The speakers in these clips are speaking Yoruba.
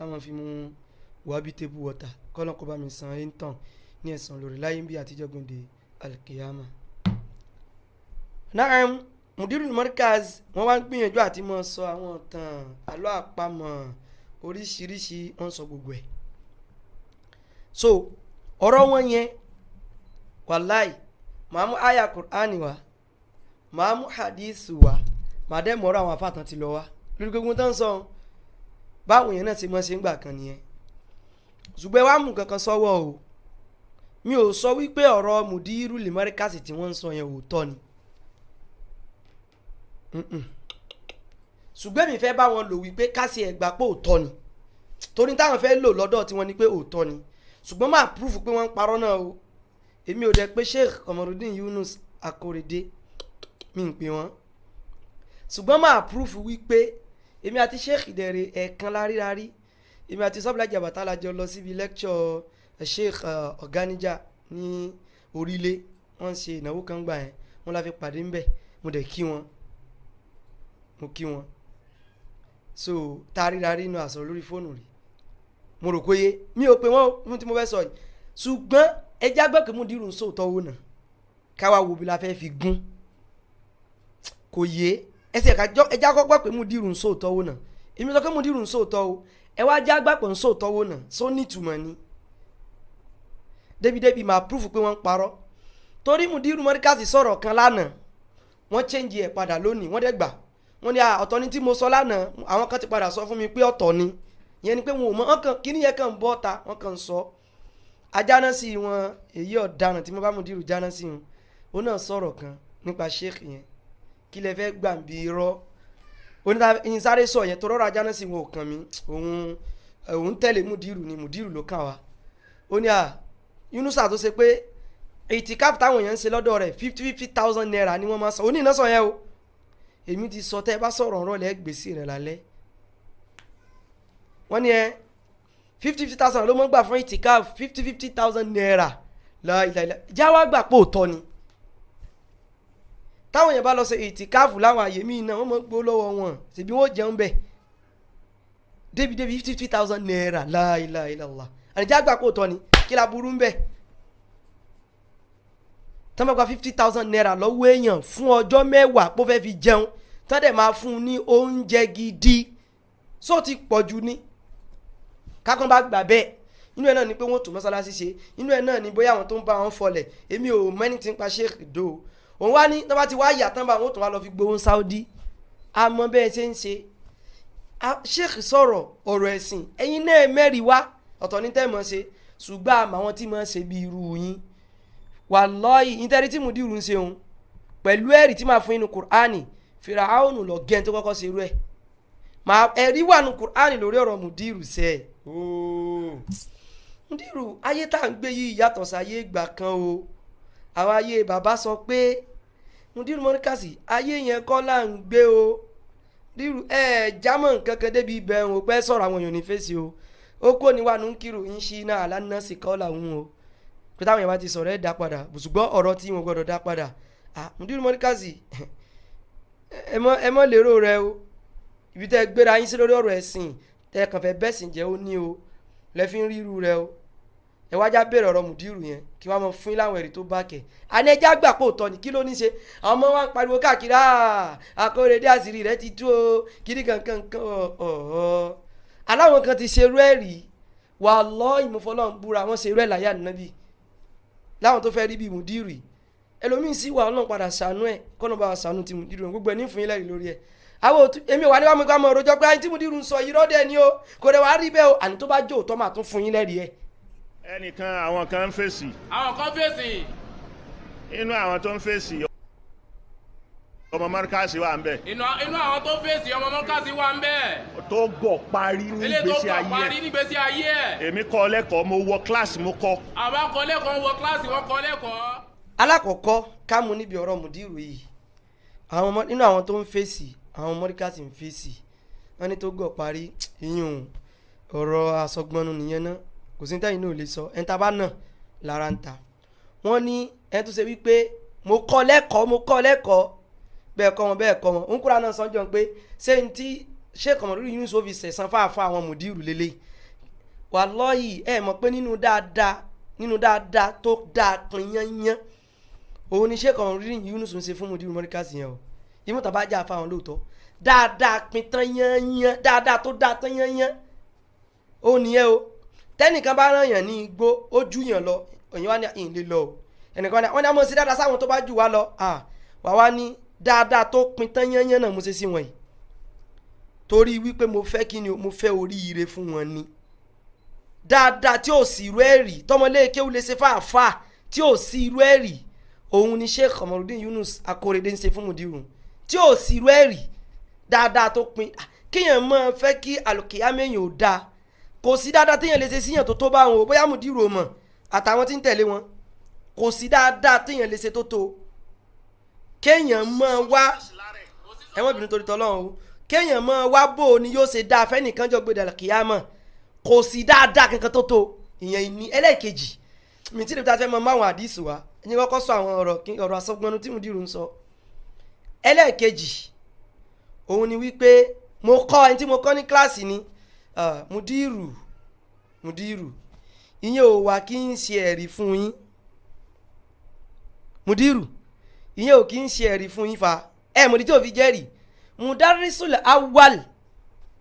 táwọn fi mú wàbí table water kọ́lọ́n kó bá mi san ẹ̀ ń tàn ní ẹ̀sán lórí láyé bí àtijọ́ gbòǹde alkiyama. Naam, Mudirul Markaz wọ́n wá ń gbìyànjú àti mọ́ sọ àwọn ìtàn àlọ́ àpamọ̀ oríṣiríṣi wọ́n sọ gbogbo ẹ̀. So ọ̀rọ̀ wọn yẹn wàláì màá mú àyà Qur'ani wá màá mú hadith wá màá dẹ́ mọ́rọ̀ àwọn afáàtàn ti lọ wá lórí gbogbo tó ń sọ báwọn yẹn náà ti mọ́ ṣe ń gbà kan nìyẹn. ṣùgbọ́n wàá mú kankan sọ́wọ́ o mi ò sọ wípé ọ̀rọ̀ Mudirul Markaz tí wọ́n ń sọ yẹn òótọ́ ni. ṣùgbọ́n mi fẹ́ bá wọn lò wípé kásì ẹ̀gbà pé òótọ́ ni torí táwọn fẹ́ lò lọ́dọ̀ tí wọ́n ní pé òótọ́ ni ṣùgbọ́n máa proof pé wọ́n ń parọ́ náà o èmi ò dẹ̀ pé Sheikh Kamarudeen Yunus Akorede mi ń pè wọ́n ṣùgbọ́n máa proof wípé èmi àti Sheikh ìdẹ̀rẹ̀ ẹ̀ẹ̀kan lárílárí èmi àti Sọ́bìlà Jàbàtà la jọ lọ síbi lecture Sheikh Ọ̀gánijà ní orílẹ̀ wọ́n ń ṣe ìnáwó kan gbà yẹn wọ́n la fi pàdé ńbẹ̀ mo dẹ̀ kí wọn mo kí wọn so tárírarí inú àsọ̀rọ̀ lórí fóònù rí mo rò pé mi ò pé wọ́n fún tí mo fẹ́ sọ yìí ṣùgbọ́n ẹja gbọ́ pé Mudirul ń sòótọ́ wò náà káwa wo bí la fẹ́ fi gún kò yé ẹsẹ̀ ẹja kọ́ gbọ́ pé Mudirul ń sòótọ́ wò náà èmi sọ pé Mudirul ń sòótọ́ o ẹ wá já gbà pé ń sòótọ́ wò náà só nítumọ̀ ni débi máa proof pé wọ́n ń parọ́ torí Mudirul Markaz sọ̀rọ̀ kan lánàá wọ́n change ẹ̀ padà lónìí wọ́n dẹ̀ gbà wọ́n ní ọ̀tọ̀ ni tí mo sọ lánàá àwọn kan ti padà sọ fún mi pé ọ̀tọ̀ ni ìyẹn ni pé wọn ò mọ ọkàn kíní yẹn kàn ń bọ́ ta wọ́n kàn ń sọ ajánásí wọn èyí ọ̀daràn tí mo bá Mudirul jánásí wọn òun náà sọ̀rọ̀ kan nípa Sheikh yẹn kí lẹ fẹ́ gbà bí irọ́ onísáré sọ yẹn tó rọrọ ajánásí wọn ò kàn mí òun tẹ̀lé Mudirul ni Mudirul ló kàn wá ó ní Yunusa tó ṣe pé ìtìkáf táwọn èèyàn ń ṣe lọ́dọ̀ rẹ̀ 50,000 naira ni wọ́n máa sọ ó ní iná sọ yẹn o èmi ti sọ tẹ́ ẹ bá sọ̀rọ̀ ọ̀rọ̀ lẹ́ gbèsè rẹ̀ lálẹ́ wọ́n ní 50,000 ló mọ́ gbà fún ìtìkáf 50,000 naira láìláìlá jáwá gbà pò tọ́ ni táwọn èèyàn bá lọ ṣe ìtìkáf láwọn àyè míì náà wọ́n mọ́ gbó lọ́wọ́ wọn ṣèbí wọ́n jẹun bẹ̀ débi 50,000 naira láìláìlá àníjá gbà pò tọ́ ni kí la burú ń bẹ̀ tán bá gba 50,000 naira lọ́wọ́ èèyàn fún ọjọ́ mẹ́wàá pó fẹ́ fi jẹun tán dẹ̀ máa fún un ní oúnjẹ gidi só ti pọ̀ jù ní kákan bá gbà bẹ́ẹ̀ inú ẹ̀ náà ni pé wọ́n tún mọ́sálásí ṣe inú ẹ̀ náà ni bóyá àwọn tó ń bá wọn fọlẹ̀ èmi ò mẹ́ni tí ń pa Sheikh do òun wá ní tán bá ti wá yà tán bá wọn tún wá lọ fi gbowó Saudi àmọ́ bẹ́ẹ̀ ṣe ń ṣe Sheikh sọ̀rọ̀ ọ̀rọ̀ ẹ̀sìn ẹ̀yin náà mẹ́rin wá ọ̀tọ̀ ní tẹ́ mọ̀ ṣe ṣùgbọ́n àmọ́ àwọn tí mọ̀ ṣe bí irú yín wàlọ́ọ̀yì nítorí tí Mudirul ń ṣe òun pẹ̀lú ẹ̀rí tí máa fún inú Kùránì Fìràáhùn lọ gẹ́n tó kọ́kọ́ ṣe irú ẹ̀ ẹ̀rí wà nù Kùránì lórí ọ̀rọ̀ Mudirul ṣe Mudirul ayé tá à ń gbé yìí yàtọ̀ sí ayé ìgbà kan o àwọn ayé bàbá sọ pé Mudirul Markaz ayé yẹn kọ́ là ń gbé o Mudirul jámọ̀ nǹkan kan débi ibẹ̀ ń o pẹ́ sọ̀rọ̀ àwọn èèyàn ní fèsì o ó kó ní wà nù ń kírun ń ṣí náà alánà sí kọ́ làwọn o pé táwọn èèyàn bá ti sọ̀rọ̀ ẹ̀ dá padà ṣùgbọ́n ọ̀rọ̀ tí wọn gbọ́dọ̀ dá padà Mudirul Markaz ẹ mọ́ lérò rẹ o ibi tẹ́ gbéra yín sí lórí ọ̀rọ̀ ẹ̀sìn tẹ́ kàn fẹ́ bẹ́sìn jẹ́ ó ní o lẹ́fí ń ríru rẹ o ẹ wájá bèrè ọ̀rọ̀ Mudirul yẹn kí wọ́n mọ fún láwọn ẹ̀rí tó bá kẹ̀ anẹ́jà gbà pò tọ́ ni kí ló ní ṣe àwọn ọmọ wa ń pariwo káàkiri Akorede àṣírí rẹ ti tú o kiri kankan aláwọn kan ti ṣerú ẹ̀rí wallahi ìmọ̀fọ́lọ́ ń búra wọ́n ṣerú ẹ̀ láyé Ànábì láwọn tó fẹ́ rí bí Mudirul ẹlòmíín sí wà ọlọ́run padà ṣàánú ẹ̀ kọ́nà bá wa ṣàánú ti Mudirul gbogbo ẹ̀ ní fún yín lẹ́rìí lórí ẹ̀ àwọn èmi wà ní wàá mú ká mọ òròjọ́ pé àyìn tí Mudirul ń sọ yìí rọ́dẹ̀ ni o kò dẹ̀ wá rí bẹ́ẹ̀ o àní tó bá jó òótọ́ máa tún fún yín lẹ́rìí ẹ̀. ẹnìkan àwọn kan ń fèsì. àwọn kan fèsì. inú àwọn tó ń fèsì ọmọ Markaz wà ń bẹ. inú àwọn tó fèsì ọmọ Markaz wà ń bẹ. tó gọ̀ parí ní ìgbésí ayé ẹ̀. èmi kọ́ lẹ́kọ̀ọ́ mo wọ kíláàsì mo kọ́. àwa kọ́ lẹ́kọ̀ọ́ wọ kíláàsì wọn kọ́ lẹ́kọ̀ọ́. alákọ̀ọ́kọ́ ká mú níbi ọ̀rọ̀ Mudirul yìí nínú àwọn tó ń fèsì àwọn Markaz ń fèsì wọ́n ní tó gọ̀ parí ìyún ọ̀rọ̀ àsọgbọ́nù nìyẹn náà kò sí táyì náà lè sọ ẹni tá a bá nà lára ń ta wọ́n ní ẹni tó ṣe wípé mo kọ́ lẹ́kọ̀ọ́ bẹ́ẹ̀ kọ́ wọn ń kúra náà sọ́jọ́ pé ṣé n tí Sheikh Kamarudeen Yunus fi sẹ̀sán fáfá àwọn Mudirul lélẹ̀ wàlọ́yì ẹ mọ̀ pé nínú dáadáa tó dáa pin yányán òun ni Sheikh Kamorudeen Yunus ń ṣe fún Mudiru Markaz yẹn o ìmúta bá jà fáwọn lóòótọ́ dáadáa pin tán yányán dáadáa tó dáa tán yányán ó nìyẹn o tẹ́nìkan bá rán yàn ní igbó ó jù yàn lọ òyìn wá ní ìlè lọ o ẹnìkan wọ́n ní àmọ́ sí dáadáa sáwọn tó bá jù wá lọ wà wá ní dáadáa tó pin tán yányán náà mo ṣe sí wọn yìí torí wípé mo fẹ́ kí ni mo fẹ́ oríire fún wọn ni dáadáa tí ò sí irú ẹ̀rí tọmọlé kéwù lè ṣe fáàfáà tí ò sí irú ẹ̀rí òun ni Sheikh Kamorudeen Yunus Akorede ń ṣe fún Mudiru tí ò sí irú ẹ̀rí dáadáa tó pin kéèyàn máa fẹ́ kí àlùkìyámẹ́yìn ò dáa kò sí dáadáa téèyàn lè ṣe síyàn tó bá wọn o bóyá Mudiru mọ̀ àtàwọn tí ń tẹ̀lé wọn kò sí dáadáa téèyàn lè ṣe tó kéèyàn máa wá ẹ̀wọ̀n ìbínú torí tọ́lọ́run o kéèyàn máa wá bò ó ni yóò ṣe dáa fẹ́nìkan jọ gbé àlùkìyámọ̀ kò sí dáadáa kankan tó ìyẹn ní ẹlẹ́ẹ̀kejì mi tí lèpítà fẹ́ mọ máwọn àdìsí wa ẹni kọ́kọ́ sọ àwọn ọ̀rọ̀ asọ́gbọ́nú tí Mudiru ń sọ ẹlẹ́ẹ̀kejì òun ni wípé mo kọ́ ẹni tí mo kọ́ ní kíláàsì ni Mudiru ìyẹn ò wá kí n ṣe ẹ̀rí fún yín Mudiru ìyẹn ò kí n ṣe ẹ̀rí fún yín fa mọ̀dí tí ò fi jẹ́rìí Mudarrisul Awwal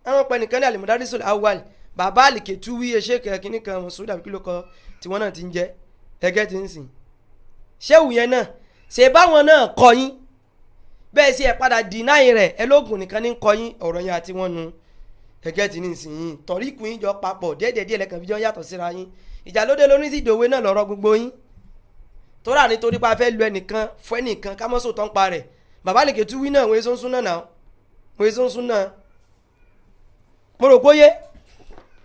àwọn pẹ̀ nìkan ní àlè Mudarrisul Awwal bàbá Al-Ketuwi ẹ̀ṣẹ́ kẹ̀kínní kan Mọ̀súdà bí kí ló kọ tí wọ́n náà ti ń jẹ́ ẹgẹ́ ti ń sìn ṣéwù yẹn náà ṣe báwọn náà kọ yín bẹ́ẹ̀ sí ẹ padà dìnáì rẹ̀ ẹ lóògùn nìkan ní kọ yín ọ̀rọ̀ yẹn àti wọ́n nu ẹgẹ́ ti ní sìn yín tọ̀ríkù yín jọ papọ̀ díẹ̀díẹ̀ lẹ́kàn fi jọ yàtọ̀ síra yín ìjà lóde lóní sí ìdòwe náà lọ́rọ̀ gbogbo yín tó rà nítorí pa fẹ́ lu ẹnìkan fún ẹnìkan ká mọ́sọ̀ tán pa rẹ̀ bàbá Al-Ketuwi náà wọ́n èso ń sún náà wọ́n èso ń sún náà mo rò póyé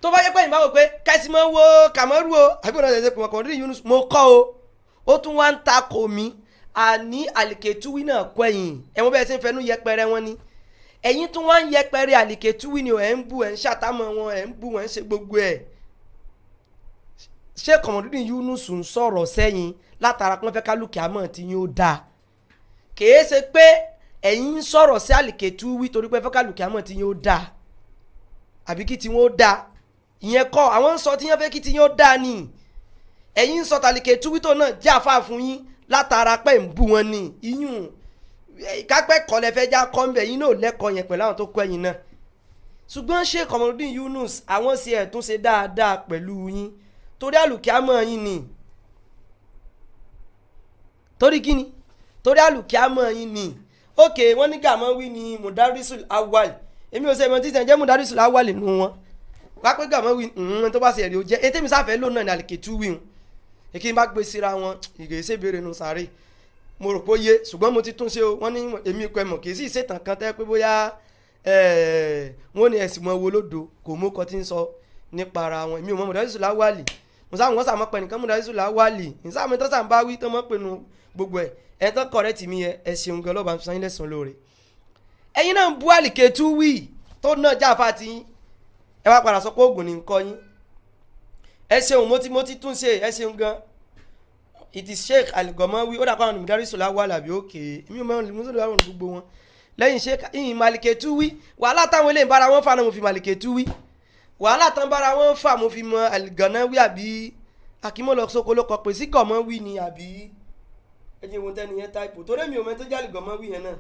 tó bá yẹ pé ìbáwò pé kẹ́sì máa ń wo Kamaru o àbí ọ̀nà ìṣẹ̀ṣẹ̀ pọ̀ Kamorudeen Yunus mo kọ́ o ó tún wá ń takò mí àní Al-Ketuwi náà kọ́ ẹ̀yìn ẹ̀wọ̀n bẹ́ẹ̀ sì ń fẹnu yẹpẹrẹ wọn ni ẹ̀yin tún wá ń yẹpẹrẹ Al-Ketuwi ni ẹ̀ ń bú ẹ̀ ń ṣàtàmọ̀ wọn ẹ̀ ń bú wọn ẹ̀ ń ṣe gbogbo ẹ̀ Sheikh Kamorudeen Yunus ń sọ̀rọ̀ sẹ́yìn látara pé wọ́n fẹ́ kálukì àmọ́ tí yín ó dáa kìí ṣe pé ẹ̀yin ń sọ̀rọ̀ sí Al-Ketuwi torí pé fẹ́ kálukì àmọ́ tí yín ó dáa àbí kí tí wọ́n ó dáa ìyẹn kọ́ àwọn ń sọ tí yẹn fẹ́ kí tí yẹn ó dáa ni ẹ̀yin ń sọ Al-Ketuwi tó náà jẹ́ àfáà fún yín látara pé ń bú wọn ni iyún kápẹ́ kọ́lẹ̀ fẹ́ já kọ́ ń bẹ̀ yín náà lẹ́kọ̀ọ́ yẹn pẹ̀lú àwọn tó kọ́ ẹ̀yin náà ṣùgbọ́n Sheikh Kamorudeen Yunus àwọn sì ẹ̀ tún ṣe dáadáa pẹ̀lú yín torí àlùkìámọ̀ yín ni torí kíni torí àlùkìámọ̀ yín ni ókè wọ́n ní Gàmọ́wí ni Mudarrisul Awwal èmi ò sẹ́ mọ́ títẹ̀ jẹ́ Mudarrisul Awwal nù wọn wá pé Gàmọ́wí tó bá ṣe ẹ̀rí ó jẹ́ ètè mi sáfẹ́ lónà ní Al-Ketuwi hùn èkì bá gbé síra wọn ìgbésẹ̀ béèrè nù sáré mo rò pé ó yé ṣùgbọ́n mo ti tún ṣe o wọ́n ní èmi kọ́ ẹ̀mọ̀ kì í sì ṣètàn kan tẹ́ pé bóyá wọ́n ní ẹ̀sìn mọ́ owó lódo kò mú kọ́ tí ń sọ nípa ara wọn èmi ò mọ Mudarrisul Awwal mo sáwọn wọ́n sàmọ́ pẹ̀ nìkan Mudarrisul Awwal ìsáàmì tó sàn bá wí tó mọ́ pinnu gbogbo ẹ̀ tó kọ̀rẹ́tì mi yẹ ẹ ṣeun gan lọ́ba sanyí lẹ́sàn lóore ẹ̀yin náà ń bú Al-Ketuwi tó náà jáfa ti ẹ wá padà sọ pé oògùn ní nǹkan yín ẹ ṣeun mo ti tún ṣe ẹ ṣeun gan it is Sheikh Al-Gamawi ó dàpọ̀ àwọn Mudarrisul Awwal àbí òkè èmi ò mọ̀ Mudarrisul Awwal gbogbo wọn lẹ́yìn Sheikh ìyìn Al-Ketuwi wàhálà táwọn eléyìí bára wọn fà náà mo fi Al-Ketuwi wàhálà tán bára wọn fà mo fi mọ Al-Gamawi àbí akímọ̀lọ́ sóko ló kọ pé sí Gamawi ni àbí ẹjẹ wọn tẹ́ni yẹn táìpù torí mi ò mẹ́tọ́ jẹ́ Al-Gamawi yẹn náà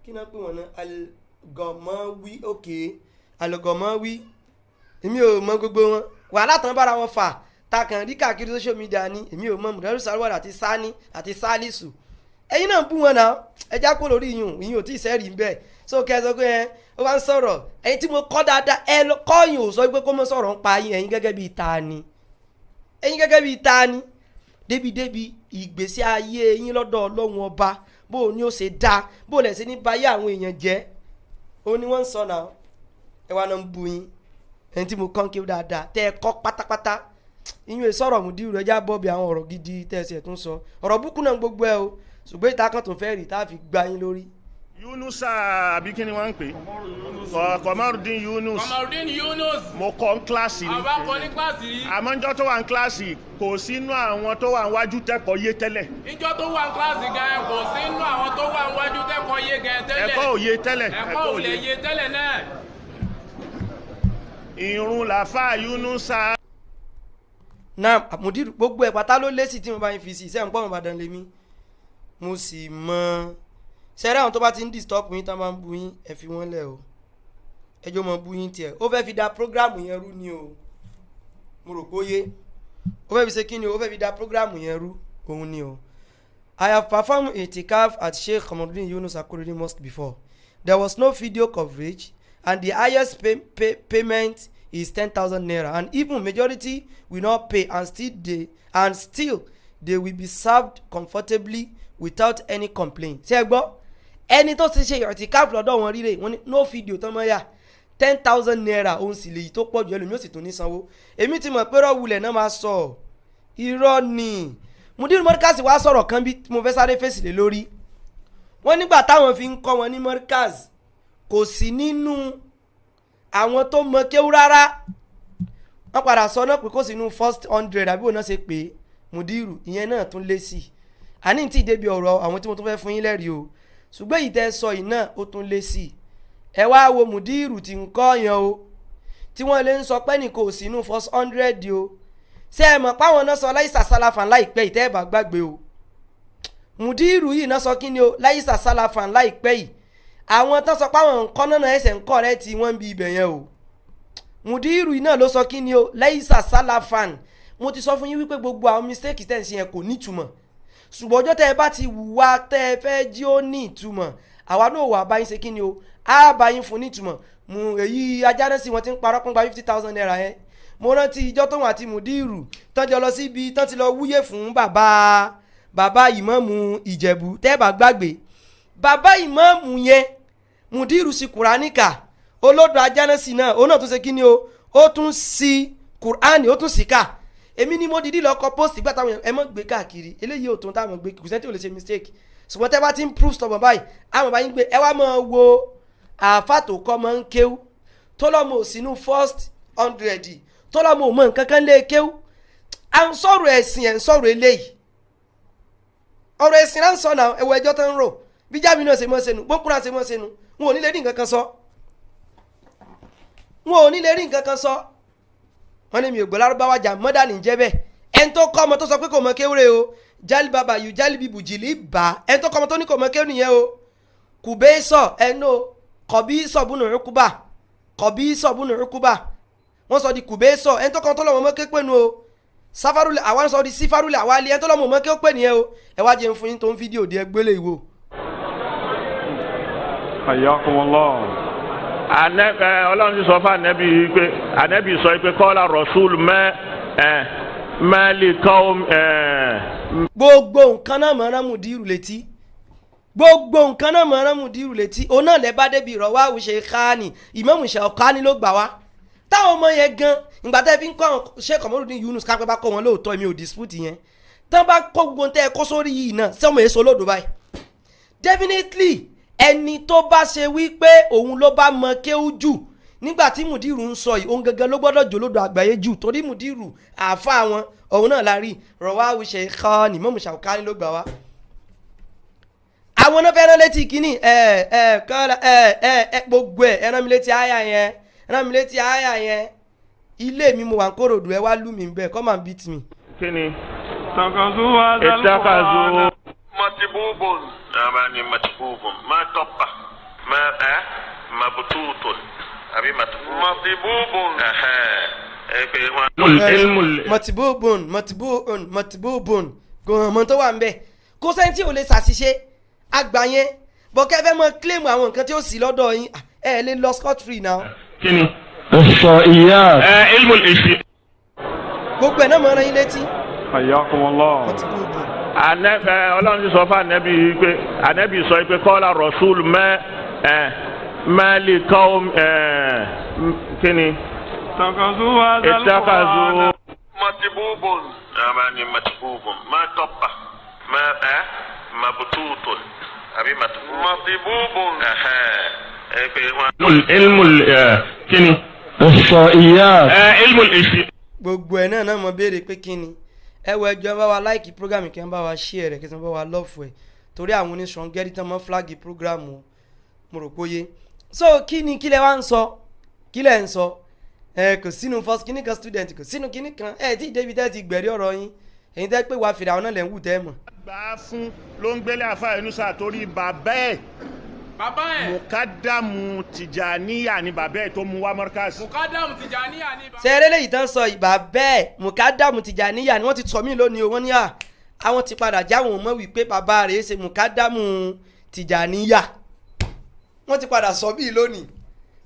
kí náà pè wọ́n náà Al-Gamawi òkè Al-Gamawi èmi ò mọ gbogbo wọn wàhálà tán bára wọn fà takàn rí káàkiri social media ni èmi ò mọ Mudarrisul Awwal àti Sani àti Salisu ẹ̀yin náà bú wọn náà ẹja kó lórí ìyún ò tí ì sẹ́rìí bẹ́ẹ̀ so kẹ́ ẹ sọ pé ó bá ń sọ̀rọ̀ ẹ̀yin tí mo kọ́ dáadáa ẹ kọ́yìn ò sọ pé kó mọ́ sọ̀rọ̀ ń pa yín ẹ̀yin gẹ́gẹ́ bíi ta ni débi ìgbésí ayé yín lọ́dọ̀ Ọlọ́run ọba bó o ní ó ṣe dá bó o lẹ̀ ṣe ní báyé àwọn èèyàn jẹ́ ó ní wọ́n ń sọ náà ẹ wá náà ń bu yín ẹni tí mo kọ́ kí ó dáadáa tẹ́ ẹ kọ́ pátápátá ìyún ẹ sọ̀rọ̀ Mudiru rẹ já bọ́ bí àwọn ọ̀rọ̀ gidi tẹ́ ẹ sì ẹ̀ tún sọ ọ̀rọ̀ búkú náà gbogbo ẹ o ṣùgbọ́n ìta kan tó fẹ́ rí tá a fi gba yín lórí. Yunusa àbí kí ni wọ́n ń pè Kamorudeen Yunus mo kọ́ ní kíláàsì ni àbá kọ́ ní kíláàsì rí. àmọ́jọ́ tó wà ní kíláàsì kò sínú àwọn tó wà níwájú tẹ́kọ̀ọ́ yé tẹ́lẹ̀. ìjọ tó wà ní kíláàsì gan kò sínú àwọn tó wà níwájú tẹ́kọ̀ọ́ yé gan tẹ́lẹ̀. ẹ̀kọ́ ò yé tẹ́lẹ̀. ẹ̀kọ́ ò lè yé tẹ́lẹ̀ náà. ìrun làfà Yunusa. náà Mudiru gbogbo ẹ̀ pátá ló lé sí tí mo bá yín fi sí iṣẹ́ ń pọ̀ mọ́ Ìbàdàn lèmi mo sì mọ sẹ́rẹ́ àwọn tó bá ti ń disturb yín tán máa ń bu yín ẹ fi wọ́n lẹ̀ o ẹjọ́ mọ bu yín tiẹ̀ ó fẹ́ fi da program yẹn rú ni o mo rò kó yé ó fẹ́ fi ṣe kí ni o ó fẹ́ fi da program yẹn rú òun ni o. I have performed itikaf at Sheikh Qamaruddin Yunus Akorede Mosque before. There was no video coverage and the highest payment is 10,000 naira and even majority will not pay and still they will be served comfortably without any complaint. Ṣé ẹ gbọ́ ẹni tó ti ṣe itikaf lọ́dọ̀ wọn rí rè wọ́n ní no video tán mọ́ yà 10,000 naira òun sì lè yí tó pọ̀ jù ẹlòmíì ó sì tún ní sanwó èmi ti mọ̀ pé rọ́wulẹ̀ náà máa sọ irọ́ ni. Mudiru Markaz wá sọ̀rọ̀ kan bí mo fẹ́ sáré fèsì lé lórí wọ́n nígbà táwọn fi ń kọ́ wọn ní Markaz kò sí nínú àwọn tó mọ kéwú rárá wọ́n padà sọ náà pé kò sí nínú first 100 àbí òun náà ṣe pé Mudiru ìyẹn náà tún lé sí i àní tí ìdébi ọ̀rọ̀ àwọn tí mo tún fẹ́ fún yín lẹ́rìí o ṣùgbọ́n èyí tẹ́ sọ yìí náà ó tún lé sí i ẹ wá wo Mudiru tí ń kọ́ yẹn o tí wọ́n lè ń sọ pé ní kò sí nínú first 100 o ṣé ẹ mọ̀ páwọn náà sọ láyìísà sálàfàn láìpẹ́ yìí tẹ́ ẹ bá gbàgbé o Mudiru yìí náà sọ kí ni o láyìísà sálàfàn láìpẹ́ yìí àwọn tán sọ páwọn nǹkan náà ẹsẹ̀ ń kọ́ rẹ tí wọ́n ń bi ibẹ̀ yẹn o Mudiru yìí náà ló sọ kí ni o láyìísà sálàfàn mo ti sọ fún yín wípé gbogbo àwọn mistake tẹ̀ ń ṣe yẹn kò ní ìtumọ̀ ṣùgbọ́n ọjọ́ tẹ́ ẹ bá ti wùwà tẹ́ ẹ fẹ́ jí ó ní ìtumọ̀ àwa náà wà bá yín ṣe kí ni o á bá yín fún ní ìtumọ̀ mu èyí ajá náà sì wọ́n ti ń parọ́ pọ́n gba 50,000 naira yẹn mo rántí ìjọ tóun àti Mudiru tán jọ lọ síbi tán ti lọ wúyè fún bàbá ìmáàmù Ìjẹ̀bú tẹ́ bá gbàgbé bàbá ìmáàmù yẹn Mudiru sí kùránìkà olódò ajánásì náà òun náà tún ṣe kí ni o ó tún sí kùránì ó tún sì kà èmi ni mo dìdí lọ kọ post ìgbà táwọn ẹ mọ̀ gbé káàkiri eléyìí ò tún táwọn gbé kùsẹ́ntì ò lè ṣe mistake ṣùgbọ́n tẹ́ bá ti ń prove stubborn báyìí àwọn bá yín gbé ẹ wá máa wo àáfà tó kọ́ máa ń kéwú tó lọ́mọ òsínú first 100 tó lọ́mọ òmò nǹkan kan lé kéwú à ń sọ̀rọ̀ ẹ̀sìn ẹ̀ ń sọ̀rọ̀ eléyìí ọ̀rọ̀ ẹ̀sìn náà ń sọ náà ẹ̀wọ̀ ẹjọ́ tó ń rò bí jábì náà ṣe mọ́ sẹ́nu gbókùnrin ṣe mọ́ sẹ́nu wọn ò ní lè rí nǹkan kan sọ wọn ní mi ò gbọ́ lárúbáwá jà mọ́dà ní jẹ́ bẹ́ẹ̀ ẹni tó kọ́ ọmọ tó sọ pé kò mọ kéwúre o jálì bàbá yù jálì bíbù jìlì bá ẹni tó kọ́ ọmọ tó ní kò mọ kéwú nìyẹn o kùbẹ́ sọ ẹnu kọ̀bí sọ̀bùnù rúkúbà wọ́n sọ di kùbẹ́ sọ ẹni tó kọ́ tó lọ́mọ mọ́ké pẹ́nu o sáfárúlẹ̀ àwọn sọ di sífárúlẹ̀ àwálé ẹni tó lọ́mọ mọ́ké pẹ́ nìyẹn o ẹ wá jẹun fún yín tó ń fídíò di ẹgbẹ́lẹ̀ ìwò. Hayyakumullah. Ọlọ́run ti sọ fún ànẹ́bí pé ànẹ́bí sọ pé kọ́lá rọ̀ṣúl mẹ́lì kọ́. gbogbo nǹkan náà mọ̀ọ́rán Mudiru létí gbogbo nǹkan náà mọ̀ọ́rán Mudiru létí òun náà lẹ́ bá débi ìrọ̀wá àwùṣe káàní Imam Shawkani ló gbà wá táwọn ọmọ yẹn gan ìgbà tẹ́ fi ń kọ́ Sheikh Qamaruddin Yunus kápẹ́ bá kọ́ wọn lóòótọ́ mi ò dispute yẹn tán bá kó gbogbo tẹ́ ẹ kó sórí yìí náà sẹ́wọ̀n èso lódò báyìí definitely ẹni tó bá ṣe wípé òun ló bá mọ kéwú jù nígbà tí Mudiru ń sọ yìí òun gangan ló gbọ́dọ̀ jòlódò àgbáyé jù torí Mudiru àáfà wọn òun náà la rí rọwá àwùṣe kọ́ ni Imam Shawkani ló gbà wá. àwọn náà fẹ́ràn létí kínní gbogbo ẹ̀ ẹran mi létí àyà yẹn ilé mi mo wà ń kóròdú ẹ wá lù mí bẹ́ẹ̀ come and beat me. kí ni. Takazu matibubun. Ni matibubun ma toppa mabututun àbí matibubun. matibubun gọ̀ọ̀mọ̀ tó wà ń bẹ̀ kó sẹ́ńtì ò lè ṣàṣìṣe àgbà yẹn bọ́kẹ́ fẹ́ mọ claim àwọn nǹkan tí ó sì lọ́dọ̀ yín ẹ lè lọ scot free now. kí ni. sọ ìyá. ilmul ìṣe. gbogbo ẹ̀ náà mọ̀ ọ́n yín létí. Hayyakumullah. matibubun. Ọlọ́run ti sọ fún ànẹ́bí sọ pé kọ́lá rọ̀ṣúl mẹ́lì kọ́. kí ni. ìtàkàzú. matibubun. ni matibubun ma toppa mabututun àbí matibubun. ilmul kí ni. sọ ìyá. ilmul ìṣe. gbogbo ẹ̀ náà mọ̀ béèrè pé kí ni ẹ wọ ẹjọ́ bá wa láìkì program kí wọ́n bá wa share rẹ̀ kí wọ́n bá wa lọ́ọ̀fù ẹ̀ torí àwọn oníṣàn gẹ́rí tán mọ́ flag program mo rò póye so kí ni kí lẹ wá ń sọ kí lẹ ń sọ kò sínú first kíní kan student kò sínú kíní kan tí david tẹ́ ti gbẹ̀rí ọ̀rọ̀ yín èyí tẹ́ pé wàá fìrà àwọn náà lẹ́ ń wù tẹ́ mọ̀. gbà á fún ló ń gbélé àfa Yunusa torí bàbá ẹ̀ mukadamu tijaniya ni bàbá ẹ̀ tó mú wá Markaz. mukadamu tijaniya ni bàbá. sẹ́rẹ́ lèyí tán sọ ìbà bẹ́ẹ̀ mukadamu tijaniya ni wọ́n ti sọ mí lónìí o wọ́n ní àwọn ti padà jáwọn mọ́ wípé bàbá rẹ̀ ṣe mukadamu tijaniya wọ́n ti padà sọ bí lónìí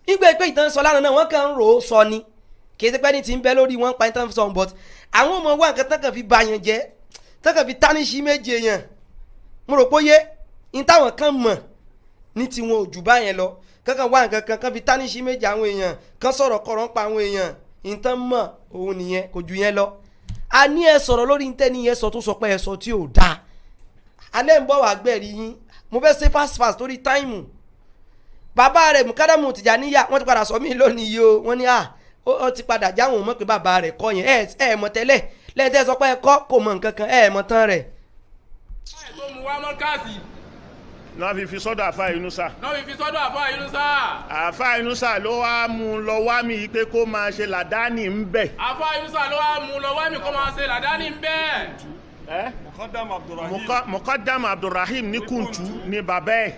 nígbà pé ìtàn sọ lánàá náà wọ́n kàn ń rò ó sọ ni kì í ṣe pé ní ti ń bẹ lórí wọn pa ìtàn sọ but àwọn ọmọ wa nǹkan tán kàn fi ba yẹn jẹ́ tán kàn fi tánìṣì méje yẹn mo rò pé yé ní táwọn kan mọ̀ ní tiwọn ò jù báyẹn lọ kankan wá nǹkan kan fi tánìṣì méje àwọn èèyàn kan sọ̀rọ̀ kọ̀rọ̀ ń pa àwọn èèyàn ìtàn mọ̀ òun nìyẹn kò ju yẹn lọ a ní ẹ sọ̀rọ̀ lórí ní tẹ́ni yẹn sọ tó sọ pé ẹ sọ tí ò dáa alẹ́ ń bọ̀ wá gbẹ̀rí yín mo fẹ́ ṣe fast torí táìmù bàbá rẹ̀ mukadamu tijaniya wọ́n ti padà sọ mí lónìí yìí o wọ́n ní ó ti padà jáwọn mọ̀ pé bàbá rẹ̀ kọ́ yẹn ẹ mọ̀ tẹ́lẹ̀ lẹ́yìn tẹ́ sọ pé ẹ kọ́ kò mọ̀ nǹkan kan ẹ mọ̀ tán rẹ̀. tó mú wá Markazi. náà fi sọ́dọ̀ àfa Yunusa. àfa Yunusa ló wá mú lọ wá mi pé kó máa ṣe làdáni ń bẹ̀. àfa Yunusa ló wá mú lọ wá mi kó máa ṣe làdáni ń bẹ̀. Mukadam Abdulrahim ní Kuntu ní bàbá ẹ̀.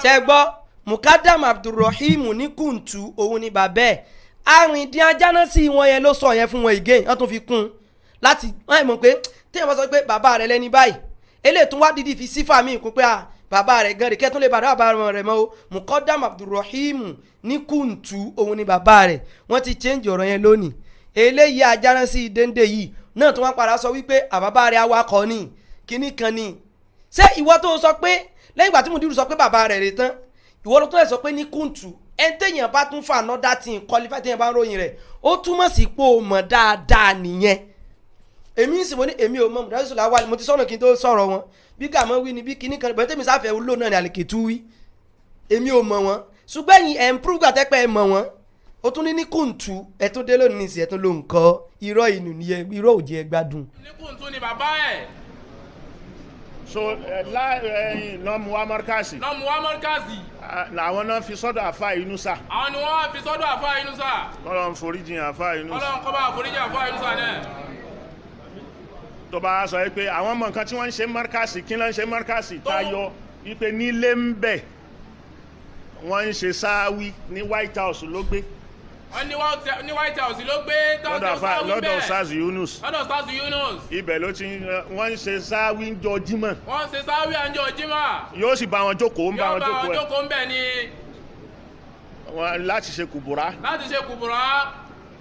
ṣe gbọ́ Mukadam Abdulrahim ní Kuntu òun ní bàbá ẹ̀ arìndín ajáná sí wọn yẹn ló sọ yẹn fún wọn again wọ́n tún fi kún un láti wọ́n mọ̀ pé téèyàn bá sọ pé bàbá rẹ̀ lẹ́ni báyìí eléyìí tún wá dídí fi sífà míì kún pé bàbá rẹ̀ gan rè kẹ́tún lè bàbá rẹ̀ mọ́ o Mukadam Abdulrahim ní Kuntu òun ní bàbá rẹ̀ wọ́n ti change ọ̀rọ̀ yẹn lónìí eléyìí ajáná sí déndé yìí náà tún wá padà sọ wípé àbábá rẹ̀ awakọ̀ ni kíní kan ni ṣé ìwọ tó sọ pé lẹ́yìn ìgbà tí Mudiru sọ pé bàbá rẹ̀ rè tán ìwọ tó sọ pé ní Kuntu ẹni téèyàn bá tún fa another thing qualify téèyàn bá ń ròyìn rẹ̀ ó túmọ̀ sí pé o mọ̀ dáadáa nìyẹn èmi sì mo ní èmi ò mọ̀ Mudaris Lawal mo ti sọ̀rọ̀ kí n tó sọ̀rọ̀ wọn bí gàmọ́ wí ni bí kíní kan bẹ́ẹ̀ tèmi sáfẹ́ lò náà ní àlèkètú wí èmi ò mọ̀ wọn ṣùgbọ́n ẹ̀yin ẹ̀ ń prove gbàtẹ́pẹ́ ẹ̀ mọ̀ wọn ó tún ní Kuntu ẹ̀ tó dé lónìí nìsí ẹ̀ tó ló nǹkan irọ́ inú nìyẹn irọ́ òjì ẹ̀ gbádùn. ní Kuntu ni bàbá ẹ̀. so náà mú wá Markazi. làwọn náà fi sọ́dọ̀ àfa Yunusa. àwọn ni wọ́n fi sọ́dọ̀ àfa Yunusa. Ọlọ́run foríjì àfa Yunusa. Ọlọ́run kó bá foríjì àfa Yunusa náà. tó bá sọ pé àwọn ọmọ nǹkan tí wọ́n ń ṣe Markazi kí ló ń ṣe Markazi tayọ wípé nílé ń bẹ̀ wọ́n ń ṣe sáwí ní White House ló gbé. wọ́n ní White House ló gbé lọ́dọ̀ Ustaz Yunus. ibẹ̀ ló ti wọ́n ń ṣe sáwí ń jọ jímọ̀. wọ́n ń ṣe sáwí ń jọ jímọ̀. yóò sì bá wọn jókòó ń bá wọn jókòó ẹ̀. yóò bá wọn jókòó ń bẹ̀ ni. láti ṣe kùbùrá.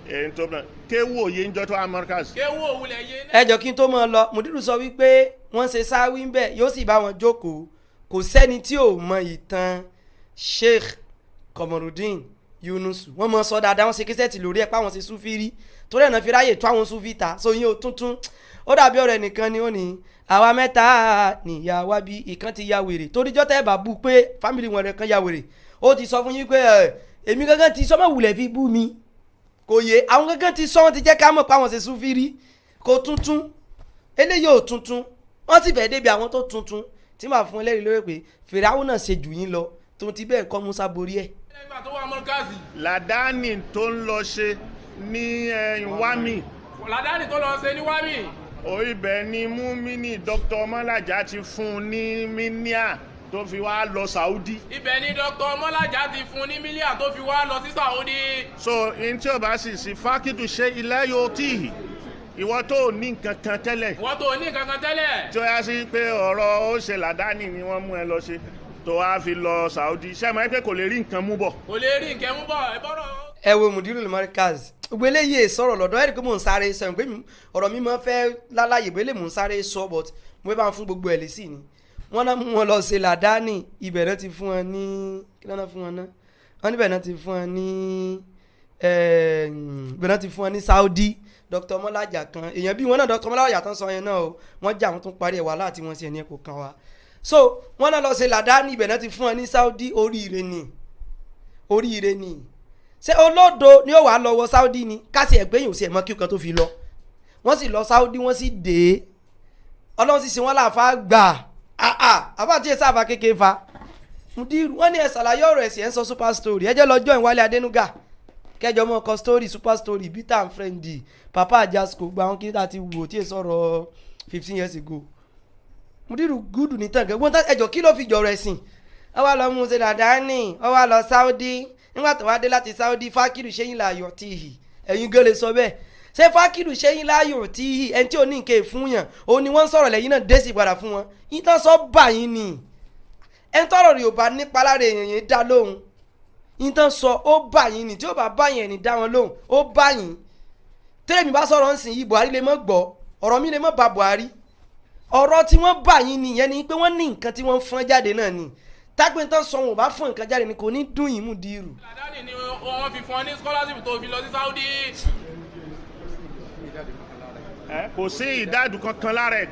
èyí tó bẹ̀rẹ̀ kéwù òye ń jọ tó Markazi. kéwù òwúlẹ̀ yé. ẹ jọ kí n tó mọ lọ Mudiru sọ wípé wọ́n ṣe sáwí ń bẹ̀ yóò sì bá wọn jókòó kò sẹ́ni tí ò mọ ìtàn Sheikh Komorudeen Yunus wọ́n mọ sọ dáadáa wọ́n ṣe késẹ́ẹ̀tì lórí ẹ̀ pé àwọn ṣe súfì rí torí ẹ̀nà fi ráyè tó àwọn súfì ta so yín o tuntun ó dàbí ọ̀rọ̀ ẹnìkan ni ó ní àwa mẹ́ta nìyá wa bí ìkan ti ya wèrè toríjọ́ tẹ́ ẹ bá bú pé fámìlì wọn rẹ̀ kan ya wèrè ó ti sọ fún yín pé èmi gángan ti sọ́mọ̀ wulẹ̀ fi bú mi kò yé àwọn gángan ti sọ wọn ti jẹ́ ká mọ̀ pé àwọn ṣe súfì rí kò tuntun eléyìí ò tuntun wọ́n sì fẹ́ débi àwọn tó tuntun tí màá fún ẹlẹ́rìí lórí pé Fìràwọ̀ náà ṣe jù yín lọ tó ti bẹ́ẹ̀ kọ́ Musa borí ẹ̀. làdáni tó ń lọ ṣe ní wámì. làdáni tó lọ ṣe ní wámì. ibẹ̀ ni múmínì Dr. Ọmọlájà ti fún un ní mílíà tó fi wá lọ Saudi. ibẹ̀ ni Dr. Ọmọlájà ti fún un ní mílíà tó fi wá lọ sí Saudi. so n tí o bá sì sí fákìtù ṣe ilé yóò tì í ìwọ tó ní nǹkan kan tẹ́lẹ̀. tí ó yá sí pé ọ̀rọ̀ ó ṣe làdáni ni wọ́n mú ẹ lọ ṣe tó wá fi lọ Saudi ṣé máa ń pẹ́ kò lè rí nǹkan mú bọ̀. ẹ wo Mudiru Markaz gbogbo eléyìí sọ̀rọ̀ lọ́dọ̀ ẹ̀rí pé mò ń sáré sọ pé ọ̀rọ̀ mi máa fẹ́ lálàyé bẹ́ẹ̀ lè mò ń sáré sọ but mo fẹ́ bá wọn fún gbogbo ẹ̀ lé sí ni wọ́n náà mú wọn lọ ṣe làdáni ibẹ̀ náà ti fún wọn ní kí náà fún wọn náà wọ́n níbẹ̀ náà ti fún wọn ní ibẹ̀ náà ti fún wọn ní Saudi Dr. Ọmọlájà kan èèyàn bí wọn náà Dr. Ọmọlájà tán sọ yẹn náà o wọ́n jà wọ́n tún parí ẹ̀ wà láti wọn sí ẹni ẹ̀ kò kan wa so wọ́n náà lọ ṣe làdáni ibẹ̀ náà ti fún wọn ní Saudi oríire ni ṣé olódo ni ó wà lọ wọ Saudi ni káṣí ẹgbẹ́ yìí ò sí ẹ̀mọ́ kí kan tó fi lọ wọ́n sì lọ Saudi wọ́n sì dé Ọlọ́run sì sin wọ́n láàfáà gbà àbá tí ẹ sábà kékeré fa Mudiru wọ́n ní ẹ ṣàlàyé ọ̀rọ̀ ẹ̀sìn ẹ̀ ń sọ super story ẹ jẹ́ lọ́jọ́ ìwálé Adénúgà kẹjọ mọ ọkọ story super story bitter and friendly papa ajasco gba àwọn kiri tá a ti wò tí ì sọ̀rọ̀ 15 years ago Mudiru gúdù ní tàn gẹ́gbọ́n tá ẹjọ́ kí ló fi jọ̀rọ̀ ẹ̀sìn ọ wá lọ mú ṣe dáadáa ní ọ wá lọ Saudi nígbà tó wá dé láti Saudi Fákìrù ṣẹ́yìn láàyò tí hì ẹ̀yin gẹ́lẹ́ sọ bẹ́ẹ̀ ṣé Fákìrù ṣẹ́yìn láàyò tí hì ẹni tí ò ní nǹkan fún yàn òun ni wọ́n ń sọ̀rọ̀ lẹ́yìn náà dé sí padà fún wọn yín tán sọ báyìí ni ẹni tọrọ rẹ̀ ò bá nípa lára èèyàn yẹn dá lóhùn yín tán sọ ó báyìí ni tí ó bá báyìí ẹni dá wọn lóhùn ó báyìí tẹ́lẹ̀mí bá sọ̀rọ̀ ń sìn yìí Buhari lè mọ́ gbọ́ ọ̀rọ̀ mi lè mọ́ ba Buhari ọ̀rọ̀ tí wọ́n báyìí nìyẹn ni pé wọ́n ní nǹkan tí wọ́n fọ́n jáde náà ni tágbé tán sọ wọn ò bá fún nǹkan jáde ni kò ní dùn yín Mudiru. Làdáni ni wọ́n fi fún ọ ní scholarship tó fi lọ sí Saudi. kò sí ìdádùn kankan lára ẹ̀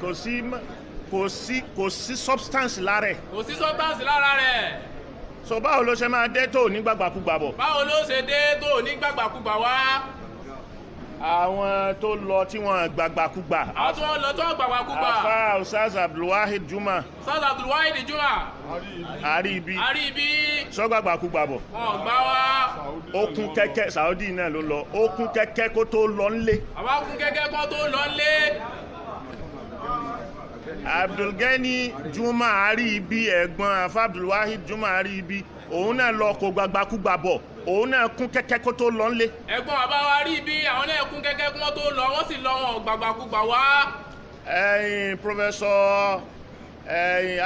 kò sí substance lára ẹ̀. kò sí substance lára rẹ̀. so báwo ló ṣe máa dé tó ní gbàgbàkúgbà bọ̀. báwo ló ṣe dé tó ní gbàgbàkúgbà wá. àwọn tó lọ tí wọ́n gbàgbàkúgbà. àwọn tó lọ tó gbàgbàkúgbà. afa Ustaz Abdulwahid Juma. Ustaz Abdulwahid Juma. Àríbí. sọ gbàgbàkúgbà bọ̀. wọn gbá wá. ó kún kẹ́kẹ́ Saudi náà ló lọ ó kún kẹ́kẹ́ kó tó lọ ńlé. àwa kún kẹ́kẹ́ kó tó lọ ńlé. Abdulgani Juma Àríbí ẹ̀gbọ́n afa Abdulwahid Juma Àríbí òun náà lọ kó gbàgbàkúgbà bọ̀ òun náà kún kẹ́kẹ́ kó tó lọ ńlé. ẹ̀gbọ́n àbáwá Àríbí àwọn náà kún kẹ́kẹ́ kó tó lọ wọ́n sì lọ wọn gbàgbàkúgbà wá. Professor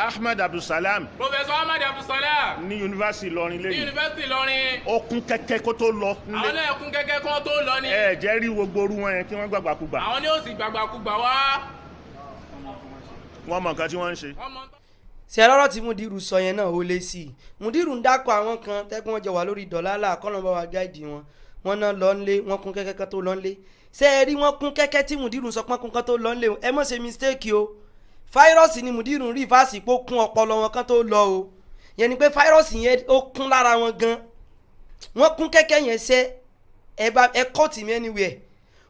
Ahmed Abdulsalam. Professor Ahmed Abdulsalam. ní yunifásitì Ìlọrin lẹ́yìn. ní yunifásitì Ìlọrin. ó kún kẹ́kẹ́ kó tó lọ ńlé. àwọn náà kún kẹ́kẹ́ kó tó lọ ni. ẹ jẹ́ rí gbogbo orú wọn yẹn kí wọ́n gbàgbàkúgbà. àwọn ni ó sì gbàgbàkúgbà wá. wọ́n mọ nǹkan tí wọ́n ń ṣe. ṣe lọ́rọ̀ tí Mudiru sọ yẹn náà ó lé sí i Mudiru ń dákọ̀ àwọn kan tẹ́kun wọn jọ wà lórí dọ̀lálà kọ́nà bá wa gáìdì wọn náà lọ ńlé wọn kún kẹ́kẹ́ kan tó lọ ńlé ṣé ẹ rí wọn kún kẹ́kẹ́ tí Mudiru sọ pé kún kan tó lọ ńlé ẹ mọ̀ ṣe mistake o fáírọ́ọ̀sì ni Mudiru rí fásì pé ó kún ọpọlọ wọn kan tó lọ o yẹn ni pé fáírọ́ọ̀sì yẹn ó kún lára wọn gan wọn kún kẹ́kẹ́ yẹn ṣe ẹ kọ́ tì mí anywhere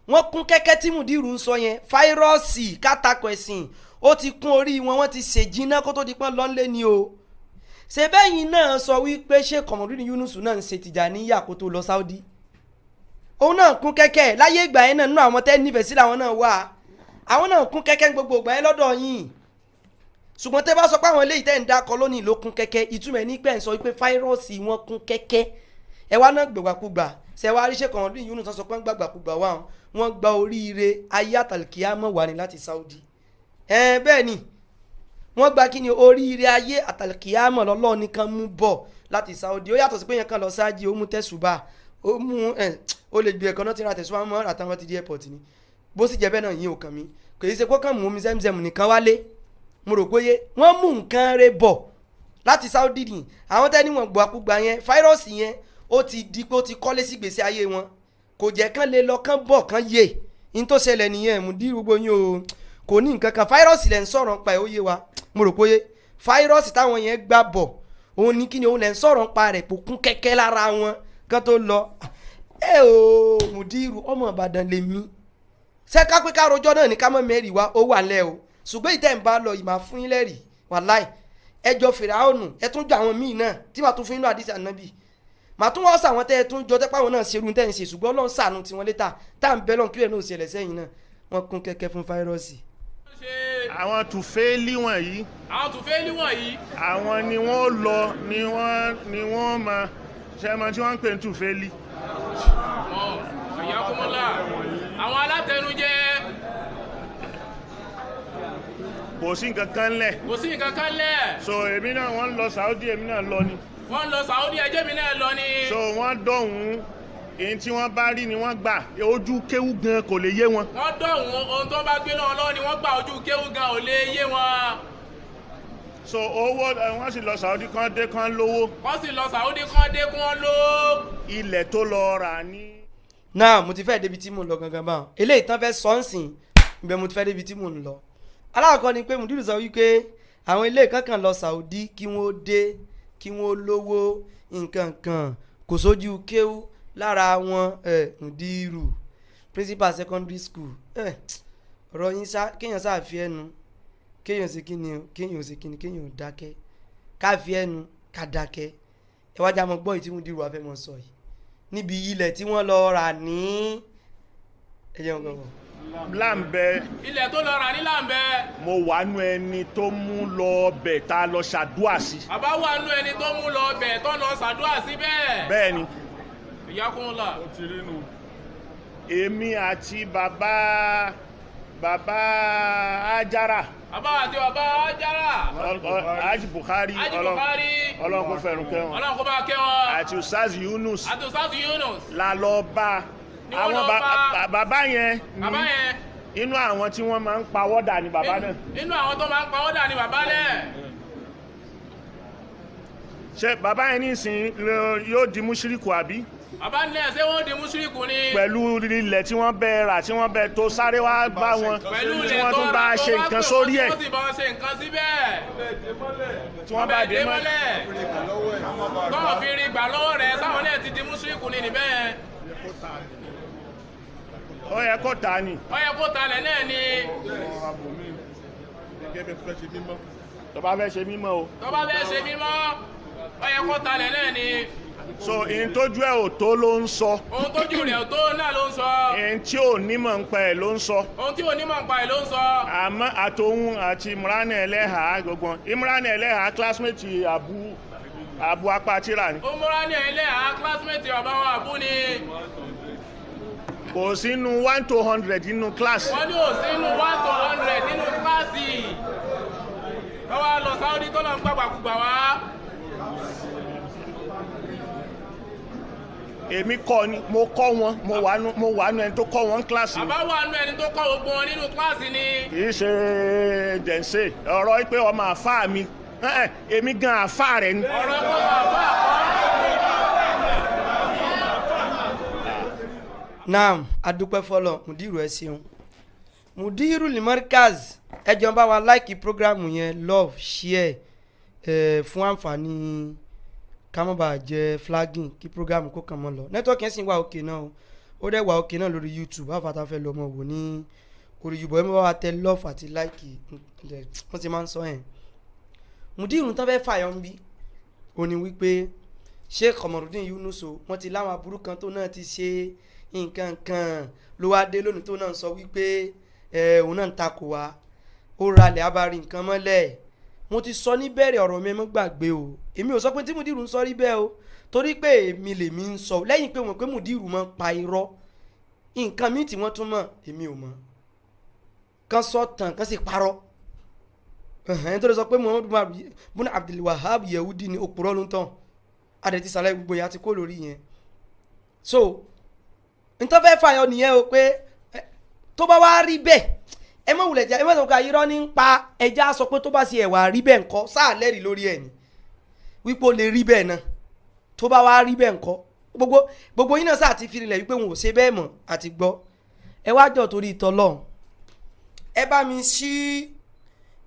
wọn kún kẹ́kẹ́ tí Mudiru ń sọ yẹn fáírọ́ọ̀sì kátàkọ̀ ẹ̀sìn ó ti kún orí wọn wọ́n ti ṣèjìnà kó tó di pọ́n lọ́nlé ni o ṣe bẹ́yìn náà sọ wípé ṣé Kọmọrúdìn Yunus náà ń ṣe Tìjàníyà kó tó lọ Saudi òun náà kún kẹ́kẹ́ láyé ìgbà yẹn náà nínú àwọn tẹ́ nífẹ̀ẹ́ sí làwọn náà wà àwọn náà kún kẹ́kẹ́ gbogbo ìgbà yẹn lọ́dọ̀ yín ṣùgbọ́n tẹ́ bá sọ pé àwọn eléyìí tẹ́ ń dákọ lónìí ló kún kẹ́kẹ́ ìtumọ̀ ní pẹ́ ń sọ wípé fáírọ́ọ̀sì wọn kún kẹ́kẹ́ ẹ wá náà gbàgbàkúgbà ṣe wá rí ṣé Kọmọrúdìn Yunus sọ pé ń gbàgbàkúgbà wọn gba oríire ayé àtàlùkìyámọ̀ wà ní láti Saudi bẹ́ẹ̀ ni wọ́n gba kí ni oríire ayé àtàlùkìyámọ̀ lọ́lọ́ nìkan mú bọ̀ láti Saudi ó yàtọ̀ sí pé yẹn kan lọ sáájì ó mú tẹ̀sùbà ó mú ó lè gbé ẹ̀kan náà tí ra tẹ̀sùbà mọ́ àtàwọn ti di airport ni bó sì jẹ́ bẹ́ẹ̀ náà yín ò kàn mí kò yí ṣe kó kàn mú omi Zemzem nìkan wálé mo rò pé wọ́n mú nǹkan rẹ̀ bọ̀ láti Saudi ni àwọn tẹ́ni wọn gbọ́ àkúgbà yẹn fáírọ́ọ̀sì yẹn ó ti di pé ó ti kọ́lé sí gbèsè ayé wọn kò jẹ́ kán lè lọ kán bọ̀ kán yè ní tó ṣẹlẹ̀ nìyẹn Mudiru gbogbo yín o kò ní nǹkan kan fáírọ́ọ̀sì lẹ́ ń sọ̀rọ̀ pa ẹ̀ ó yé wa mo rò pé fáírọ́ọ̀sì táwọn yẹn gbà bọ̀ òun ní kí ni òun lẹ́ ń sọ̀rọ̀ pa rẹ̀ kò kún kẹ́kẹ́ lára wọn kán tó lọ Mudiru ọmọ Ìbàdàn lè mí ṣé ká pé ká rojọ́ náà ní ká mọ̀ mẹ́rì wá ó wà lẹ́ o ṣùgbọ́n ìtẹ́ ń bá lọ ìmọ̀ fún yín lẹ́rì wàláì ẹjọ́ Fìràhónù ẹ tún jọ àwọn míì náà tí màá tún fún inú àdìsí ànábì màá tún wọ́n sàwọn tẹ́ ẹ tún jọ tẹ́pá wọn náà ṣerú tẹ́ ń ṣe ṣùgbọ́n Ọlọ́run ṣàánú tiwọn létà tá à ń bẹ́ lọ́n kí ẹ̀ náà ṣẹlẹ̀ sẹ́yìn náà wọ́n kún kẹ́kẹ́ fún fáírọ́ọ̀sì. àwọn tùfẹ́ẹ́lì wọ̀nyí. àwọn ni wọ́n lọ ni wọ́n máa ṣe mọ tí wọ́n ń pè ní tùfẹ́ẹ́lì. àwọn alátẹnujẹ. kò sí nǹkan kan lẹ̀. so èmi náà wọ́n lọ Saudi èmi náà lọ ni. wọ́n lọ Saudi ẹjẹ́ mi náà lọ ni. so wọ́n dọ̀hún èyí tí wọ́n bá rí ni wọ́n gbà ojú kéwú gan kò lè yé wọn. wọ́n dọ̀hún ohun tó bá gbé náà lọ́wọ́ ni wọ́n gbà ojú kéwú gan ò lè yé wọn. so owó wọ́n sì lọ Saudi kan dé kan lówó. ilẹ̀ tó lọ rà ní. náà mo ti fẹ́ débi tí mo ń lọ gangan báwọn eléyìí tán fẹ́ sọ́ọ̀sìn ibẹ̀ mo ti fẹ́ débi tí mo ń lọ. alákọ̀ọ́ ni pé Mudiru sọ wípé àwọn ilé kankan lọ Saudi kí wọ́n dé kí wọ́n lówó nǹkan kan kò sójú kéwú lára wọn Mudiru principal secondary school ọ̀rọ̀ yín kéèyàn sáàfi ẹnu kéèyàn ṣe kíni kéèyàn dákẹ́ káfi ẹnu ká dákẹ́ ẹ wájà mọ́ gbọ́ ìtí Mudiru wà fẹ́ mọ́ sọ yìí níbi ilẹ̀ tí wọ́n lọ rà ní ẹ̀yẹ̀ ọ̀gọ̀gọ̀. láǹbẹ̀. ilẹ̀ tó lọ rà ní láǹbẹ̀. mo wà nú ẹni tó mú lọ bẹ̀ tá a lọ ṣàdúrà sí. àbá wà nú ẹni tó mú lọ bẹ̀ tó lọ ṣàdúrà sí bẹ́ẹ̀. bẹ́ẹ̀ ni. ìyá kún la. èmi àti bàbá Ajara. bàbá àti bàbá Ajara. Haji Buhari Ọlọ́run kó fẹ̀rù kẹ́ wọn. Ọlọ́run kó bá kẹ́ wọn. àti Ustaz Yunus. àti Ustaz Yunus. la lọ bá àwọn bàbá yẹn inú àwọn tí wọ́n máa ń pawọ́dà ni bàbá náà. inú àwọn tó máa ń pawọ́dà ni bàbá náà. ṣé bàbá yẹn nísìn yóò di mùṣírìkù àbí. bàbá ní ẹsẹ̀ wọn di mùṣírìkù ni. pẹ̀lú ilẹ̀ tí wọ́n bẹ rà tí wọ́n bẹ tó sáré wá bá wọn tí wọ́n tún bá ṣe nǹkan sórí ẹ̀. tí wọ́n bá ṣe nǹkan síbẹ̀. tí wọ́n bá dé mọ́lẹ̀. tọ́wọ́ fi rí gbà lọ́wọ́ rẹ̀ sáwọn náà ti di mùṣírìkù ni níbẹ̀ yẹn. ó yẹ kó ta ni. ó yẹ kó ta lẹ̀ náà ni. tó bá fẹ́ ṣe mímọ́ o. tó bá fẹ́ ṣe mímọ́ ó yẹ kó ta lẹ̀ náà ni. so ihun tójú ẹ̀ ò tó ló ń sọ. ohun tójú rẹ̀ ò tó náà ló ń sọ. ihun tí ò nímọ̀ ń pa ẹ̀ ló ń sọ. ohun tí ò nímọ̀ ń pa ẹ̀ ló ń sọ. àmọ́ àtòhun àti Imran Eleha gbogbo Imran Eleha classmate Abu Apatira ni. Imran Eleha classmate ọba wa Abu ni. kò sínú 1 to 100 nínú class. wọ́n ní ò sínú 1 to 100 nínú kíláàsì. lọ́wọ́ lọ Saudi tó lọ ń gbàgbàkúgbà wá. èmi kọ́ ni mo kọ́ wọn mo wà nù ẹni tó kọ́ wọn kíláàsì. bàbá wà nù ẹni tó kọ́ gbogbo wọn nínú kíláàsì ni. kì í ṣe dẹ̀nsẹ̀ ọ̀rọ̀ pé ọmọ àfáà mi èmi gan àfáà rẹ̀ ni. ọ̀rọ̀ pé ọmọ àfáà naam adúpẹ́ fọlọ́ mudiru ẹ ṣeun mudiru limarkaz ẹ jọ̀ọ́ bá wa láìkì programu yẹn love share fún àǹfààní kámọ́bà jẹ́ flagging kí programu kó kàn mọ́ lọ nẹ́tọ́ọ̀kì yẹn sì wà òkè náà ó dẹ̀ wà òkè náà lórí YouTube àfàtà fẹ́ lọ́mọ wò ní orí YouTube ẹ bá wa tẹ love àti láìkì wọ́n ti máa ń sọ yẹn mudiru tán fẹ́ fàyọ̀ ń bí ó ní wípé Sheikh Komorudeen Yunus wọ́n ti láwọn aburú kan tó náà ti ṣe nǹkan kan ló wá dé lónìí tó náà sọ wípé òun náà ń takò wá ó ralẹ̀ abárí nǹkan mọ́lẹ̀ mo ti sọ níbẹ̀rẹ̀ ọ̀rọ̀ mi mọ́ gbàgbé o èmi ò sọ pé tí Mudiru ń sọ rí bẹ́ẹ̀ o torí pé èmi lèmi ń sọ lẹ́yìn pé wọ́n pé Mudiru máa ń pa irọ́ nǹkan míì tí wọ́n tún mọ̀ èmi ò mọ̀ kan sọ tàn kan sì parọ́ ẹni tó lè sọ pé Muhammadu bin Abdul Wahab Yehudi ni òpùrọ́ ló ń tàn adẹ̀ ti sàlẹ̀ gbogbo yẹn àti kó lórí yẹn so nítorí fẹ́ fàyọ nìyẹn o pé tó bá wá rí bẹ́ẹ̀ ẹ mọ̀ wùlẹ̀ jẹ́ ẹ mọ̀ sọ pé irọ́ ní ń pa ẹja sọ pé tó bá ṣe ẹ̀wà rí bẹ́ẹ̀ ńkọ́ sáà lẹ́rìí lórí ẹ̀ ni wípé ó lè rí bẹ́ẹ̀ náà tó bá wá rí bẹ́ẹ̀ ńkọ́ gbogbo yín náà sáà ti fi rinlẹ̀ wípé wọn ò ṣe bẹ́ẹ̀ mọ̀ àti gbọ́ ẹ wá jọ torí ìtọ́lọ́hún ẹ bá mi ṣí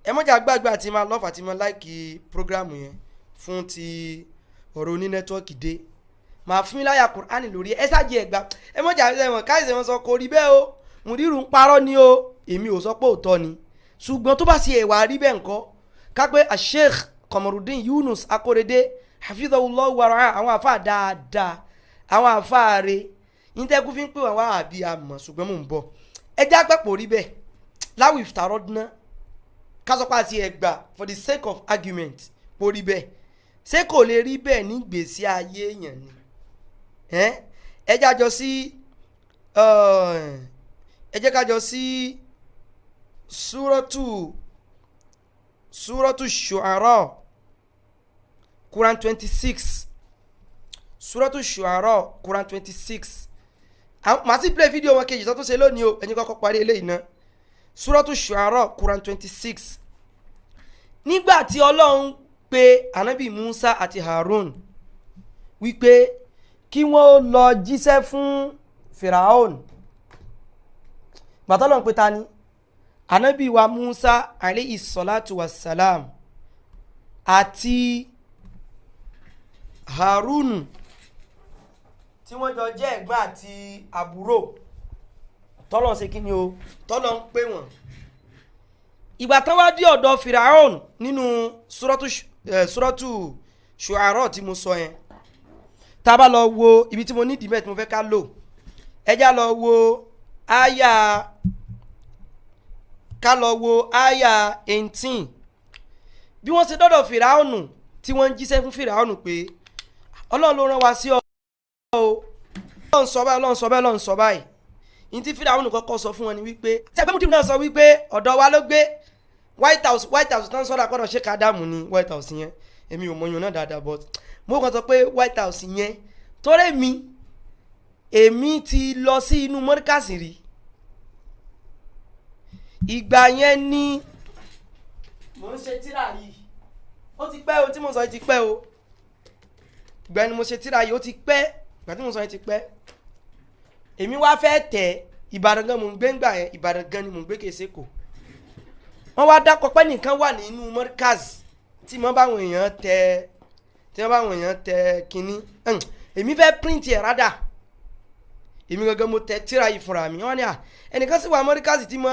ẹ mọ̀jà gbàgbé àti máa lọ́ọ̀fù àti máa láìkì prógráàmù yẹn fún ti ọ̀rọ̀ oní nẹ́tíwọ́ọ̀kì dé màá fún mi láyà Kùránì lórí ẹ ṣáàjì ẹgbà ẹ mọ̀jà ẹ̀wọ̀n káyọ̀sẹ̀ wọn sọ kò rí bẹ́ẹ̀ o Mudiru ń parọ́ ni o èmi ò sọ pé òótọ́ ni ṣùgbọ́n tó bá ṣe ẹ̀wà rí bẹ́ẹ̀ ńkọ́ kápẹ́ Sheikh Komorudeen Yunus Akorede hafidhahullah wàrà àwọn àfáà dáadáa àwọn àfáà rẹ̀ yíntẹ́kù fi ń pè wọ́n wá àbí àmọ̀ ṣùgbọ́n mò ń bọ̀ ẹ já pẹ́pọ̀ rí bẹ́ẹ̀ láwù ìfitarodúná kásọpá àti ẹgbà for the sake of argument kò rí bẹ́ẹ̀ ṣé kò lè rí bẹ́ẹ̀ ní gbèsè ayé èèyàn ni ẹ jájọ sí ẹ jẹ́ kájọ sí súrọ́tù Shu'ara Quran 26 súrọ́tù Shu'ara Quran 26 màá ti play fídíò wọn kejì tó tún ṣe lónìí o ẹni kọ́kọ́ parí eléyìí náà súrọ́tù Shu'ara Quran 26 nígbà tí Ọlọ́run pè Ànábì Musa àti Harun wípé kí wọ́n lọ jíṣẹ́ fún Firaun bàtọ́lọ̀ ń pè ta ni Ànábì wa Musa alayhi salatu wassalam àti Harun tí wọ́n jọ jẹ́ ẹ̀gbọ́n àti àbúrò tọ́lọ̀ ṣe kí ni o tọ́lọ̀ ń pè wọ́n ìgbà tán wá dé ọ̀dọ̀ Firaun nínú suratu Shu'ara tí mo sọ yẹn tá a bá lọ wo ibi tí mo ní ìdìbẹ̀ tí mo fẹ́ ká lò ẹja lọ wo àyà 18 bí wọ́n ṣe dọ́dọ̀ fìràhónù tí wọ́n ń jíṣẹ́ fún fìràhónù pé ọlọ́run ló rán wa sí ọ ọlọ́run sọ báyìí ọlọ́run sọ báyìí ọlọ́run sọ báyìí ní tí fìràhónù kọ́kọ́ sọ fún wọn ni wípé tẹ́gbẹ́ mú tí mo náà sọ wípé ọ̀dọ̀ wa ló gbé white house tán sọ́dọ̀ àkọ́dọ̀ ṣé kádàmù ní white house yẹn èmi ò mọyún náà dáadáa but mo kàn sọ pé white house yẹn torí èmi ti lọ sí inú mọ́ríkàsì rí ìgbà yẹn ni mo ń ṣe tíra yìí ó ti pẹ́ o tí mo sọ yìí ti pẹ́ o ìgbà yẹn ni mo ṣe tíra yìí ó ti pẹ́ ìgbà tí mo sọ yìí ti pẹ́ èmi wá fẹ́ tẹ̀ Ìbàdàn gan mo ń gbé ńgbà yẹn Ìbàdàn gan ni mo ń gbé kèsè kò wọ́n wá dákọ̀ pé nìkan wà nínú mọ́ríkàsì tí wọ́n báwọn èèyàn tẹ kínní èmi fẹ́ print ẹ̀ rádà èmi gangan mo tẹ tíra yìí fúnra mi wọ́n ní à ẹnìkan sì wà mọ́ríkàsì tí mo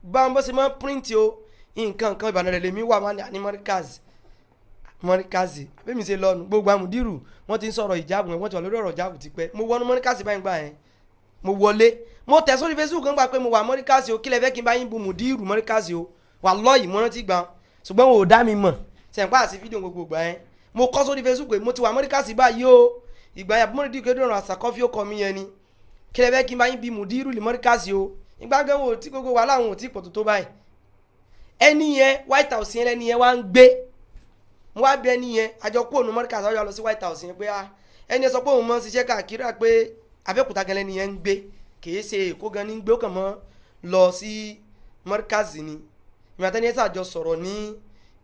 bá ń bọ́ sí mọ́ print o nǹkan Ìbàdàn rẹ̀ lèmi wà wọ́n ní mọ́ríkàsì àbẹ́mi ṣe lọ́nu gbogbo àmùdírù wọ́n ti ń sọ̀rọ̀ ìjáàbù wọ́n ti wà lórí ọ̀rọ̀ ìjáàbù ti pẹ́ mo wọnú mọ́ríkàsì báyìí gbà yẹn mo wọlé mo tẹ̀ sórí Facebook kan gbà pé mo wà mọ́ríkàsì o kílẹ̀ fẹ́ kí n bá yín bu mùdírù mọ́ríkàsì o wà lọ́ọ̀yì mo rántí gbà ṣùgbọ́n wọn ò dá mi mọ̀ sẹ̀ǹpá àti fídíò gbogbo gbà yẹn mo kọ́ sórí Facebook pé mo ti wà mọ́ríkàsì báyìí o ìgbà yà bọ́mọdé dìgbò dùn àṣàkọ́fí ó kọ́ mi yẹn ni kílẹ̀ fẹ́ kí n bá yín bí mùdírù lè mọ́ríkàsì o ìgbà gan wo tí gbogbo wà láwọn ò tí pọ̀ tó báyìí ẹni yẹn White House yẹn lẹ́ni yẹn wá ń gbé mo wá bẹ ẹni yẹn àjọ kó ònú mọ́ríkàsì ọjọ́ lọ sí White House yẹn pé ẹni yẹn sọ pé òun mọ́ ṣiṣẹ́ káàkiri pé Abẹ́òkúta gan lẹ́ni yẹn ń gbé kìí ṣe Èkó gan ní gbé ó kàn mọ́ lọ sí mọ́ríkàsì ni ìmọ̀ àtẹni yẹn sàjọ sọ̀rọ̀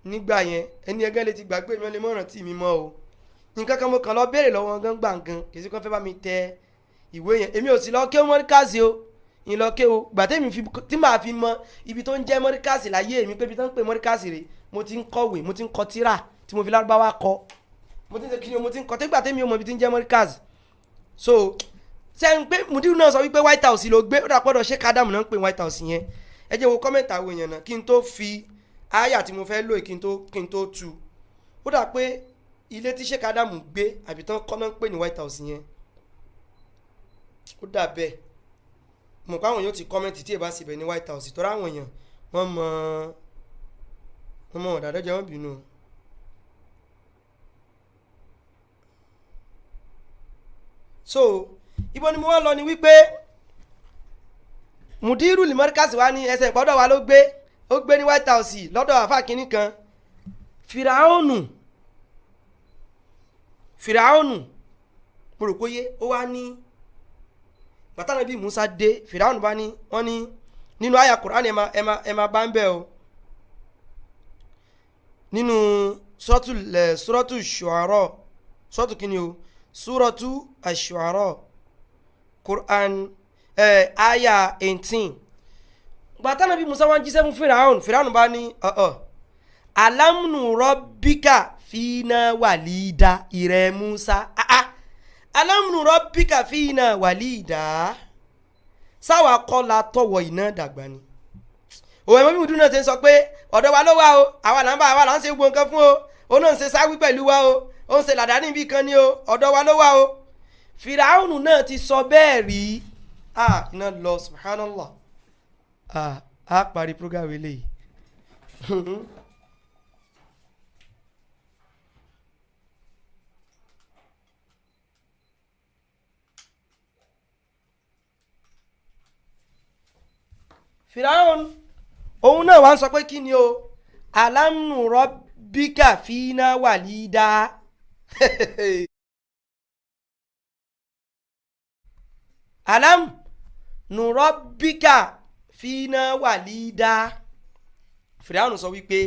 nígbà yẹn ẹni yẹn gan lè ti gbàgbé mi ó lè mọ̀ràn tí mi mọ́ o nǹkan kan mo kàn lọ béèrè lọ́wọ́ gan gbàngàn kìí ṣe kí wọ́n fẹ́ bá mi tẹ ìwé yẹn èmi ò sì lọ kéwọ́ mọ́ríkàsì o ìlọ́kẹ́ o gbàtẹ́mi tí màá fi mọ ibi tó ń jẹ́ mọ́ríkàsì láyé mi pé ibi tó ń pè mọ́ríkàsì rè mo ti ń kọ̀wé mo ti ń kọ tírà tí mo fi lárúbáwá kọ mo ti ń ṣe kí ni mo ti ń kọ tẹ́gbà tẹ́mi ò mọ ibi tí ń jẹ́ mọ́ríkàsì so sẹ́yìn pé mudiru náà sọ wípé White House ló gbé ó dà pọ́dọ̀ ṣé kádàmù náà ń pè White House yẹn ẹ jẹ́ wo kọ́mẹ̀ntì àwọn èèyàn náà kí n tó fi àyà tí mo fẹ́ lò kí n tó tu ó dà pé ilé tí ṣé kádàmù gbé àbí tán kọ́ náà ń pè ní White House yẹn ó dà bẹ́ẹ̀ mọ̀ pé àwọn yóò ti kọ́mẹ́ntì tí ẹ bá sì bẹ̀ ní White House tọ́ra àwọn èèyàn wọ́n mọ ọ̀dàdọ́ jẹ́ wọ́n bínú. so ibo ni mo wá lọ ni wípé mudiru limọ́ríkàsì wa ní ẹsẹ̀ ìpọ́dọ̀ wa ló gbé ní White House lọ́dọ̀ àfà kínní kan fìràhónù mo rò kóyé ó wá ní bàtàna bí Musa dé fìràhónù bá ní wọ́n ní nínú àyà Kùránì ẹ máa bá ń bẹ̀ o nínú suratu Shu'ara suratu kínní o suratu Ash-Shu'ara Quran àyà 18 bàtàna bí Musa wọ́n jíṣẹ́ fún fìràhónù bá ní alamnu rabbika fina walida ìrẹ Musa alamnu rabbika fina walida sáwà kọ́ la tọ̀wọ̀ iná dàgbà ni òwe mọ́ bí mudu náà ti ń sọ pé ọ̀dọ̀ wa ló wà o àwa là ń ṣe gbogbo nǹkan fún o ó náà ń ṣe sáwí pẹ̀lú wa o ó ń ṣe làdá níbi kan ni o ọ̀dọ̀ wa ló wà o fìràhónù náà ti sọ bẹ́ẹ̀ rí iná lọ subhanallah a parí program eléyìí fìràhónù òun náà wá ń sọ pé kí ni o alamnu rabbika fina walida alamnu rabbika fina walida fìràhónù sọ wípé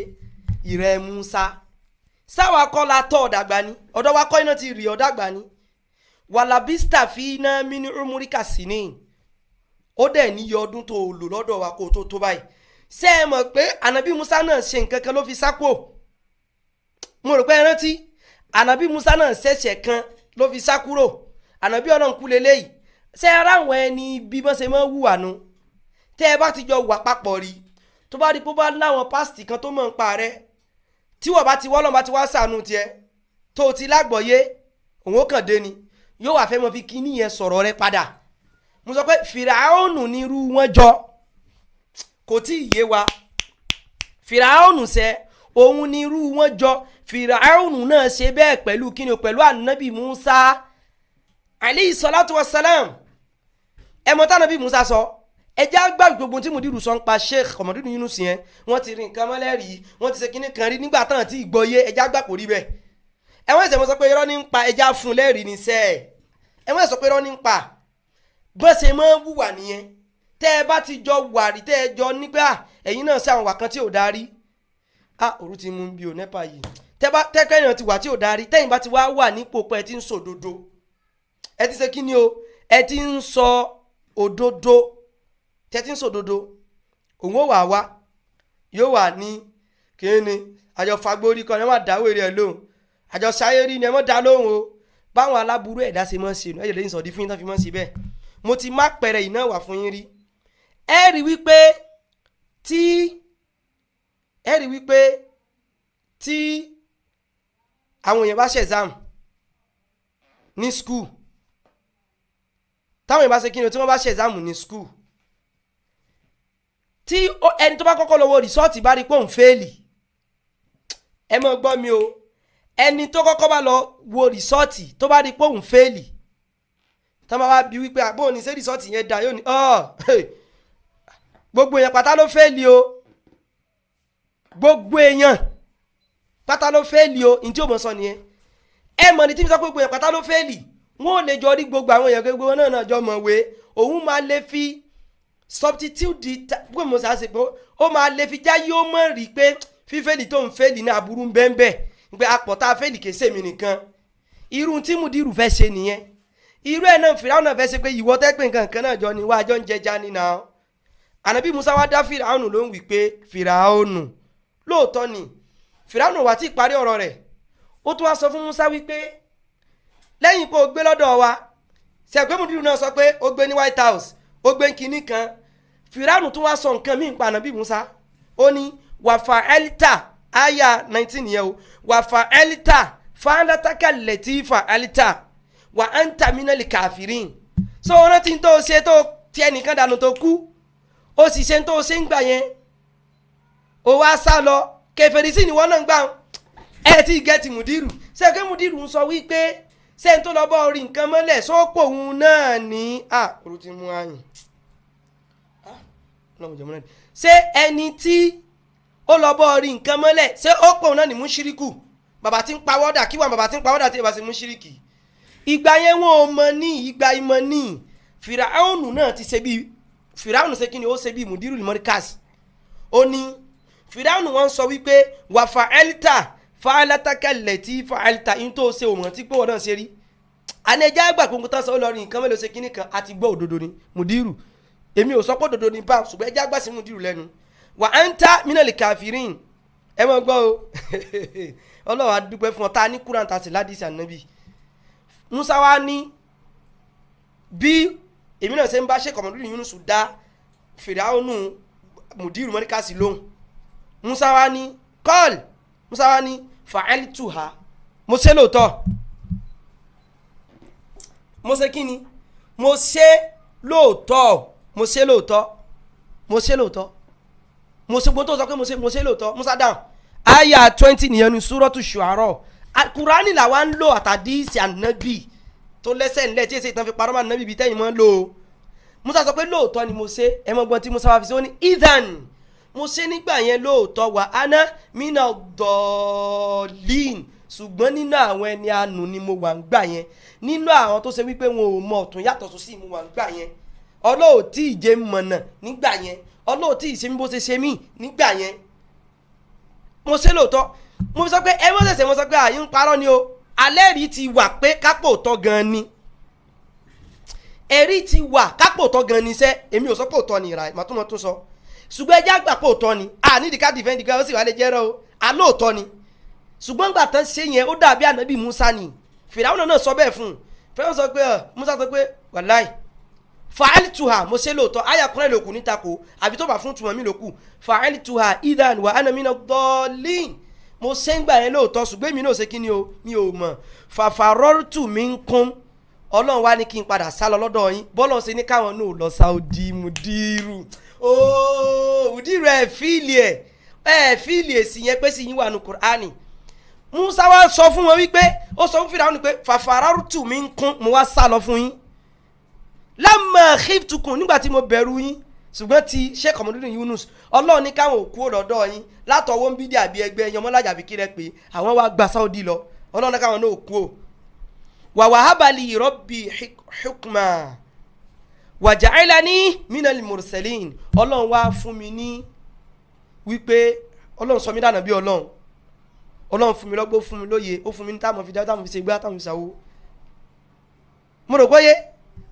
ìrẹ Musa sáwà kọ́ la tọ́ ọ̀dàgbà ni ọ̀dọ̀ wa kọ́ iná ti rí ọ̀dàgbà ni wàlàbísítà fina min umurika sinin ó dẹ̀ níyọ ọdún tó lò lọ́dọ̀ wa kó tó báyìí ṣé ẹ mọ̀ pé ànábì Musa náà ṣe nǹkan kan ló fi sákò mo rò pé ẹ rántí ànábì Musa náà ṣẹ̀ṣẹ̀ kan ló fi sá kúrò ànábì Ọlọ́run kú leléyìí ṣé ara àwọn ẹni bí wọ́n ṣe máa ń hùwà nu tẹ́ ẹ bá ti jọ wà papọ̀ rí tó bá rí pé bá láwọn pásítì kan tó mọ̀ ń pa rẹ tí wọ́n bá ti wọ́ lọ́n bá ti wá sànú tiẹ̀ tó ti lágbọ̀ọ́yé òun ó kàn dé ni yóò wà fẹ́ mọ fi kíní yẹn sọ̀rọ̀ rẹ padà mo sọ pé fìràhónù nírú wọn jọ kò tí ì yé wa fìràhónù sẹ òun nírú wọn jọ fìràhónù náà ṣe bẹ́ẹ̀ pẹ̀lú kíni o pẹ̀lú ànábì Musa alayhi salatu wassalam ẹmọ tánàbí Musa sọ ẹjẹ́ àgbà gbogbo tí Mudiru sọ ń pa Sheikh Qamaruddin Yunus yẹn wọ́n ti rí nǹkan mọ́lẹ́rìí wọ́n ti ṣe kíní kan rí nígbà tán àti ìgbọ́yé ẹjẹ́ àgbà kò rí bẹ́ẹ̀ ẹ̀wọ̀n ẹ̀sẹ̀ mọ́ sọ pé irọ́ ní ń pa ẹjẹ́ àfun lẹ́rìí ní sẹ́ẹ̀ ẹ̀wọ̀n ẹ̀sẹ̀ sọ pé irọ́ ní ń pa bọ́n ṣe máa ń wùwà nìyẹn tẹ́ ẹ bá ti jọ wàrí tẹ́ ẹ jọ ní pé ẹ̀yin náà ṣe àwọn wà kan tí ò darí òru ti mú bí o nepa yìí tẹ́kẹ́ èèyàn ti wà tí ò darí tẹ́yìn bá ti wá wà nípò pé ẹ ti ń sọ òdodo ẹ ti ṣe kí ni o ẹ ti ń sọ òdodo tẹ́ ti ń sọ òdodo òun ó wà wá yóò wà ní kíni àjọ fagbórí kan ẹ má dáwọ́ èrè ẹ lóhùn àjọ sáyérí ni ẹ má dá lóhùn o báwọn aláburú ẹ̀dá ṣe mọ́ ṣe nù ẹ lè sọ di fún yín tán fi mọ́ ṣe bẹ́ẹ̀ mo ti má pẹ̀rẹ̀ yìí náà wà fún yín rí ẹ rí wípé tí àwọn èèyàn bá ṣe exam ní school táwọn èèyàn bá ṣe kí ni tí wọ́n bá ṣe exam ní school tí ẹni tó bá kọ́kọ́ lọ wo rìsọ́ọ̀tì bá rí pé òun fẹ́ẹ̀lì ẹ mọ̀ gbọ́ mi o ẹni tó kọ́kọ́ bá lọ wo rìsọ́ọ̀tì tó bá rí pé òun fẹ́ẹ̀lì tọ́ bá wá bí wípé àbọ̀ ní ṣé rìsọ́ọ̀tì yẹn dá yóò ní gbogbo èèyàn pátá ló fẹ́ẹ̀lì o gbogbo èèyàn pátá ló fẹ́ẹ̀lì o ní tí ó mọ̀ sọ nìyẹn ẹ mọ̀ ní tí mi sọ pé gbogbo èèyàn pátá ló fẹ́ẹ̀lì wọn ò lè jọ rí gbogbo àwọn èèyàn gbogbo náà jọ mọ̀ wé òun máa lè fi substitute di gbogbo mo sàá ṣe pé ó máa lè fi já yóò mọ̀ rí pé fífẹ́ẹ̀lì tó ń fẹ́ẹ̀lì ní aburú ń bẹ́ẹ̀ bẹ́ẹ̀ pé apọ̀tá fẹ́ẹ̀lì kìí ṣèmi nìkan irú tí Mudiru fẹ́ ṣe nìyẹn irú ẹ̀ náà Fìràwọ̀nù náà fẹ́ ṣe pé ìwọ tẹ́ pé nǹkan kan náà jọ ni wá jọ ń jẹja ní náà ànábì Musa wá dá Fìràwọ̀nù ló ń wí pé Fìràwọ̀nù lóòótọ́ ni Fìràwọ̀nù wà tí parí ọ̀rọ̀ rẹ̀ ó tún wá sọ fún Musa wípé lẹ́yìn pé ó gbé lọ́dọ̀ wa ṣẹ̀gbẹ́ Mudiru náà sọ pé ó gbé ní White House ó gbé kinní kan Fìràwọ̀nù tún wá sọ nǹkan míì pa ànábì Musa ó ní wàfà elita aya 19 yẹn o wàfà elita fàándátákà lẹ́tí elita wà á ń tàmínàlì kàfírìn so ọ̀nà tí n tó ṣe tó tiẹ̀ nìkan dànù tó kú ó sì ṣe tó ṣe ń gbà yẹn ó wá sá lọ kèfèrí sí ni wọ́n náà ń gbà ẹ ti gẹ̀ẹ́tì Mudiru ṣe pé Mudiru ń sọ wípé ṣé n tó lọ bọ́ orí nǹkan mọ́lẹ̀ sọ́pọ̀ òun náà ní oru ti mú àyìn ṣé ẹni tí ó lọ bọ́ orí nǹkan mọ́lẹ̀ ṣé ó pọ̀ òun náà ní múṣíríkù bàbá tí ń pawọ́dà kí wà bàbá tí ń pawọ́dà tí ìbá ṣe múṣíríkì ìgbà yẹn wọn ò mọ ní ìgbà ìmọ̀ ní Fìràwọ̀nù náà ti ṣe bí Fìràwọ̀nù ṣe kí ni ó ṣe bí Mudiru limoricas ó ní Fìràwọ̀nù wọn sọ wípé wà fa elita fa alátakẹ́lẹ̀ tí fa elita yín tó ṣe òmùrán tí pé wọn náà ṣe rí anẹjá àgbà pé nǹkan sọ ó lọ rí nǹkan mélòó ṣe kíní kan àti gbọ́ òdodo ni Mudiru èmi ò sọ pé òdodo ni bá ṣùgbọ́n ẹjá àgbà sí Mudiru lẹ́nu wà á ń ta mínàlì kàfírìn ẹ mọ̀ gbọ́ o ọlọ́wà dúpẹ́ fún ọ ta ní kúràǹtà sí ládìsí ànábì Musa wa ní bí èmi náà ṣe ń bá Sheikh Qamaruddin Yunus dá Fìràwọ̀nù Mudiru mọ́ríkàsí lóhùn Musa wa ní kọ́ọ̀lù Musa wa ní fa'altuha mo ṣe lóòótọ́ mo ṣe kí ni mo ṣe lóòótọ́ mo ṣe lóòótọ́ mo ṣe lóòótọ́ mo ṣe gbọ́n tó sọ pé mo ṣe lóòótọ́ Musa dáhùn aya 20 nìyẹn ní Suratu Shu'ara Kùránì làwa ń lò àtàdísì ànábì tó lẹ́sẹ̀ ńlẹ̀ tí èsì ìtàn fi parọ́ mọ́ ànábì bíi tẹ́yìn mọ́ lò ó Musa sọ pé lóòótọ́ ni mo ṣe ẹ mọ́ gbọ́n tí Musa wá fi ṣe ó ní idan mo ṣe nígbà yẹn lóòótọ́ wà áná mina dọ̀ọ̀lìn ṣùgbọ́n nínú àwọn ẹni àánú ni mo wà ń gbà yẹn nínú àwọn tó ṣe wípé wọn ò mọ ọ̀tún yàtọ̀ sósì mo wà ń gbà yẹn Ọlọ́hun tí ì jẹ́ mọ̀nà nígbà yẹn Ọlọ́hun tí ì ṣe mí bó ṣe ṣe mí nígbà yẹn mo ṣe lóòótọ́ mo sọ pé ẹ mọ́ ṣẹ̀ṣẹ̀ mo sọ pé àyè ń parọ́ ni o alẹ́ rí ti wà pé kápò tọ́ gan ni ẹ̀rí ti wà kápò tọ́ gan ni sẹ́ èmi ò sọ pé òótọ́ ni ìrà ìmọ̀túnmọ̀ tó sọ ṣùgbọ́n ẹjẹ́ àgbà pé òótọ́ ni nídìí ká dìfẹ́ǹdì gan ó sì wà lè jẹ́rọ o alóòótọ́ ni ṣùgbọ́n gbà tán ṣe yẹn ó dàbí ànábì Musa ni Fìràwọ̀nù náà sọ bẹ́ẹ̀ fún un Fìràwọ̀nù sọ pé Musa sọ pé wàláì fa'altuha mo ṣe lóòótọ́ ayakùnrin lòkù nítako àbí tó bá fún tùmọ̀ mi lòkù fa'altuha idan wa ana mina dallin mo ṣe ń gbà yẹn lóòótọ́ ṣùgbọ́n èmi náà ṣe kí ni o mi ò mọ̀ fafarọ́rùtù minkum ọlọ́run wá ní kí n padà sá lọ lọ́dọ̀ yín bọ́lọ̀ ṣe ní káwọn náà lọ Saudi Mudiru ooo Mudiru ẹ̀ fíìlì èsì yẹn pé sì yín wà ní Kùránì Musa wá sọ fún wọn wípé ó sọ fún Fíráúnù pé fàfàràrùtù mi ń kún mo wá sá lọ fún yín lámà khiftukum nígbà tí mo bẹ̀rù yín ṣùgbọ́n ti Sheikh Kamaruddin Yunus ọlọ́run ní káwọn òkú ọ̀dọ́dọ́ yín látọwọ́ ń bídí àbí ẹgbẹ́ ẹ̀yàn ọmọlájà àbí kí rẹ pé àwọn wá gba Saudi lọ ọlọ́run ní káwọn náà òkú o wa wahaba li rabbi hukma wa ja'alani minal mursalin ọlọ́run wá fún mi ní wípé ọlọ́run sọ mí dànà bí ọlọ́run fún mi lọ́gbọ́ fún mi lóye ó fún mi ní táwọn fi dá táwọn fi ṣe gbá táwọn fi ṣàwó mo rò pé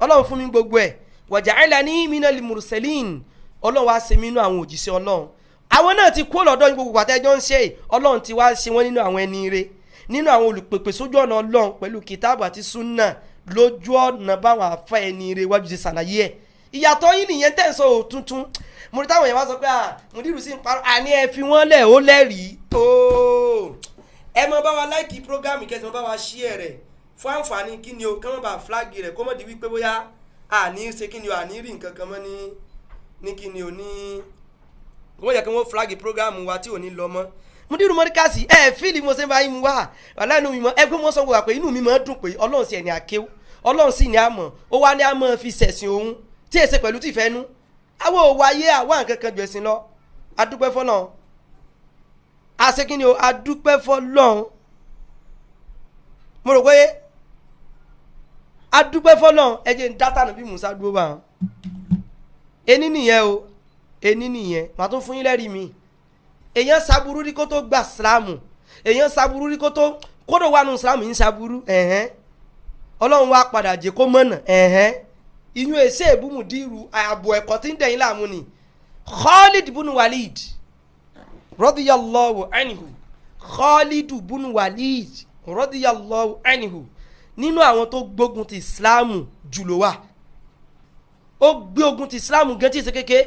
ọlọ́run fún mi gbogbo ẹ̀ wa ja'alani minal mursalin ọlọ́run wá ṣe mí nínú àwọn òjíṣẹ́ ọlọ́run àwọn náà ti kó lọ́dọ̀ yín gbogbo àtẹ́jọ́ ń ṣe ọlọ́run ti wá ṣe wọ́n nínú àwọn ẹni ire nínú àwọn olùpèpè sójú ọ̀nà ọlọ́run pẹ̀lú kìtàbù àti súnà lójú ọ̀nà báwọn àfa ẹni ire wájú ti ṣàlàyé ẹ̀ ìyàtọ̀ yín nìyẹn tẹ̀ ń sọ òtuntun mo rí táwọn yẹn wá sọ pé Mudiru sí ń parọ́ àní ẹ fi wọ́n lẹ̀ ó lẹ́rìí ooo ẹ mọ bá wa láìkì prógámù kẹsì mọ bá wa ṣí ẹ rẹ̀ fún àǹfààní kí ni o kí wọ́n bá fúláàgì rẹ̀ kó mọ̀ di wípé bóyá àní ṣe kí ni o àní rí nǹkan kan mọ́ ní kí ni o ní wọ́n yẹ kí wọ́n fúláàgì prógámù wa tí ò ní lọ mọ́ Mudiru Mọ́ríkàsì fíìlì mo ṣe ń bá yín mu wá wàhálà inú mi mọ́ ẹgbẹ́ mọ́ sọ wà pé inú mi mọ́ dùn pé ọlọ́run sì ẹ̀ ní àkéwù ọlọ́run sì ní àmọ́ ó wá ní àmọ́ fi ṣẹ̀sìn òun tí èsè pẹ̀lú tìfẹ́nu àwọn òwò ayé àwọn nǹkan kan jù ẹ̀sìn lọ adúpẹ́ fọlọ́run àṣekínni o adúpẹ́ fọlọ́run mo rò pé adúpẹ́ fọlọ́run ẹ jẹ́ ń dátà nù bí Musa dúró bá wọn ení nìyẹn màá tún fún yín lẹ́rìí mi èèyàn saburú rí kó tó gba sílámù èèyàn saburú rí kó tó wà nù sílámù yín saburú ọlọ́run wá padà jẹ́ kó mọ̀nà inú èsè èbú Mudiru ààbò ẹ̀kọ́ tí ń dẹ̀yìn láàmú ni Khalid bunu Walid radiyallahu anhu Khalid bunu Walid radiyallahu anhu nínú àwọn tó gbógun ti Islamu jùlọ wà ó gbé ogun ti Islamu gan tí ì ṣe kéke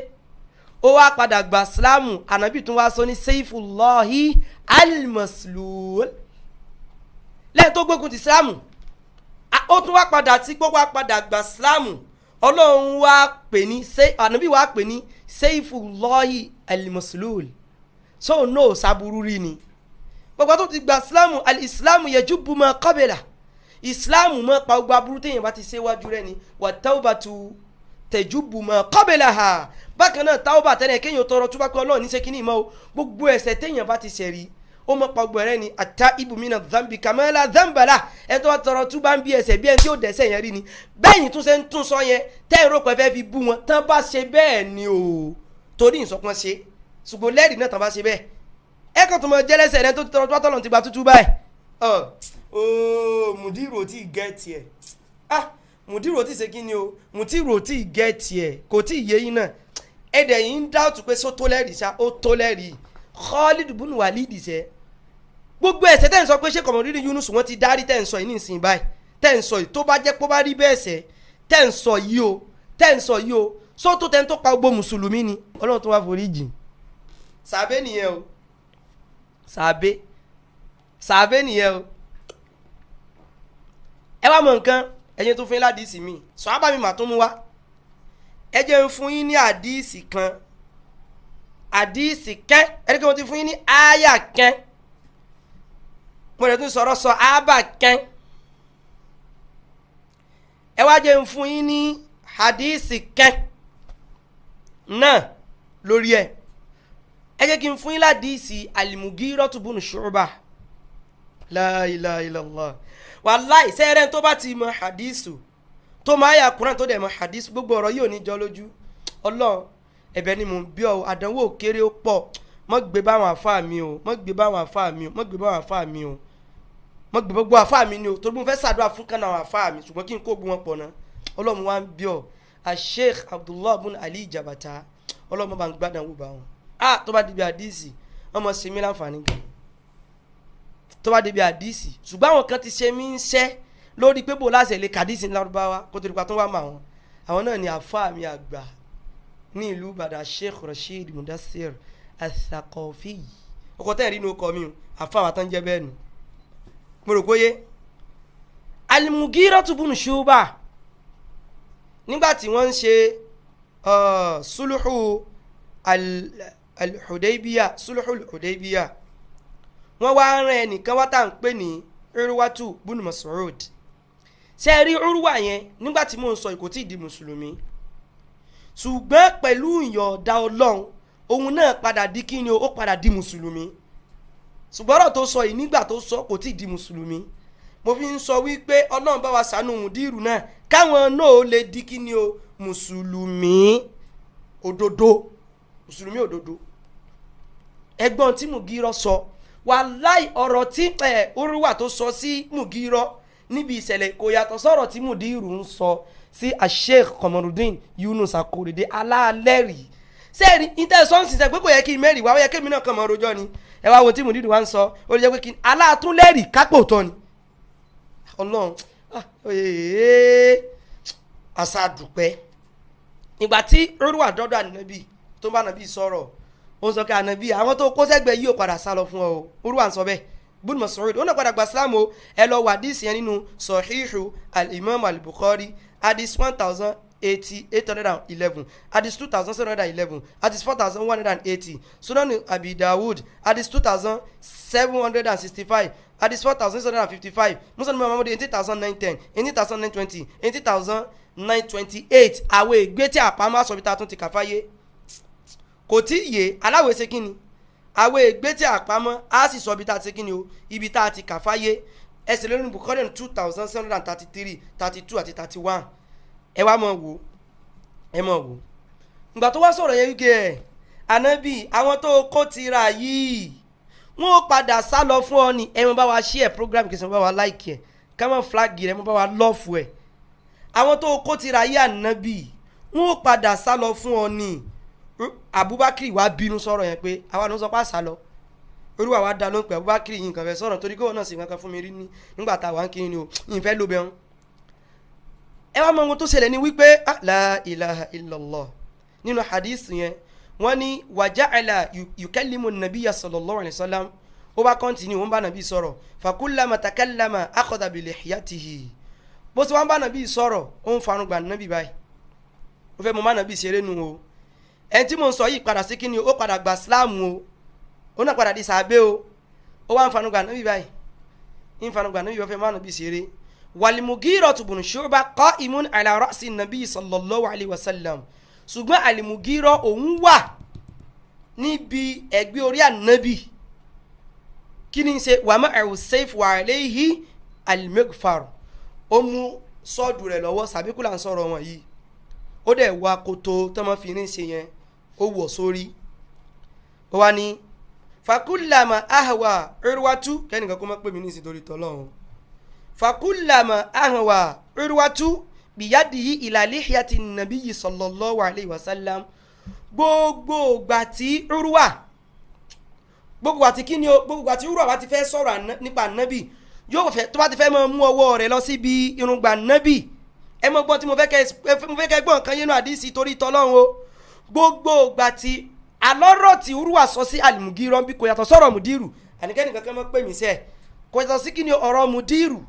ó wá padà gba Islamu ànábì tún wá sọ ní Sayfullahi al-Maslul lẹ́yìn tó gbógun ti Islamu ó tún wá padà tí gbogbo wá padà gba Islamu ọlọ́run wá pè ní ànábì wá pè ní Sayfullahi al-Maslul so no saburu rí ni gbogbo tó ti gba Islamu al-Islamu yajubu ma qabla Islamu mọ́ pa gbogbo aburú téèyàn bá ti ṣe wájú rẹ̀ ni wa tawbatu tajubu ma qablaha bákan náà tawba tẹ́lẹ̀ kéèyàn tọrọ túbá pé ọlọ́run ní ṣe kíní ìmọ̀ o gbogbo ẹ̀ṣẹ̀ téèyàn bá ti ṣẹ̀ rí ó mọ̀ pa gbogbo rẹ̀ ni at-taibu mina dhanbi kama la dhanba lah ẹni tó bá tọrọ túbá ń bí ẹ̀ṣẹ̀ bí ẹni tí ó dẹ̀ṣẹ̀ yẹn rí ni bẹ́ẹ̀ni tún ṣe ń tún sọ yẹn tẹ́yìn rò pé fẹ́ fi bú wọn tán bá ṣe bẹ́ẹ̀ ni o torí ìsọpọn ṣe ṣùgbọ́n lẹ́rìí náà tán bá ṣe bẹ́ẹ̀ ẹ kàn tó mọ jẹ́lẹ́sẹ̀ rẹ tó ti tọrọ tọ́lọ́run ti gba tútú báyìí Mudiru ò tí ì gẹ́ẹ̀tì ẹ̀ Mudiru ò tí ì ṣe kí ni o Mudiru ò tí ì gẹ́ẹ̀tì ẹ̀ kò tí ì yé yín náà ẹ̀dẹ̀ yìí ń dáàtú pé só tó lẹ́rìí ṣá ó tó lẹ́rìí Khalid bunu Walid ṣe gbogbo ẹ̀ṣẹ̀ tẹ́ ń sọ pé ṣé Kamaruddin Yunus wọ́n ti dárí tẹ́ ń sọ yìí ní ìsìn báyìí tẹ́ ń sọ yìí tó bá jẹ́ pé ó bá rí bẹ́ẹ̀ ṣẹ̀ tẹ́ ń sọ yìí o só tó tẹ́ ń tó pa gbogbo mùsùlùmí ni ọlọ́run tó wá forí jìn sàbẹ́ nìyẹn o sàbẹ́ nìyẹn o ẹ wá mọ nǹkan ẹ̀yin tó fún yín ládìísì mi sọ́ábà mi mà tún mú wá ẹ jẹ́ ń fún yín ní àdìísì kan ẹni kí wọ́n ti fún yín ní áyà kan mo lè tún sọ̀rọ̀ sọ ábà kan ẹ wá jẹ́ ń fún yín ní àdìísì kan náà lórí ẹ jẹ́ kí n fún yín ládìísì al-Mughiratu bunu Shu'bah la ilaha illallah wàláì sẹ́rẹ̀ tó bá ti mọ hadithu tó máa yà Kùránì tó dẹ̀ mọ hadithu gbogbo ọ̀rọ̀ yóò ní jọ lójú Ọlọ́run ẹ̀bẹ̀ ni mò ń bí ọ àdánwò kéré ó pọ̀ mọ́ gbé báwọn àfáà mi o mọ́ gbé gbogbo àfáà mi ni o torí mo fẹ́ ṣàdúrà fún kan àwọn àfáà mi ṣùgbọ́n kí n kó gbogbo wọn pọ̀ ná Ọlọ́run wa ń bí ọ Sheikh Abdullah bin Ali Jabata Ọlọ́run bá ń gbádùn wò bá wọn tó bá débi hadisi ọmọ sinmi láǹfààní gan tó bá débi àdìsí ṣùgbọ́n àwọn kan ti ṣe mí ń ṣẹ́ lórí pé bò láṣẹ lè kàdísì lárúbáwá kó tó nípa tó wà mọ́ àwọn náà ni àfáà mi àgbà ní ìlú Ìbàdàn Sheikh Rasheed Mudassir Al-Thaqafi ọkọ̀ tẹ́ rí inú ọkọ̀ mi àfáà wa tán jẹ́ bẹ́ẹ̀ nù mo rò kóyé Al-Mughiratu bun Shu'ba nígbà tí wọ́n ń ṣe suluhu al-Hudaybiyah wọ́n wá rán ẹnìkan wá tá à ń pè ní Urwatu bun Mas'ud ṣe rí Urwa yẹn nígbà tí mò ń sọ kò tí ì di mùsùlùmí ṣùgbọ́n pẹ̀lú ìyọ̀ǹda Ọlọ́run òun náà padà di kíni ó padà di mùsùlùmí ṣùgbọ́n ọ̀rọ̀ tó sọ yìí nígbà tó sọ kò tí ì di mùsùlùmí mo fi ń sọ wípé Ọlọ́run bá wa ṣàánú mùdírù náà káwọn náà ó lè di kíni o mùsùlùmí òdodo ẹgbọ́n tí Mùgírọ̀ sọ wàláì ọ̀rọ̀ tí Urwa tó sọ sí Mùgírọ̀ níbi ìṣẹ̀lẹ̀ kò yàtọ̀ sọ̀rọ̀ tí mùdírù ń sọ sí Sheikh Qamaruddin Yunus Akorede alálẹ́rìí sẹ́ẹ̀rì intanẹ́sọ́nsì sẹ́ pé kò yẹ kí n mẹ́rìí wá ó yẹ kémi náà kàn mọ́ rojọ́ ni ẹ wá wo tí mùdírù wá ń sọ ó lè jẹ́ pé kí n aláàtúnlẹ́rìí kápò tọ́ ni Ọlọ́run àṣà dùpẹ́ ìgbà tí Urwa dọ́dọ̀ ànábì tó bá ànábì sọ̀rọ̀ ó ń sọ pé ànábì àwọn tó kó sẹ́gbẹ̀ẹ́ yìí ò padà sá lọ fún ọ o Urwa ń sọ bẹ́ẹ̀ Ibn Mas'ud ó náà padà gba Islam o ẹ lọ wà díìsì yẹn nínú Sahihu al-Imam al-Bukhari hadith 1811 hadith 2711 hadith 4180 Sunan Abi Dawud hadith 2765 hadith 4655 Muslim Muhammad 18910 18920 18928 àwọn ègbé tí àpamọ́ àsọ̀bìtà tún ti kàfáyé kò tí yé aláwẹ̀ ṣe kí ni àwọn ègbé tí àpamọ́ á sì sọ ibi tá a ti kí ni o ibi tá a ti kàfáyé ẹsẹ̀ lórí Bukhari 2733 32 àti 31 ẹ wá mọ̀ wò ìgbà tó wá sọ̀rọ̀ yẹn wíkẹ́ ẹ̀ ànábì àwọn tó kó tira yìí wọ́n ó padà sá lọ fún ọ ni ẹ mọ̀ bá wa share program kìí sọ bá wa like ẹ̀ ká mọ̀ flag rẹ̀ mọ̀ bá wa love ẹ̀ àwọn tó kó tira yìí ànábì wọ́n ó padà sá lọ fún ọ ni Abubakar wá bínú sọ̀rọ̀ yẹn pé àwa ló sọ pé àṣà lọ Urwa wá dá ló ń pè Abubakar yìí nǹkan fẹ́ sọ̀rọ̀ torí kí wọ́n náà sì nǹkan fún mi rí nígbà tá a wà ń kiri ni o yìí fẹ́ ló bẹ́ẹ̀ ẹ wá mọ ohun tó ṣẹlẹ̀ ní wípé la ilaha illallah nínú hadith yẹn wọ́n ní waja'ala yukallimu nabiyya sallallahu alayhi wa sallam ó bá kọ́ntínú wọ́n bá nàbí sọ̀rọ̀ fakullama takallama akhadha bi lihyatihi bó ṣe wọ́n bá nàbí sọ̀rọ̀ ó ń fanu gbà nàbí báyìí ó fẹ́ mọ má nàbí ṣeré nu o ẹni tí mo ń sọ yìí padà sí kíni ó padà gba Islam o ó náà padà di sàbẹ́ o ó wá ń fanu gbà nàbí báyìí ń fanu gbà nàbí wọ́n fẹ́ má nàbí ṣeré wal-Mughiratu bun Shu'ba qa'imun ala ra'si nabi sallallahu alayhi wa sallam ṣùgbọ́n al-Mughira òun wà níbi ẹ̀gbẹ́ orí ànábì kí ni ṣe wa ma'ahu sayf wa alayhi al-mighfar ó mú sọ́ọ̀dù rẹ̀ lọ́wọ́ sàbíkú là ń sọ̀rọ̀ wọn yìí ó dẹ̀ wá koto tọ́mọ fi ní ṣe yẹn ó wọ̀ sórí ó wá ní fakullama ahwa Urwatu kẹ́nìkan kó má pè mí ní ìsìtorí tọ́lọ́run fakullama ahwa Urwatu biyadihi ila lihyati nabiyyi sallallahu alayhi wa sallam gbogbo gbà tí Urwa gbogbo àti kíni o gbogbo àti Urwa bá ti fẹ́ sọ̀rọ̀ nípa nabi yóò fẹ́ tó bá ti fẹ́ máa mú ọwọ́ rẹ̀ lọ síbi irùngbà nabi ẹ mọ̀ gbọ́n tí mo fẹ́ kẹ́ gbọ́n kan yẹnu àdìsí torí tọ́lọ́run o gbogbo gbà tí alọ́rọ̀ tí Urwa sọ sí al-Mughira bí kò yàtọ̀ sọ̀rọ̀ mùdírù àníkẹ́ni kankan mọ́ pè mí sẹ́ kò yàtọ̀ sí kíni ọ̀rọ̀ mùdírù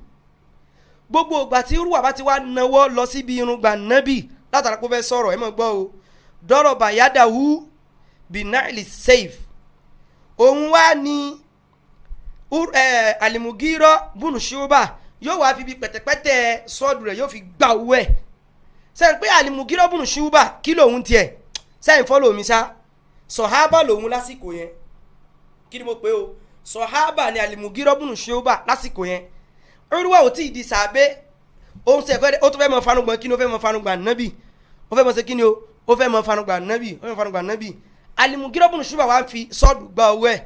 gbogbo ìgbà tí Urwa bá ti wá nawọ́ lọ síbi irùngbà nábì látara pé ó fẹ́ sọ̀rọ̀ ẹ mọ̀ gbọ́ o daraba yadahu bina'li sayf òun wá ní al-Mughira bun Shu'ba yóò wá fi bí pẹ̀tẹ̀pẹ̀tẹ̀ sọ́ọ̀dù rẹ̀ yóò fi gbà owó ẹ̀ sẹ́yìn pé al-Mughira bun Shu'ba kí lòun tiẹ̀ sẹ́yìn fọ́lọ̀ mi sá sọ̀hábà lòun lásìkò yẹn kí ni mo pè o sọ̀hábà ni al-Mughira bun Shu'ba lásìkò yẹn Urwa ò tí ì di sàbẹ́ òun ṣe fẹ́ ó tó fẹ́ mọ fanugbọ̀n kí ni ó fẹ́ mọ fanugbọ̀n nábì ó fẹ́ mọ ṣe kí ni o ó fẹ́ mọ fanugbọ̀n nábì ó fẹ́ mọ fanugbọ̀n nábì al-Mughira bun Shu'ba wá fi sọ́ọ̀dù gba owó ẹ̀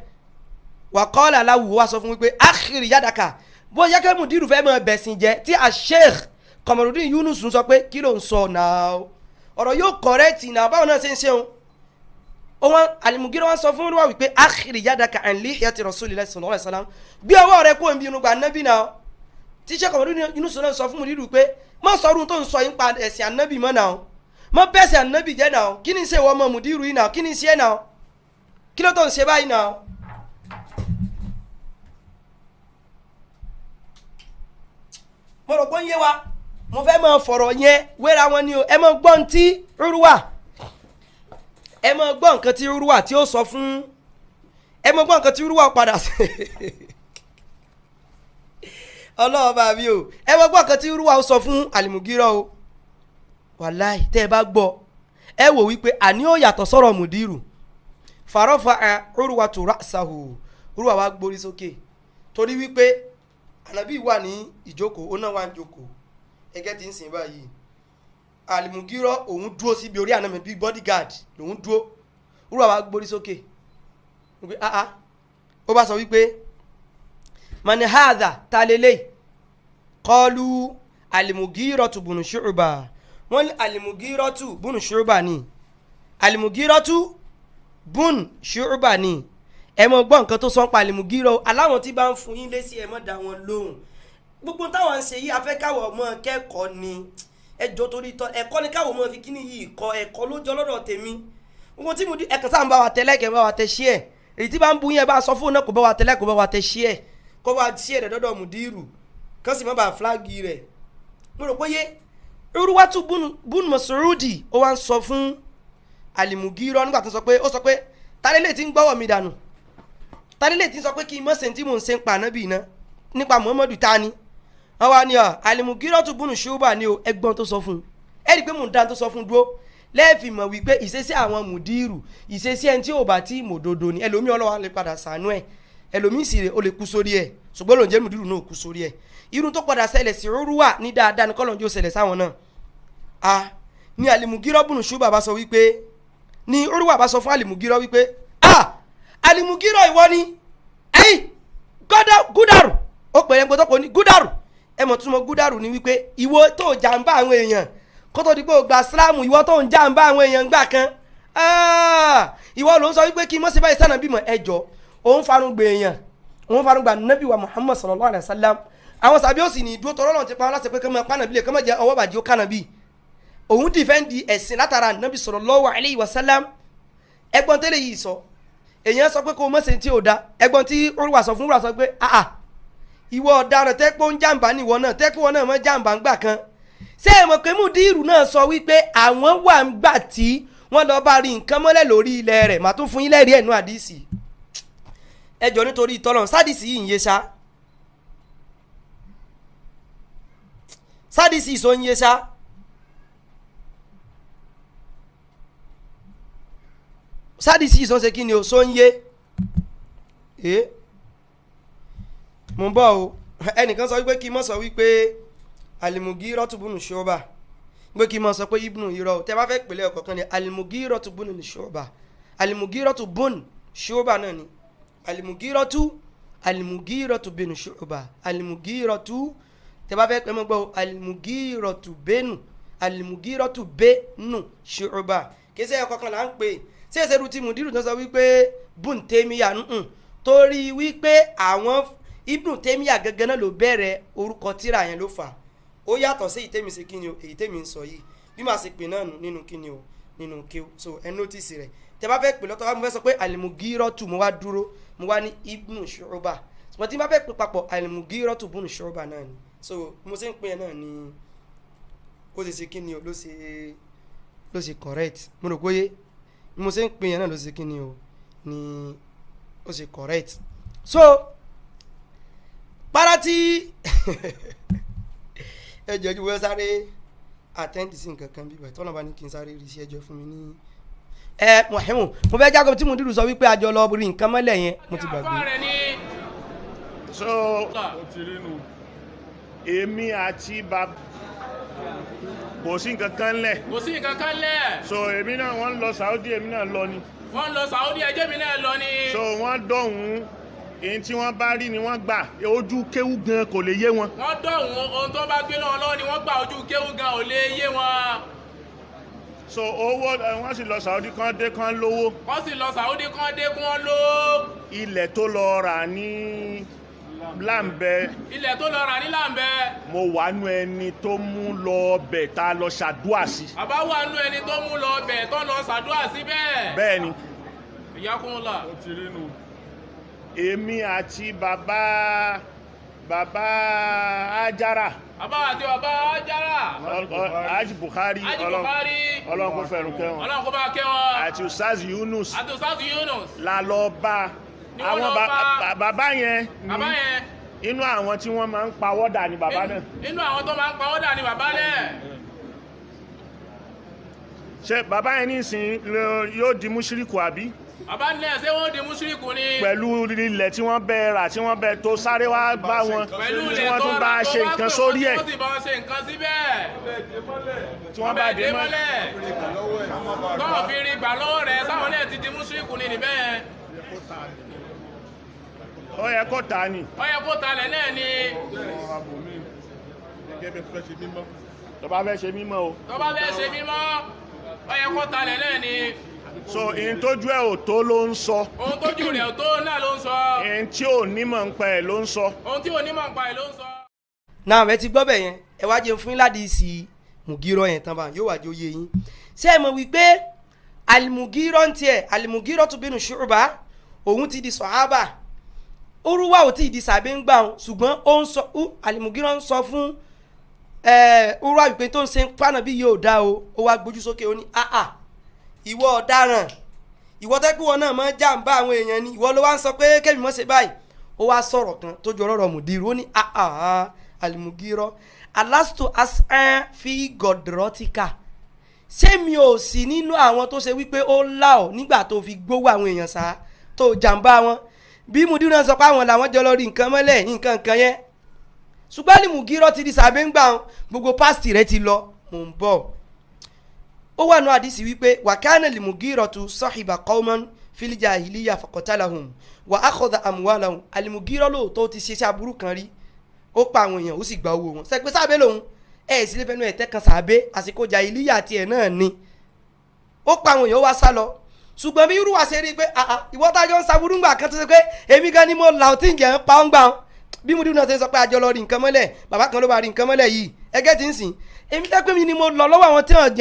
wa qala lahu wá sọ fún wípé akhir yadaka bó yẹ kẹ́ mùdírù fẹ́ mọ bẹ̀sìn jẹ́ tí Sheikh Qamaruddin Yunus sọ pé kí ló ń sọ náà ọ̀rọ̀ yóò kọ̀rẹ́tì náà báwọn náà ṣe ń ṣeun wọn al-Mughira wọn sọ fún Urwa wípé akhir yadaka an lihyati rasulillahi sallallahu alaihi wasallam gbé ọwọ́ rẹ kó ń bí irùngbà nábì náà tí Sheikh Qamaruddin Yunus náà sọ fún mùdírù pé má sọ̀rọ̀ tó ń sọ yín pa ẹ̀sìn ànábì mọ́ náà má bẹ́sẹ̀ ànábì jẹ́ náà kí ni ṣe wọ́n mọ mùdírù yìí náà kí ni ṣe náà kí ló tó ń ṣe báyìí náà. mo rò pé ń yé wa mo fẹ́ máa fọ̀rọ̀ yẹn wéra wọn ni o ẹ máa gbọ́ ntí Urwa ẹ máa gbọ́ nǹkan tí Urwa tí ó sọ fún ẹ máa gbọ́ nǹkan tí Urwa padà sí ọlọ́ọ̀bá mi o ẹ máa gbọ́ nǹkan tí Urwa ó sọ fún Al-Mughira o wàláì tẹ́ ẹ bá gbọ́ ẹ wò wípé àní ó yàtọ̀ sọ̀rọ̀ Mudiru farafa Urwatu ra'sahu Urwa wa gbórí sókè torí wípé Ànábì wà ní ìjókòó ó náà wà ní ìjókòó ẹgẹ́ tí ń sìn báyìí Al-Mughira òun dúró síbi orí Ànábì bíi bodyguard lòun dúró Urwa wa gbórí sókè wípé ó bá sọ wípé man hadha ta lélẹ̀ qalu Al-Mughiratu bunu Shu'ba wọ́n ní Al-Mughiratu bunu Shu'ba ni Al-Mughiratu bun Shu'ba ni ẹ mọ gbọ́ nǹkan tó sọ pa Al-Mughira aláwọn tí bá ń fún yín lésì ẹ mọ́ dá wọn lóhùn gbogbo táwọn ń ṣe yìí afẹ́káwọ̀ ọmọ kẹ́kọ̀ọ́ ni ẹjọ́ torí tọ́ ẹ̀kọ́ ni káwọ̀ ọmọ fi kíní yìí kọ́ ẹ̀kọ́ ló jọ lọ́dọ̀ tèmi gbogbo tí mo di ẹ̀kan sáà ń bá wa tẹ lẹ́kẹ̀ẹ́ bá wa tẹ ṣí ẹ̀ èyí tí bá ń bu yẹn bá sọ fóònù náà kò bá wa tẹ lẹ́kọ̀ọ́ bá wa tẹ ṣí ẹ̀ kó bá ṣí ẹ̀ rẹ̀ dọ́dọ̀ Mudiru kán sì má bàa fúláàgì rẹ̀ mo rò pé yé Urwatu bun Mas'udi ó wá ń sọ fún Al-Mughira nígbà tó sọ pé tálẹ́lẹ̀ tí ń gbọ́wọ̀ mi dànù tálẹ́lẹ̀ tí ń sọ pé kí n mọ̀ ṣe tí mò ń ṣe ń pa Ànábì iná nípa Muhammadu tani wọ́n wá ní Al-Mughiratu bunu Shu'ba ni o ẹgbọ́n tó sọ fún un ẹ rí i pé mò ń dá tó sọ fún un dúró lẹ́ẹ̀fì mọ̀ wípé ìṣesí àwọn Mudiru ìṣesí ẹni tí ò bá tí mòdodo ni ẹlòmíì Ọlọ́run lè padà sànú ẹ̀ ẹlòmíì sì rè ó lè kú sórí ẹ̀ ṣùgbọ́n lòun jẹ́ Mudiru náà kú sórí ẹ̀ irun tó padà ṣẹlẹ̀ sí Urwa ní dáadáa ní kọ́lọ́njọ́ ṣẹlẹ̀ sáwọn náà ní Al-Mughira bunu Shu'ba bá sọ wípé ní Urwa bá sọ fún Al-Mughira wípé Al-Mughira ìwọ ni Gudaru ó pè é pé tó kò ní Gudaru ẹ mọ̀ túnmọ̀ Gudaru ni wípé ìwọ tó jàǹbá àwọn èèyàn kó tó di pé o gba Ìsìlámù ìwọ tó ń jàǹbá àwọn èèyàn gbà kan ìwọ ló ń sọ wípé kí n mọ̀ sí báyìí sànà bímọ ẹjọ́ òun farungbe èèyàn òun farungba Nabi wa Muhammad sallallahu alaihi wasallam àwọn sàbí ó sì ní ìdúró tọrọ náà ti pa wọn láti pé kọ́mọ pánàbí lè kọ́mọ jẹ ọwọ́ bàjẹ́ ó kánàbí òun dìfẹ́ǹdì ẹ̀sìn látara Nabi sallallahu alaihi wasallam ẹgbọ́n tẹ́lẹ̀ yìí sọ èèyàn sọ pé kó o mọ̀ sí tí ò da ẹgbọ́n tí Urwa sọ fún Urwa sọ pé ìwọ ọ̀daràn tẹ́pọ̀ ń jàǹbá níwọ náà tẹ́pọ̀ wọn náà mọ́ jàǹbá ńgbà kan ṣé ẹ mọ̀ pé Mudiru náà sọ wípé àwọn wà ń gbà tí wọ́n lọ bá rí nǹkan mọ́lẹ̀ lórí ilẹ̀ rẹ̀ màá tún fún yín lẹ́rìí ẹ̀nú àdìsí ẹjọ́ nítorí ìtọ́lọ̀ sádìsí yìí ń yé sá sádìsí ìsọ ń yé sá sádìsí ìsọ ṣe kí ni o sọ ń yé mo ń bọ̀ o ẹnìkan sọ wípé kí n mọ̀ sọ wípé Al-Mughiratu bunu Shu'ba pé kí n mọ̀ sọ pé ibnu irọ́ o tẹ́ bá fẹ́ pèlè ọ̀kọ̀ọ̀kan ni Al-Mughiratu bunu Shu'ba Al-Mughiratu bunu Shu'ba náà ni Al-Mughiratu bunu Shu'ba Al-Mughiratu tẹ́ bá fẹ́ pẹ́ mọ́ gbọ́ Al-Mughiratu benu Shu'ba kí ṣe ọ̀kọ̀ọ̀kan là ń pè ṣé ẹsẹ̀ rúti Mudiru tó sọ wípé bun Taymiyyah torí wípé àwọn Ibnu Taymiyyah gẹ́gẹ́ náà ló bẹ̀rẹ̀ orúkọ tíra yẹn ló fà ó yàtọ̀ sí ìtẹ́mi ṣe kíni o èyí tẹ́mi ń sọ yìí bí màá ṣe pè náà nínú kíni o nínú kéw so ẹ nọ́tìsì rẹ̀ tẹ́ bá fẹ́ pè lọ́tọ̀ wá mo fẹ́ sọ pé Al-Mughiratu mo wá dúró mo wá ní Ibnu Shu'ba ṣùgbọ́n tí n bá fẹ́ pè papọ̀ Al-Mughiratu bunu Shu'ba náà ni so mo ṣe ń pè náà ni ó ṣe kíni o ló ṣe correct mo rò pé mo ṣe ń pè yẹn náà ló ṣe kíni o ni ó ṣe correct so para tí ẹjọ́ ju wọ́n sáré attend sí nǹkan kan bí wẹ̀ tọ́nà bá ní kí n sáré rí sí ẹjọ́ fún mi ní Muhammad mo fẹ́ jágọ́ tí Mudiru sọ wípé àjọ lọ rí nǹkan mọ́lẹ̀ yẹn mo ti gbàgbé. so èmi àti bàbá kò sí nǹkan kan lẹ̀ so èmi náà wọ́n lọ Saudi èmi náà lọ ni wọ́n lọ Saudi ẹjẹ́ mi náà lọ ni. so wọ́n dọ̀hún èyí tí wọ́n bá rí ni wọ́n gbà ojú kéwú gan kò lè yé wọn. wọ́n dọ̀hún ohun tó bá gbé náà lọ́wọ́ ni wọ́n gbà ojú kéwú gan ò lè yé wọn. so owó wọ́n sì lọ Saudi kan dé kan lówó. wọ́n sì lọ Saudi kan dé kan lówó. ilẹ̀ tó lọ rà ní Láǹbẹ̀. ilẹ̀ tó lọ rà ní Láǹbẹ̀. mo wà nú ẹni tó mú lọ bẹ̀ tá a lọ ṣàdúà sí. bàbá wà nú ẹni tó mú lọ bẹ̀ tó lọ ṣàdúà sí bẹ́ẹ̀. bẹ́ẹ̀ ni. ìyá kún un la. èmi àti bàbá bàbá Ajara. bàbá àti bàbá Ajara. Haji Bukhari. Ọlọ́run kó fẹ̀rù kẹ́ wọn. Ọlọ́run kó bá kẹ́ wọn. àti Ustaz Yunus. àti Ustaz Yunus. la lọ bá àwọn bàbá yẹn inú àwọn tí wọ́n máa ń pawọ́dà ni bàbá náà. inú àwọn tó máa ń pawọ́dà ni bàbá náà. ṣé bàbá yẹn nísìn yóò di mùṣírìkù àbí. bàbá náà ṣé wọ́n di mùṣírìkù ni. pẹ̀lú ilẹ̀ tí wọ́n bẹ rà tí wọ́n bẹ tó sáré wá bá wọn tí wọ́n tún bá ṣe nǹkan sórí ẹ̀. tí wọ́n bá ṣe nǹkan síbẹ̀. tí wọ́n bá dé mọ́lẹ̀. tọ́wọ́ fi rí gbà lọ́wọ́ rẹ̀ sáwọn náà ti di mùṣírìkù ni níbẹ̀. ó yẹ kó ta ni. ó yẹ kó talẹ̀ náà ni. tó bá fẹ́ ṣe mímọ́ o. tó bá fẹ́ ṣe mímọ́ ó yẹ kó talẹ̀ náà ni. so ihun tójú ẹ̀ ò tó ló ń sọ. ohun tójú rẹ̀ ò tó náà ló ń sọ. ihun tí ò nímọ̀ ń pa ẹ̀ ló ń sọ. ohun tí ò nímọ̀ ń pa ẹ̀ ló ń sọ. náà ẹ ti gbọ́ bẹ̀ yẹn ẹ wá jẹun fún yín láti ìsì mùgírọ̀ yẹn tán bá yóò wá jẹ́ oyè yín ṣé ẹ mọ̀ wípé alimugírọ̀ ń tiẹ̀ alimugírọ̀ tún bínú Shu'ba òun ti di sọ̀hábà Urwa ò tí ì di sàbẹ̀ ń gbà wọn ṣùgbọ́n ó ń sọ alimugírọ̀ ń sọ fún Urwa wípé tó ń ṣe pàànà bí yóò dá o ó wá gbójú sókè ó ní ìwọ ọ̀daràn ìwọ tẹ́kù wọn náà máa ń jàǹbá àwọn èèyàn ni ìwọ ló wá ń sọ pé kẹ́mi mọ́ ṣe báyìí ó wá sọ̀rọ̀ kan tó jọ ọ̀rọ̀ mùdírù ó ní alimugírọ̀ alastu as'an fi gọdrọtika ṣé mi ò sí nínú àwọn tó ṣe wípé ó là ọ́ nígbà tó fi gbówó àwọn èèyàn sá tó jàǹbá wọn bí mùdírù náà sọ pé àwọn làwọn jọ lọ rí nǹkan mọ́lẹ̀ nǹkan kan yẹn ṣùgbọ́n alimugírọ̀ ti di sàbẹ̀ ń gbà wọn gbogbo pásítì rẹ ti lọ mò ń bọ̀ ó wà nù àdìsí wípé wàkánà alimugírọ̀ tu sọ́hìbà qawman fil jahiliya faqatalahum wà akhadha amwalahum alimugírọ̀ lóòótọ́ ti ṣe aburú kan rí ó pa àwọn èèyàn ó sì gba owó wọn sẹpẹ sábẹ lòun sílé fẹnu ẹ tẹkan sábẹ àsìkò jàhílíyà tiẹ̀ náà ni ó pa àwọn èèyàn ó wá sá lọ ṣùgbọ́n bí irú wa ṣe rí i pé ìwọ tájọ ń saburú ńgbà kan tó ṣe pé èmi gan ni mo là ó tí ń jẹ́ ń pa ń gbà bí mo dúró náà ṣe sọ pé àjọ lọ rí nǹkan mọ́lẹ̀ bàbá kan ló bá rí nǹkan mọ́lẹ̀ yìí ẹgẹ́ ti ń sìn èmi tẹ́ pé mi ni mo lọ lọ́wọ́ àwọn tí wọ́n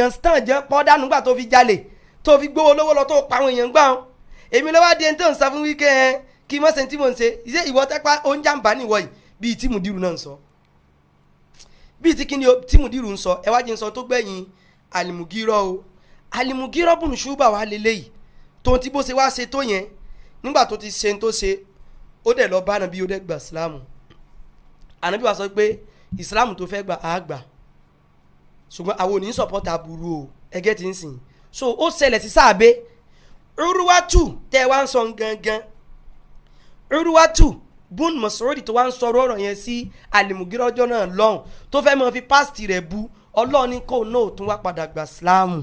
jẹ́ pọ́ dànù gbà tó fi jalè tó fi gbówó lówó lọ tó pa àwọn èèyàn gbà èmi lọ́wọ́ adé tó ń sá fún wíkẹ́ kí mọ́sẹ̀ tí mo ń ṣe ìwọ tẹ́ pa ó ń jàǹbá nìwọ yìí bíi tí mùdírù náà ń sọ bíi tí kíni tí mùdírù ń sọ ẹ wá jẹ́ ń sọ tó gbẹ̀yìn alimugírọ̀ o alimugírọ̀ bùnú ṣùgbà wà lélẹ́yìí tó ti bó ṣe wá ṣe tó yẹn nígbà tó ti ṣe tó ṣe ó dẹ̀ lọ bá ànábì ó dẹ̀ gba ìsìlámù ànábì wa sọ pé ìsìlámù tó fẹ́ gbà á gbà ṣùgbọ́n àwọn ò ní sọ̀pọ̀tà burú o ẹgẹ́ ti ń sìn so ó ṣẹlẹ̀ sí sáàbẹ̀ Urwatu tẹ́ wá ń sọ gangan Urwatu bun Mas'udi tó wá ń sọ̀rọ̀ ọ̀rọ̀ yẹn sí alimugírọ̀ ọjọ́ náà lọ́hùn tó fẹ́ mọ́ fi pásítì rẹ̀ bu ọlọ́ọ̀ni kò náà tún wá padà gbà sílámù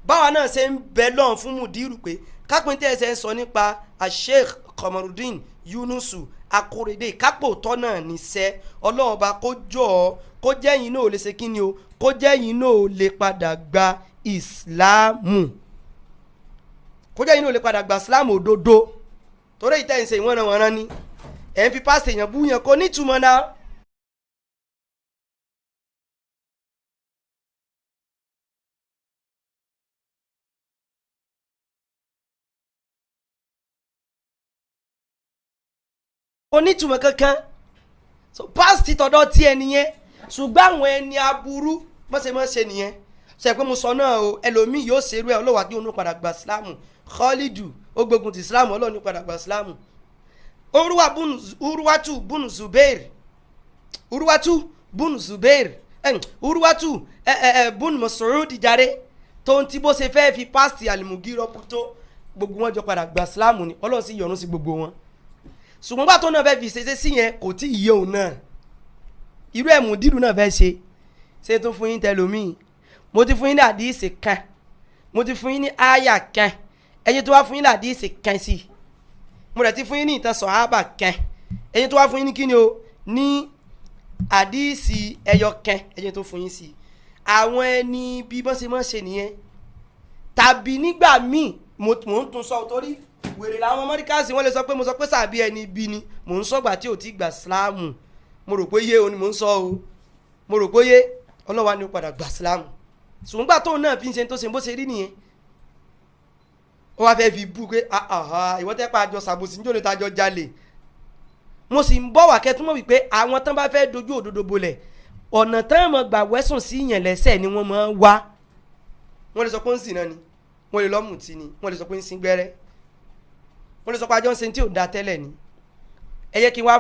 báwa náà ṣe ń bẹ lọ́hùn fún mùdírù pé kápẹ́ntẹ́ ẹsẹ̀ ń sọ nípa Sheikh Qamaruddin Yunusu Akorede kápò tọ́ náà níṣẹ́ ọlọ́ọ̀ba kó jọ ọ́ kó jẹ́yìn náà ò lè ṣe kí ni o kó jẹ́yìn náà ò lè padà gba ìsìlámù kó jẹ́yìn náà ò lè padà gba ìsìlámù òdodo torí ìtẹ̀sẹ̀ ìwọ̀nranwọ̀nran ni ẹ̀ ń fi pásítọ̀ èèyàn bú yẹn kó nítumọ̀ náà. onítùmọ̀ kankan so pásítì tọ̀dọ̀ tí ẹ nìyẹn ṣùgbọ́n àwọn ẹni aburú mọ̀ṣẹ̀mọ̀ṣẹ̀ nìyẹn ṣe pé mo sọ náà o ẹlòmíì yóò ṣerú ẹ ọlọ́wà kí òun padà gba sílámù Khalidu ó gbógun ti sílámù ọlọ́ọ̀ni padà gba sílámù Urwatu bun Zubair Urwatu bun Mas'udi jàre tó ń tí bó ṣe fẹ́ fi pásítì alimugírọ̀ tó gbogbo wọn jọ padà gba sílámù ni ọlọ́run sì yọ́nú sí gbogbo wọn ṣùgbọ́n bá tó náà fẹ́ fi ṣe sí yẹn kò tí ì yé òun náà irú ẹ̀ mùdírù náà fẹ́ ṣe tó fún yín tẹlómìn mo ti fún yín ní àdíìsì kan mo ti fún yín ní àyà kan ẹ̀yin tó wá fún yín ní àdíìsì kan sí mo rẹ̀ ti fún yín ní ìtàn sọ̀hábà kan ẹ̀yin tó wá fún yín ní kíni o ní àdíìsì ẹyọ kan ẹ̀yin tó fún yín sí àwọn ẹni bí bọ́n ṣe máa ṣe nìyẹn tàbí nígbà míì mo ń tún sọ torí wèrè làwọn mọ́ríkàsì wọ́n lè sọ pé mo sọ pé sàbí ẹni bí ni mò ń sọ̀gbà tí ò ti gbà sílámù mo rò pé yé o ni mò ń sọ o mo rò pé yé ọlọ́wà ni ó padà gbà sílámù ṣùgbọ́n gbà tóun náà fi ń ṣe tó ṣe bó ṣe rí nìyẹn ó wá fẹ́ fi bú pé ìwọ́n tẹ́ pa àjọ sàbòsí níjó ní tajọ jalè mo sì ń bọ̀ wá kẹ́tùmọ̀ wípé àwọn tán bá fẹ́ dojú òdodo bolẹ̀ ọ̀nà tán mọ̀ gbà wẹ́sùn sí yẹn lẹ́sẹ̀ ni wọ́n máa wá wọ́n lè sọ pé ń sìn náà ni wọ́n lè lọ́mù tí ni wọ́n lè sọ pé ń sin gbẹ́rẹ́ wọ́n lè sọ pé àjọ ń sin tí ò da tẹ́lẹ̀ ni ẹ jẹ́ kí n wá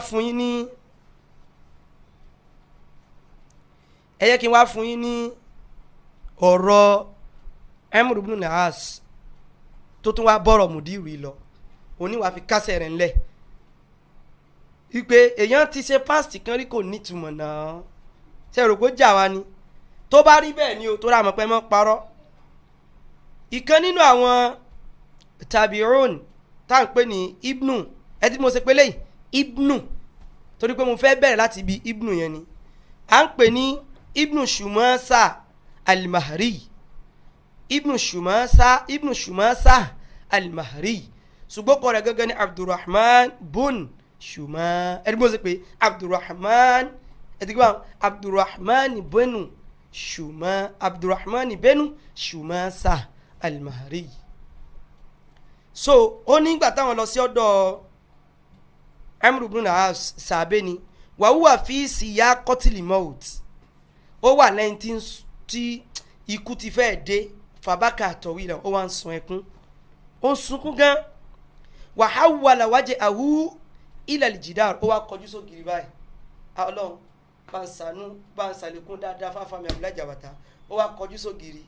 fún yín ní ọ̀rọ̀ Amr ibn al-As tó tún wá bọ́rọ̀ Mudiru lọ oníwà fi kásẹ̀ rẹ̀ ńlẹ̀ wípé èèyàn ti ṣe pásítì kan rí kò nítumọ̀ náà ṣe rò kó jà wá ni tó bá rí bẹ́ẹ̀ ni o tó rà mọ́ pẹ́ mọ́ parọ́ ìkan nínú àwọn tabi'un tá à ń pè ní ibnu ẹ tí mo ṣe pé lẹ́yìn ibnu torí pé mo fẹ́ bẹ̀rẹ̀ láti ibi ibnu yẹn ni à ń pè ní ibnu Shumasa al-Mahri ibnu Shumasa al-Mahri ṣùgbọ́n kọ́ rẹ̀ gẹ́gẹ́ ní Abdurrahman bun Shuma ẹ tí mo ṣe pé Abdurrahman ẹ ti gbọ́ Abdurrahman benu Shumasa al-Mahri so ó nígbà táwọn lọ sí ọ̀dọ̀ Amr ibn al-As sàbẹ ni wàhùwà fi síyá kọtìlì mọ́ọ̀t ó wà lẹ́yìn tí ikú ti fẹ́ dé fàbákà àtọ̀wé rẹ̀ ó wà ń sun ẹkún ó ń sunkún gan wàhálà wájẹ àwù ilẹ̀ ìjìdá ó wà kọjú sógiri báyìí Ọlọ́run bá ń sànú bá ń sàlékún dáadáa fáfámi Abdullahi Jabata ó wà kọjú sógiri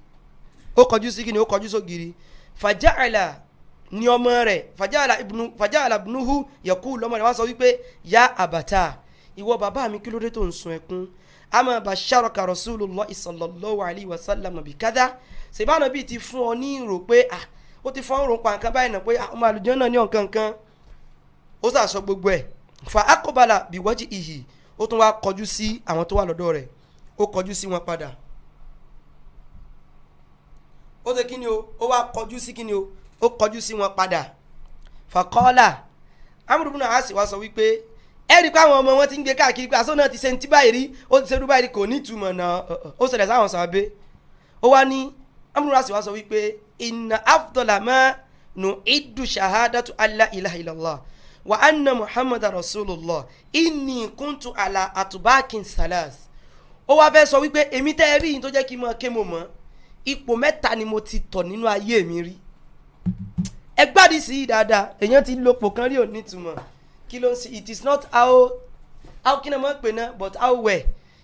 ó kọjú sí kíni ó kọjú sógiri fàjáàlà ní ọmọ rẹ̀ fàjáàlà ibnuhu yakú lọ́mọ rẹ̀ wá sọ wípé ya abata ìwọ bàbá mi kí ló dé tó ń sun ẹkún ama basharaka rasulullah sallallahu alaihi wasallam bi kada sebana bí ti fún ọ ní ìrò pé ó ti fọ́n rò pa nǹkan báyìí náà pé ọmọ àlùjànnà ní ọ̀kan kan ó sà sọ gbogbo ẹ̀ fa akọbala bí wọ́jì ìhì ó tún wá kọjú sí àwọn tó wà lọ́dọ̀ rẹ̀ ó kọjú sí wọn padà ó ṣe kí ni o ó wá kọjú sí kí ni o ó kọjú sí wọn padà fàkọ́ọ́là Amr ibn al-As wá sọ wípé ẹ̀rí pé àwọn ọmọ wọn ti ń gbé káàkiri pé àsọ̀nà ti ṣe ń tí báyìí rí ó ti ṣe rú báyìí kò ní ìtumọ̀ náà ó ṣẹlẹ̀ sáwọn sàbẹ̀ ó wá ní Amr ibn al-As wá sọ wípé inna afdala ma nu'iddu shahadatu alla ilaha illallah wa anna muhammadar rasulullah inni kuntu ala atubakin salas ó wá fẹ́ sọ wípé èmi tẹ́ ẹ rí yìí tó jẹ́ kí n mọ̀ ké mo mọ̀ ipò mẹ́ta ni mo ti tọ̀ nínú ayé mi rí ẹ gbádìí sí i dáadáa èèyàn ti lopò kan rí òní túmọ̀ kí ló ń ṣe it is not how kí ni mo pè náà but how well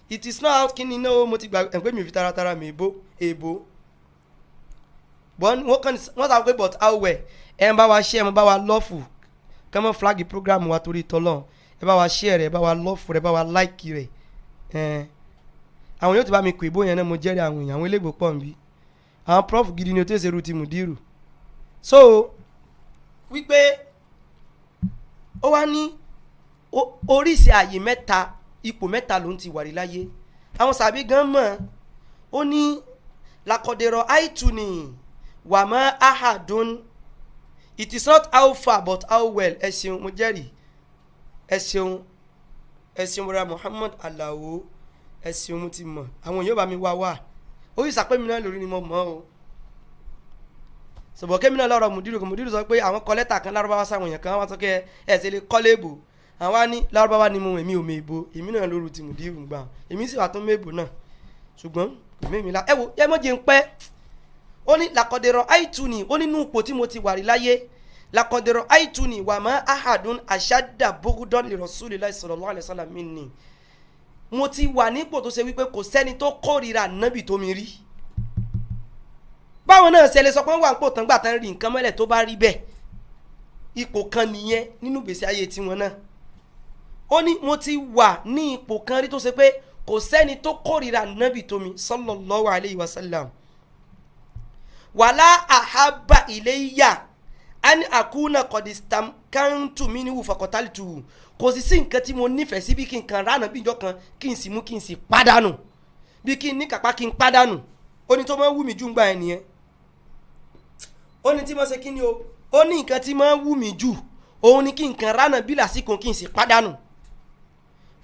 it is not how kí ni náà mo ti gbà ẹ̀ pé mi fi taratara mi èbó wọ́n sọ pé but how well ẹ̀ ń bá wa share ẹ̀ ń bá wa lọ́fù kẹ́ mọ́ flag program wa torí tọ́lọ́ ẹ̀ bá wa share rẹ̀ ẹ̀ bá wa lọ́fù rẹ̀ ẹ̀ bá wa like rẹ̀ àwọn yóò ti bá mi kó ìbò yẹn náà mo jẹ́rìí àwọn èèyàn àwọn elégbò pọ̀ nbí àwọn prof gidi ni o tó ṣe ru ti Mudiru so wípé ó wá ní oríṣi àyè mẹ́ta ipò mẹ́ta ló ń ti wà rí láyé àwọn sàbí gan mọ̀ ó ní lakọ̀dẹ̀rọ̀ àìtúni wàmọ́ ahadun it is not how far but how well ẹ ṣeun mo jẹ́rìí ẹ ṣeun bọ́dà Muhammad Alao ẹ ṣeun mo ti mọ̀ àwọn yóò bá mi wá ó yìí sàpẹ́ mi náà lórí ni mo mọ̀ o sọ̀bọ̀ kémi náà lọ́rọ̀ Mudiru sọ pé àwọn kọ lẹ́tà kan lárúbáwá sáwọn èèyàn kan wọ́n sọ pé ẹ̀ ṣe lè kọ́ léèbò àwọn á ní lárúbáwá ni mo èmi ò mèèbò èmi náà lóru ti Mudiru gbà èmi sì wà tó mèèbò náà ṣùgbọ́n kò mèèmí la ẹ wo ẹ mọ̀ jẹ́ ń pẹ́ ó ní làkọ̀dẹ̀rọ̀ àìtúni ó nínú ipò tí mo ti wà rí láyé làkọ̀dẹ̀rọ̀ àìtúni wà má ahadun ashadda bughdan li rasulillahi sallallahu alaihi wasallam minni mo ti wà nípò tó ṣe wípé kò sẹ́ni tó kórìíra nábì tó mi rí báwọn náà ṣe lè sọ pé wọ́n wà ń pò tán gbà tán rí nǹkan mọ́lẹ̀ tó bá rí bẹ́ẹ̀ ipò kan nìyẹn nínú gbèsè ayé tiwọn náà ó ní mo ti wà ní ipò kan rí tó ṣe pé kò sẹ́ni tó kórìíra nábì tó mi sallallahu alayhi wa sallam wàlá àhábà ilayya an akuna qadistam kantu minhu faqataltu kò sì sí nǹkan tí mo nífẹ̀ẹ́ sí bí kí n kan ránà bí ìjọ kan kí n sì mú kí n sì pàdánù bí kí n ní kápá kí n pàdánù ó ní tó máa ń wù mí jù ń gbà ẹ̀ nìyẹn ó ní tí mo ṣe kí ni o ó ní nǹkan tí máa ń wù mí jù òun ni kí n kan ránà bí lásìkò kí n sì pàdánù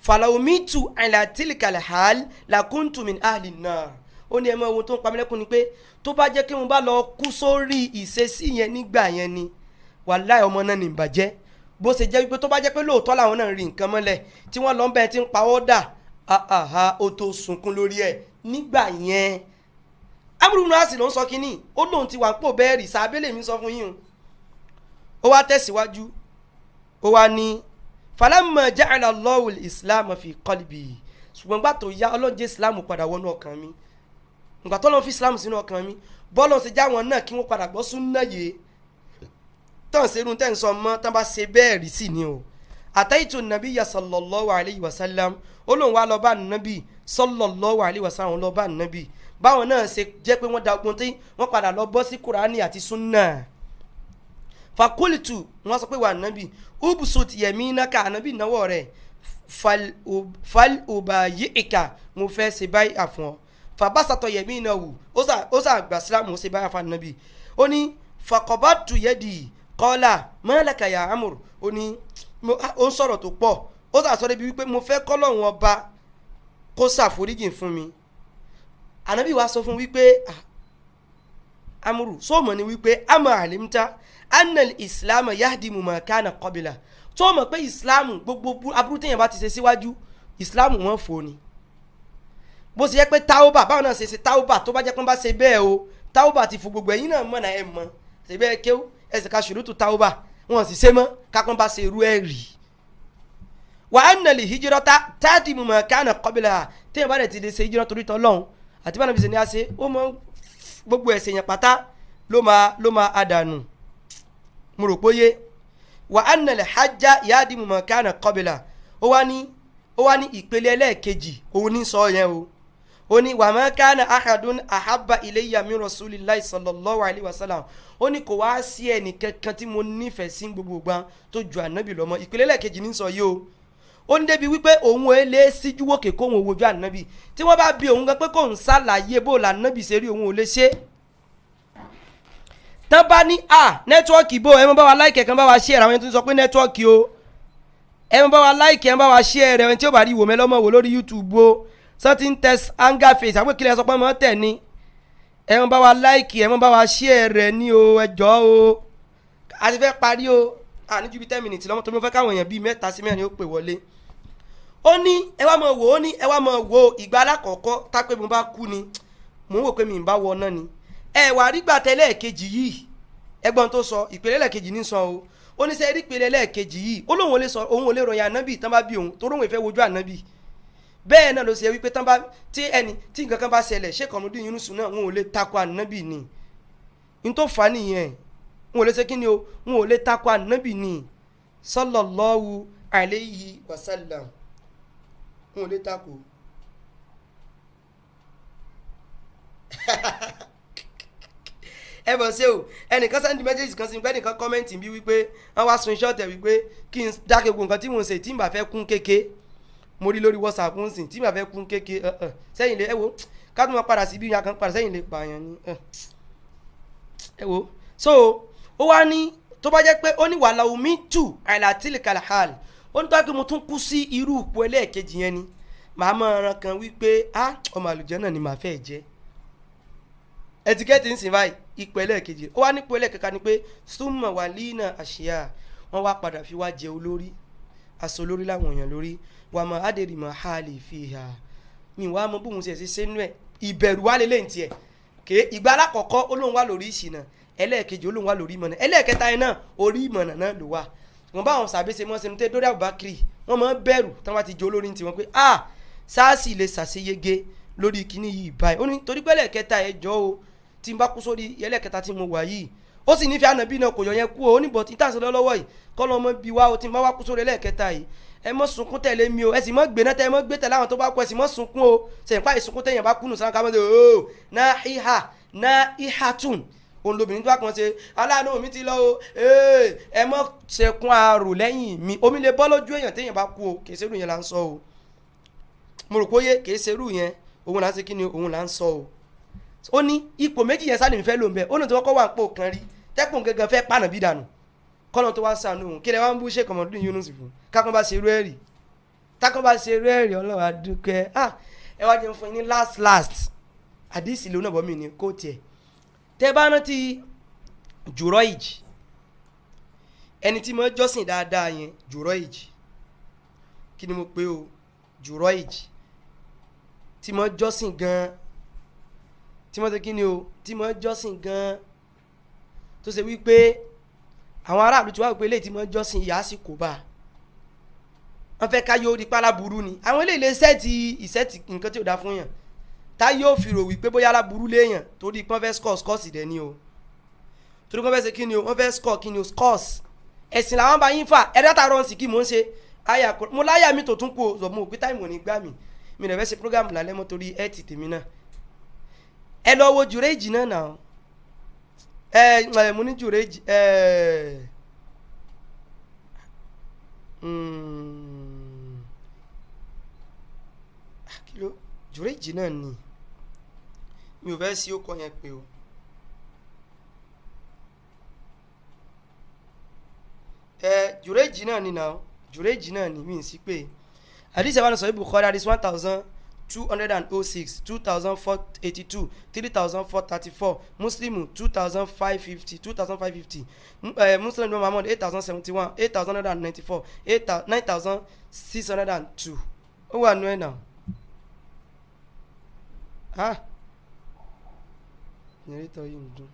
falawumitu ala tilkal hal lakuntu min ahli nar ó ní ẹ mọ ohun tó ń pa mí lẹ́kùn ni pé tó bá jẹ́ kí mo bá lọ kú sórí ìṣesí yẹn nígbà yẹn ni wàláhì ọmọ náà ní ìbàjẹ́ bó ṣe jẹ́ wípé tó bá jẹ́ pé lóòótọ́ làwọn náà rí nǹkan mọ́lẹ̀ tí wọ́n lọ ń bẹ́ẹ̀ tí ń pawọ́ dà ó tó sunkún lórí ẹ̀ nígbà yẹn amúrú náà sì ló ń sọ kínní ó lóun ti wà ń pò bẹ́ẹ̀ rí sábẹ́lẹ̀ mi sọ fún yín ó wá tẹ̀síwájú ó wá ní falamma ja'ala Allahu al-islam fi qalbi ṣùgbọ́n gbà tó yá ọlọ́run jẹ́ islam padà wọnú ọkàn mi ìgbà tó lọ́n fi islam sínú ọkàn mi bọ́ọ̀lù ṣe já wọn náà kí wọ́n padà gbọ́ súnà yé tán ṣerú tẹ́ ń sọ mọ́ tán bá ṣe bẹ́ẹ̀ rí sí ni o ataitu nabiyya sallallahu alayhi wa sallam ó lóun wá lọ bá nàbí sallallahu alayhi wa sallam lọ bá nàbí báwọn náà ṣe jẹ́ pé wọ́n da ogun tí wọ́n padà lọ bọ́ sí kùránì àti súnà fakulitu wọ́n sọ pé wà nàbí ubsut yaminaka ànábì náwó rẹ̀ fal ubayi'ika mo fẹ́ ṣe báyìí àfọ̀n ọ fàbásàtọ̀ yẹ̀mí iná wù ó sà gbà sílámù ó ṣe báyìí àfọ̀n nàbí ó ní fakọ̀bátù yẹ́dì kọ́lá malaka ya amúr ó ní ó ń sọ̀rọ̀ tó pọ̀ ó sà sọ débi wípé mo fẹ́ kọ́lọ́hún ọba kó ṣàforíjì fún mi ànábì wa sọ fún wípé amúrù sóòmọ̀ ni wípé ama alimta annal islam yahdimu ma kana qabla tó mọ̀ pé islam gbogbo aburú téèyàn bá ti ṣe síwájú islam wọn fò ni bó ṣe jẹ́ pé tauba báwọn náà ṣe tauba tó bá jẹ́ pé wọ́n bá ṣe bẹ́ẹ̀ o tauba ti fò gbogbo ẹ̀yìn náà mọ̀ náà ẹ̀ mọ̀ ṣe bẹ́ẹ̀ kéw ẹ̀sìn ká ṣùrùtù tauba wọn sì ṣe mọ́ kápọ́n bá ṣe irú ẹ̀ rí wa annal hijrata tahdimu ma kana qabla téèyàn bá dẹ̀ ti ṣe hijrata torí tọ́lọ́hún àti báwọn ṣe ní àṣẹ ó mọ gbogbo ẹ̀sìn yẹn pátá ló máa àdànù mo rò pé yé wa annal hajja yahdimu ma kana qabla ó wá ní ìpele ẹlẹ́ẹ̀kejì òun ní sọ yẹn o ó ní wa ma kana ahadun ahabba ilayya min rasulillahi sallallahu alayhi wa sallam ó ní kò wá sí ẹnì kankan tí mo nífẹ̀ẹ́ sí gbogbo gbà tó ju ànábì lọ mọ́ ìpele ẹlẹ́ẹ̀kejì ní sọ yìí o ó ní débi wípé òun ò lè síjú wòkè kóhun òwojú ànábì tí wọ́n bá bi òun gan pé kóhun ṣàlàyé bó lànábì ṣe rí òun ò lè ṣe tán bá ní nẹ́tíwọ́ọ̀kì bó ẹ mọ́ bá wa láìkẹ́ kan bá wa ṣí ẹ̀rọ àwọn ẹni tó ń sọ pé nẹ́tíwọ́ọ̀kì o ẹ mọ́ bá wa láìkẹ́ ẹ bá wa ṣí ẹ̀rọ ẹni tí ó bá rí ìwò mẹ́lọ́mọ́ wò lórí YouTube o certain test anger face àpò kílẹ̀ sọ pé mọ́ tẹ̀ ní ẹ mọ́ bá wa láìkẹ́ ẹ mọ́ bá wa ṣí ẹ̀rọ ẹ ní o ẹjọ́ o a ti fẹ́ parí o ní ju bí 10 minutes lọ́mọ tó ló fẹ́ káwọn èèyàn bíi 3 sí 4 ó pè wọlé ó ní ẹ wá mọ̀ wò ó ní ẹ wá mọ̀ wò ìgbà alákọ̀ọ́kọ́ tá pé mo bá kú ni mò ń wò pé mi ì bá wọ náà ni ẹ wà rí gbà tẹ́lẹ̀ kejì yìí ẹgbọ́n tó sọ ìpele lẹ́ẹ̀kejì ní sọ o ó ní sẹ́ rí ìpele lẹ́ẹ̀kejì yìí ó lóun ò lè sọ òun ò lè ròyìn ànábì tán bá bí òun tó lóun ìfẹ́ wojú ànábì bẹ́ẹ̀ náà ló ṣe wípé tán bá tí nǹkan kan bá ṣẹlẹ̀ ṣé Kọ̀mọ̀rúdìn Yúnúsù náà wọn ò lè takò ànábì ni n tó fà á nìyẹn wọn ò lè ṣe kí ni o wọn ò lè takò ànábì ni sallallahu alayhi wa sallam wọn ò lè takò. ẹ bọ̀ ṣe o ẹnìkan sẹ́ndì mẹ́sẹ̀jì kan sí pé ẹnìkan kọ́mẹ́ǹtì bí wípé wọ́n wá screenshot ẹ̀ wípé kí n dákẹ́ gbogbo nǹkan tí mò ń ṣe tí n bá fẹ́ kún kéke mo rí lórí WhatsApp ń sìn tí n bá fẹ́ kún kéke sẹ́yìn lé ẹ wo ká tún máa padà sí bí yàn kan padà sẹ́yìn lè pààyàn ni ẹ wo so ó wá ní tó bá jẹ́ pé ó ní wàhálà omi tù àìlàtìlì kàlàhàl ó ní tó wá pé mo tún kú sí irú ipò ẹlẹ́ẹ̀kejì yẹn ni màá mọ̀ ọ̀ràn kan wípé ọmọ àlùjẹ́ náà ni màá fẹ́ jẹ́ ẹtikẹ́tì ń sìn báyìí ipò ẹlẹ́ẹ̀kejì ó wá nípò ẹlẹ́ẹ̀kẹta ni pé súnmọ̀ wà línà àṣìyà wọ́n wá padà fi wá jẹ olórí aṣọ olórí láwọn èèyàn lórí wà mọ̀ ádèrè mọ̀ ha lè fi hà mí wàá mọ bóun ṣe ṣe sínú ẹ̀ ìbẹ̀rù wà lélẹ̀ ní tiẹ̀ ké ìgbà alákọ̀ọ́kọ́ olóhùn wà lórí ìṣìnà ẹlẹ́ẹ̀kejì olóhùn wà lórí ìmọ̀nà ẹlẹ́ẹ̀kẹta yẹn náà orí ìmọ̀nà náà ló wà wọn bá wọn sàbẹ̀sẹ̀ mọ́ sẹ́nu tẹ́ dórí Abubakar wọn máa ń bẹ̀rù tí wọ́n ti jẹ olórí tiwọn pé sáàsì lè ṣàṣeyege lórí kíní yìí báyìí ó ní torí pé ẹlẹ́ẹ̀kẹta ẹ jọ o tí n bá kú sórí ẹlẹ́ẹ̀kẹta tí mo wà yìí ó sì nífẹ̀ẹ́ ànábì náà kò yọ yẹn kú o ó ní bọ̀tí tàṣẹ lọ́wọ́ yìí kọ́ lọ́ mọ́ bí wá o tí n bá wá kú sórí ẹlẹ́ẹ̀kẹta yìí ẹ mọ́ sunkún tẹ̀lé mi o ẹ sì mọ́ gbé náà tẹ́ ẹ mọ́ gbé tẹ̀lé àwọn tó bá kú ẹ sì mọ́ sunkún o sẹ̀yìn pa ìsunkún tẹ̀yìn bá kú nù sáà ká mọ́ ṣe ooo náà ìhà tún òun lóbìnrin tó bá kàn ṣe aláàánú mi ti lọ o ẹ mọ́ ṣẹkún àrò lẹ́yìn mi omi lè bọ́ lójú èèyàn téèyàn bá kú o kì í ṣerú yẹn là ń sọ o mo rò pé yé kì í ṣerú yẹn òun là ń ṣe kí ni òun là ń sọ o ó ní ipò méjì yẹn sáà ní fẹ́ lò ń bẹ́ ó ní tí wọ́n kọ́ wà ń pò kan rí tẹ́kùn gẹ́gẹ́ fẹ́ pàànà bí dànù kọ́nà tó wá sànú òun kí lẹ wá ń bú ṣe Kọ̀mọ̀rúdìn Yúnúsù fún kákan bá ṣe irú ẹ̀rì Ọlọ́run adúkẹ́ ẹ wá jẹun fún yín ní last àdìsí lónà bọ́ mi ní kó tiẹ̀ tẹ́ bá rántí Jurayj ẹni tí mo jọ́sìn dáadáa yẹn Jurayj kí ni mo pè o Jurayj tí mo jọ́sìn gan tí mo ṣe kí ni o tí mo jọ́sìn gan tó ṣe wípé àwọn aráàlú tí wàá wípé eléyìí tí mo jọ́sìn ìyá sì kó bá wọ́n fẹ́ ká yóò di pálá burú ni àwọn eléyìí lè ìsẹ́ẹ̀tì nǹkan tí ò dá fún yàn tá yóò fi rò wípé bóyá aláburú léèyàn torí pọ́n fẹ́ scores dẹ̀ ni o torí pọ́n fẹ́ ṣe kí ni o wọ́n fẹ́ score kí ni o scores ẹ̀sìn làwọn bá yín fà ẹ̀dá tààrọ̀ ǹsì kí mò ń ṣe àyà mo láyà mi tó tún kú o zọ̀mú òpin táìmù ò ní gbà mí mi nà fẹ́ ṣe program lálẹ́ mọ́ torí ẹ̀ tì tèmi náà ẹ lọ wo Jurayj náà nà mo ní Jurayj kìló Jurayj náà ni mi ò fẹ́ sí ó kọ yẹn pé o Jurayj náà ni náà Jurayj náà ni mi ń sí pé hadith àwọn sọ̀rọ̀ Bukhari hadith 1206 2482 3434 Muslim 2550 Muslim Muhammad 8071 8994 9602 ó wà nù ẹ̀ náà generator yìí ń dún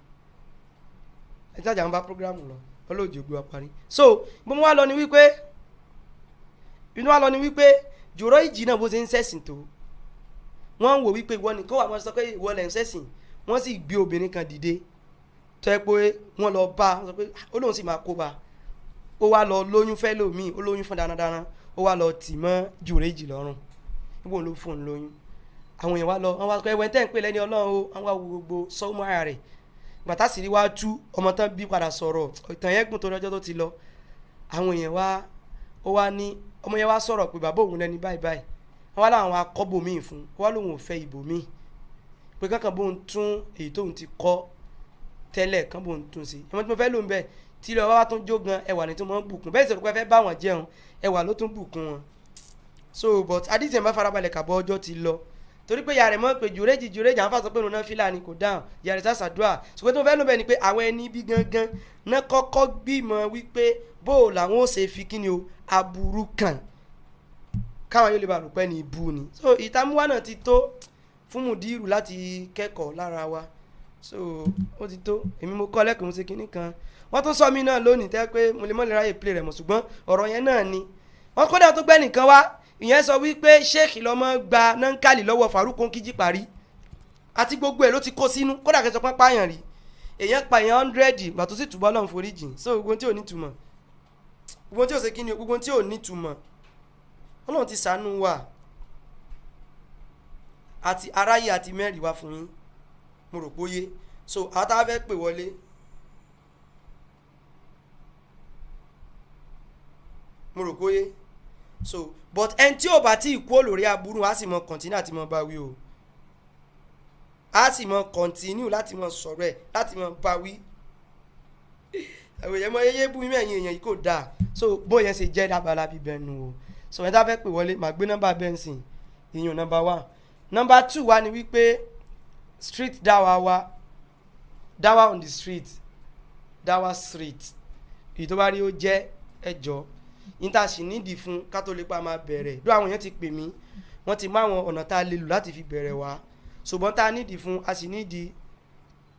ẹ jájà ń bá programu lọ ọlọ́ọ̀jì ògbó wa parí so bó wá lọ ni wípé Jurayj náà bó ṣe ń ṣẹ̀sìn tó wọ́n ń wò wípé ìwọ nìkan wà wọ́n sọ pé ìwọ lẹ̀ ń ṣẹ̀sìn wọ́n sì gbé obìnrin kan dìde tó yẹ pé wọ́n lọ bá wọ́n sọ pé ó lóun sì máa kó ba ó wá lọ lóyún fẹ́ lómi ó lóyún fún dánadáná ó wá lọ tì mọ́ Jurayj lọ́rùn níbo ló fún un lóyún àwọn èèyàn wá lọ wọ́n wá pé ẹwẹ́ tẹ́ ń pè lẹ́ni Ọlọ́run o wọ́n wá wo gbogbo sọ́mọ́ ara rẹ̀ bàtà sì rí wá tú ọmọ tán bí padà sọ̀rọ̀ ìtàn yẹn gùn torí ọjọ́ tó ti lọ àwọn èèyàn wá ó wá ní ọmọ yẹn wá sọ̀rọ̀ pé bàbá òun lẹ́ni báyìí báyìí wọ́n wá láwọn akọ́bò míì fún wọ́n wá lóun ò fẹ́ ìbò míì pé kankan bóun tún èyí tóun ti kọ́ tẹ́lẹ̀ kan bóun tún sí ẹ̀mọ́ tí mo fẹ́ lóun bẹ́ẹ̀ tí ilé ọba wa tún jó gan ẹwà ní tó mọ́ bùkún bẹ́ẹ̀ sì rò pé fẹ́ bá wọn jẹun ẹwà ló tún bùkún wọn so but adíṣẹ́ bá farabalẹ̀ kàbọ̀ ọjọ́ ti lọ torí pé yàrá mọ̀ pé Jurayj àwọn fàṣọ pé òun náà fìlà ni kò dáhùn yàrá sàṣàdúrà ṣùgbọ́n tí mo fẹ́ lóun bẹ́ẹ̀ ni pé àwọn ẹni bí gangan náà kọ́kọ́ gbìmọ̀ wípé bó làwọn ó ṣe fi kíni o aburú kàn káwọn yóò lè bá rò pé ní ibu ni so ìtàmúwá náà ti tó fún Mudiru láti kẹ́kọ̀ọ́ lára wa so ó ti tó èmi mo kọ́ lẹ́kọ̀ọ́ mo ṣe kinní kan wọ́n tún sọ mí náà lónìí tẹ́ pé mo lè mọ́ lè ráyè play rẹ̀ mọ̀ ṣùgbọ́n ọ̀rọ̀ yẹn náà ni wọ́n kódà tó gbẹ́ nìkan wá ìyẹn sọ wípé Sheikh lọ́mọ gba nankali lọ́wọ́ Farouk Nkiji parí àti gbogbo ẹ̀ ló ti kó sínú kódà kẹsàn pọ́n pààyàn rí èèyàn pa èèyàn 100 gbà tó sì túbọ̀ lọ́n foríjì so gbogbo tí ò ní túmọ̀ gbogbo tí ò ṣe kí ni gbogbo tí ò ní túmọ̀ Ọlọ́run ti ṣàánú wa àti aráyé àti mẹ́rin wá fún yín mo rò póye so àwọn tá a fẹ́ pè wọlé mo rò póye so but ẹni tí ò bá tí ì kú olórí aburú á sì mọ kọ̀ntínú àti mọ báwí o á sì mọ kọ̀ntínú láti mọ sọ̀rọ̀ ẹ̀ láti mọ báwí àwọn èèyàn mọ yẹyẹ bú mímọ ẹ̀yìn èèyàn yìí kò dáa so bóyá ṣe jẹ́ dábàlá bíbẹ̀ nù o so ẹni tá a fẹ́ pè wọlé màá gbé nọ́mbà bẹ́ǹsìn ìyún nọ́mbà 1 nọ́mbà 2 wa ni wípé street dawa on the street dawa street èyí tó bá rí ó jẹ́ ẹjọ́ níta sì nídìí fún kátólípà máa bẹ̀rẹ̀ dó àwọn èèyàn ti pè mí wọ́n ti mú àwọn ọ̀nà tá a lè lò láti fi bẹ̀rẹ̀ wá ṣùgbọ́n tá a nídìí fún a sì nídìí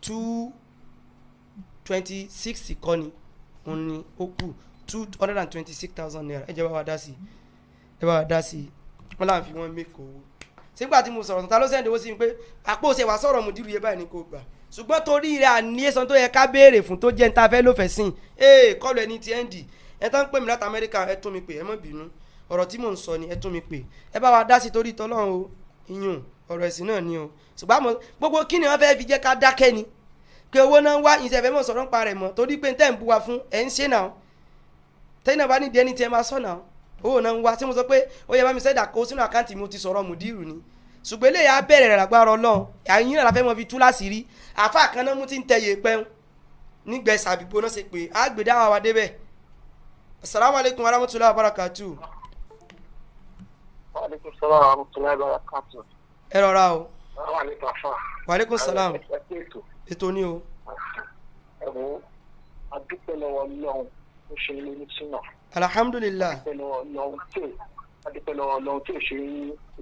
226 kọ́ni òun ni ó kù 226,000 naira ẹ jẹ́ bá wa dá sí wọ́n láǹfi wọ́n mẹ́kọ̀ owó sígbà tí mo sọ̀rọ̀ ta ló sẹ́ndì owó sí mi pé àpò òsè wà sọ̀rọ̀ Mudiru yẹ báyìí ní kò gbà ṣùgbọ́n torí rẹ̀ àníyèsàn tó yẹ ká béèrè fún tó jẹ́ níta fẹ́ ló fẹ́ sìn kọ́lù ẹni ti ẹ́ndì ẹ tán pè mí láti Amẹ́ríkà ẹ tún mi pè ẹ má bínú ọ̀rọ̀ tí mò ń sọ ni ẹ tún mi pè ẹ bá wa dá sí torí tọ́lọ́run o iyùn ọ̀rọ̀ ẹ̀sìn náà ni o ṣùgbọ́n àmọ́ gbogbo kí ni wọ́n fẹ́ fi jẹ́ ká dákẹ́ ni pé owó náà wá ìṣẹ̀ fẹ́ mọ̀ sọ̀rọ̀ ń pa rẹ̀ mọ́ torí pé tẹ́ ń bu wa fún ẹ̀ ń ṣe náà tẹ́yìn náà bá nídìí ẹni tí ẹ máa sọ náà owó náà ń wá tí mo sọ pé ó yẹ bá mi sẹ́dà kó sínú àkáǹtì mi ti sọ̀rọ̀ Mudiru ni ṣùgbọ́n eléyà á bẹ̀rẹ̀ rẹ̀ lágbára Ọlọ́run àyìn náà la fẹ́ mọ fi tú láṣìírí àfa kan náà mú ti ń tẹ̀yẹ pẹ́ń nígbẹ̀sà àbígbó náà ṣe pé á gbé dáwà wa débẹ̀. Assalamu alaikum warahmatullahi wabarakatuh. Wa alaikum salam warahmatullahi wabarakatuh. ẹ rọra o. Wa alaikum salam. Wa alaikum salam. ètò ni o. Ẹ̀wọ̀n adúpẹ́ lọ́wọ́ Ọlọ́run ó ṣe ilé ní súnà. alhamdulilah. adúpẹ́ lọ́wọ́ tí ò ṣe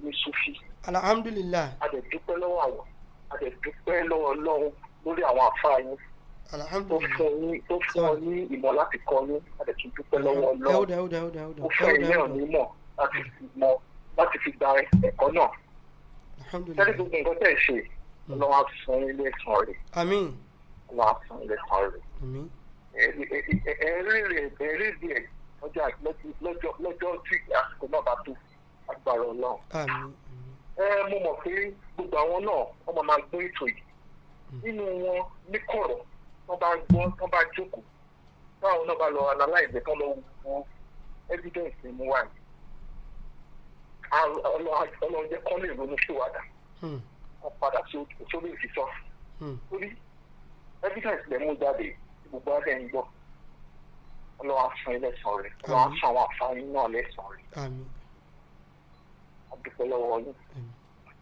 ní sufi. alhamdulilah. adẹ̀dúpẹ́ lọ́wọ́ àwọn adẹ̀dúpẹ́ lọ́wọ́ ọlọ́run lórí àwọn àfáà yín. tó fún ọ ní ìmọ̀ láti kọ́ yín adẹ̀dúpẹ́ lọ́wọ́ ọlọ́run. ó fún ẹ̀yin náà nímọ̀ láti fi gba ẹ̀kọ́ náà. tẹ́lẹ̀ gbogbo nǹkan tẹ̀ ṣe ọlọ́run á san ilé ẹ̀sán rẹ̀. àmín. ọlọ́run á san ilé ẹ̀sán rẹ̀. àmín. ẹ̀rí rẹ̀ lọ́jọ́ tí àsìkò náà bá tó agbára ọlọ́run. mo mọ̀ pé gbogbo àwọn náà wọ́n máa gbọ́ ètò yìí nínú wọn ní kọ̀rọ̀ wọ́n bá gbọ́ wọ́n bá jókòó báwọn náà bá lọ analyze kán lọ wo evidence ní mú wá ní. ọlọ́run jẹ́ kán lè ronú síwádà wọ́n padà sórí ìfisọ́ torí evidence lè mú jáde gbogbo adé ń gbọ́. Ọlọ́run á san ilé ẹ̀san rẹ̀ Ọlọ́run á san àwọn àǹfààní náà lẹ́san rẹ̀. Adúpẹ́ lọ́wọ́ yín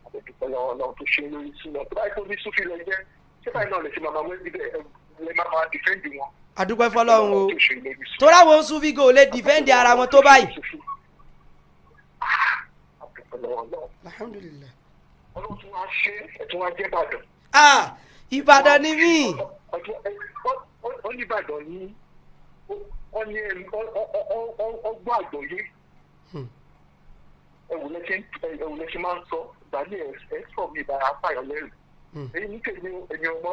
adúpẹ́ lọ́wọ́ Ọlọ́run tó ṣe lórí sílẹ̀ tó báyìí tó ní súfì lọ jẹ́ ṣé báyìí náà lè ṣe máa wé bíbẹ̀ lè máa dìfẹ́ǹdì wọn. adúpẹ́ fọlọ́run o tó ráwọn súfì gò lè dìfẹ́ǹdì ara wọn tó báyìí. Adúpẹ́ lọ́wọ́ Ọlọ́run. alhamdulilayi. Ọlọ́run tún wá ṣe ẹ̀tún wá jẹ́ Ìbàdàn. Ìbàdàn ni mí. ó ní Ìbàdàn ní wọ́n ní ọgbọ́n àgbọ̀yé ẹ̀wù lẹ́sẹ̀ máa ń sọ ìgbàlẹ̀ ẹ̀ sọ mi ìbára apáyọ̀ lẹ́rù èyí ní tèmi ẹ̀yìn ọmọ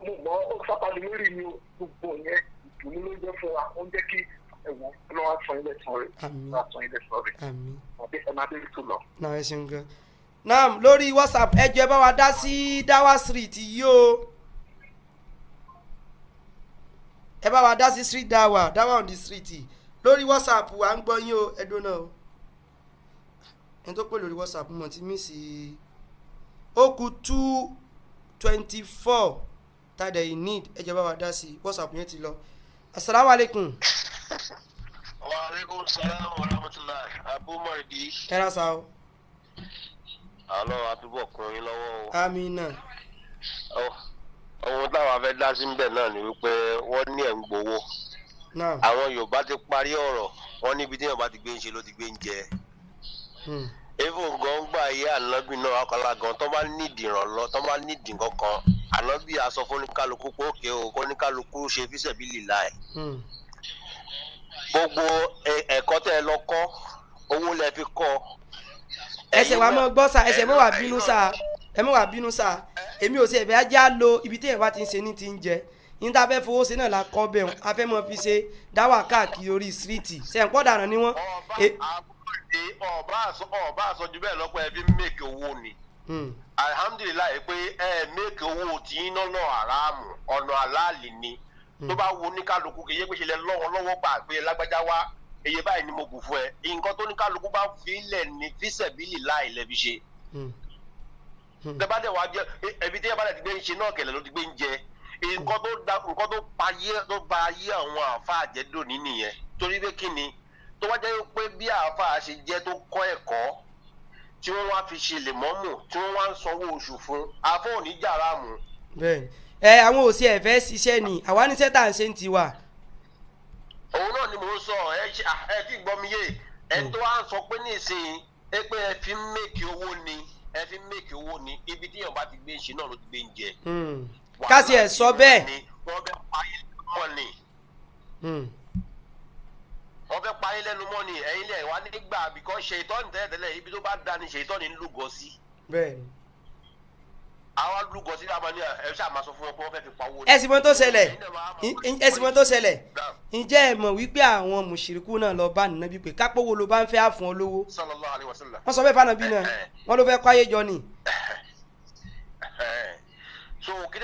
mo mọ ó sápàdé lórí mi gbogbo yẹn ìdùnnú ló jẹ́ fún wa ó ń jẹ́ kí ẹ̀wọ̀n ọlọ́wà sọ ilẹ̀ sọ rẹ̀ sọ ilẹ̀ sọ rẹ̀ ẹ̀ máa dé tó lọ. náà ẹ ṣeun gan. naam lórí WhatsApp ẹ jẹ́ bá wa dá sí Dawa Street yìí o. ẹ bá wa dá sí street Dawa on the street lórí WhatsApp à ń gbọ́ yín o ẹdún náà o ẹni tó pè lórí WhatsApp mọ̀ tí mí sí ó kù 224 tàdé yìí need ẹ jẹ́ bá wa dá sí WhatsApp yẹn ti lọ. Assalamu alaikum. Wa alaikum salam wa rahmatullahi Abu Mardi. ẹ ra sa o. àlọ́ àtúbọ̀ kùnrin lọ́wọ́ o. amina. ohun táwọn afẹ́ dá sí níbẹ̀ náà ni wípé wọ́n ní ẹ̀ ń gbowó. àwọn Yorùbá ti parí ọ̀rọ̀ wọ́n níbi tí Yorùbá ti gbé ń ṣe ló ti gbé ń jẹ. even gan gbà yé ànábì náà akọ́lá gan tó bá nídìí ìrànlọ́ tó bá nídìí kankan ànábì aṣọ fún oníkálukú pé òkè o kó oníkálukú ṣe fisabilillah. gbogbo ẹ̀kọ́ tẹ́ ẹ lọ kọ́ owó lẹ fi kọ́. ẹsẹ̀ wa mọ́ gbọ́ sa ẹsẹ̀ mọ́ wà bínú sa ẹ mọ́ wà bínú sa èmi ò sí ẹ̀fẹ̀ ajá lo ibi tí ẹ̀ bá ti ń ṣe ní ti ń jẹ ní tá a fẹ́ fowó ṣe náà la kọ́ bẹ́ẹ̀ a fẹ́ mọ́ fi ṣe dáwà káàkiri orí síríìtì ṣẹ̀ǹpọ̀ dànù ni wọ́n. ọba àsọjú bẹ́ẹ̀ lọ́pọ̀ ẹ fi mẹ́kì owó ni alhamdulilayi pé ẹ mẹ́kì owó tí iná náà haramu ọ̀nà aláàlì ni tó bá wo ní kálukú kì í yé pé ṣe lẹ lọ́wọ́ gbà pé lágbájá wá eye báyìí ni mo bù fún ẹ nǹkan tó ní kálukú bá fi lẹ̀ ní fisabilillah lẹ́bi ṣe. tẹ́bàdẹ̀ wá jẹ́ ẹbí tí yẹ́bàdẹ̀ ti gbé ń ṣe náà kẹlẹ̀ ló ti gbé ń jẹ nǹkan tó ba ayé àwọn àáfàá jẹ́dọ̀ ní nìyẹn torí pé kí ni tó wá jẹ́ pé bí àáfàá ṣe jẹ́ tó kọ́ ẹ̀kọ́ tí wọ́n wá fi ṣe lèmọ́mù tí wọ́n wá ń sanwó oṣù fún àáfàá ò ní jàrá mu. bẹ́ẹ̀ni àwọn òsì ẹ̀fẹ́ ṣiṣẹ́ ni àwa níṣẹ́ tá à ń ṣe ń tiwa. òun náà ni mò ń sọ ẹ tí gbọ́ mi yé ẹ tó wá ń sọ pé nísìnyí ẹ pé ẹ fi ń mèkì owó ni ibi tí Yorùbá ti gbé ń ṣe náà ló ti gbé ń jẹ. kásì ẹ̀ sọ bẹ́ẹ̀. wọ́n fẹ́ payé lẹ́nu mọ́ ni. wọ́n fẹ́ payé lẹ́nu mọ́ ni ẹ̀yin lẹ̀ wá nígbà bìkọ́ ṣe ìtọ́ni tẹ́lẹ̀tẹ́lẹ̀ ibi tó bá dá ni ṣe ìtọ́ni ń lúgọ sí. bẹ́ẹ̀ni. àwọn lúgọ sí àmàlí ẹ ṣáà máa sọ fún wọn pé wọ́n fẹ́ fi pawó. ẹ̀sìn mọ́ tó ṣẹlẹ̀ ǹjẹ́ ẹ mọ̀ wípé àwọn mùṣírikù náà lọ bá nínú bíi pé kápówó ló bá ń fẹ́ àfọ̀n olówó. Sallallahu alaihi wasallam. wọ́n sọ bẹ́ẹ̀ fànà bí náà wọ́n ló fẹ́ kọ́ ayé jọ ni. so kí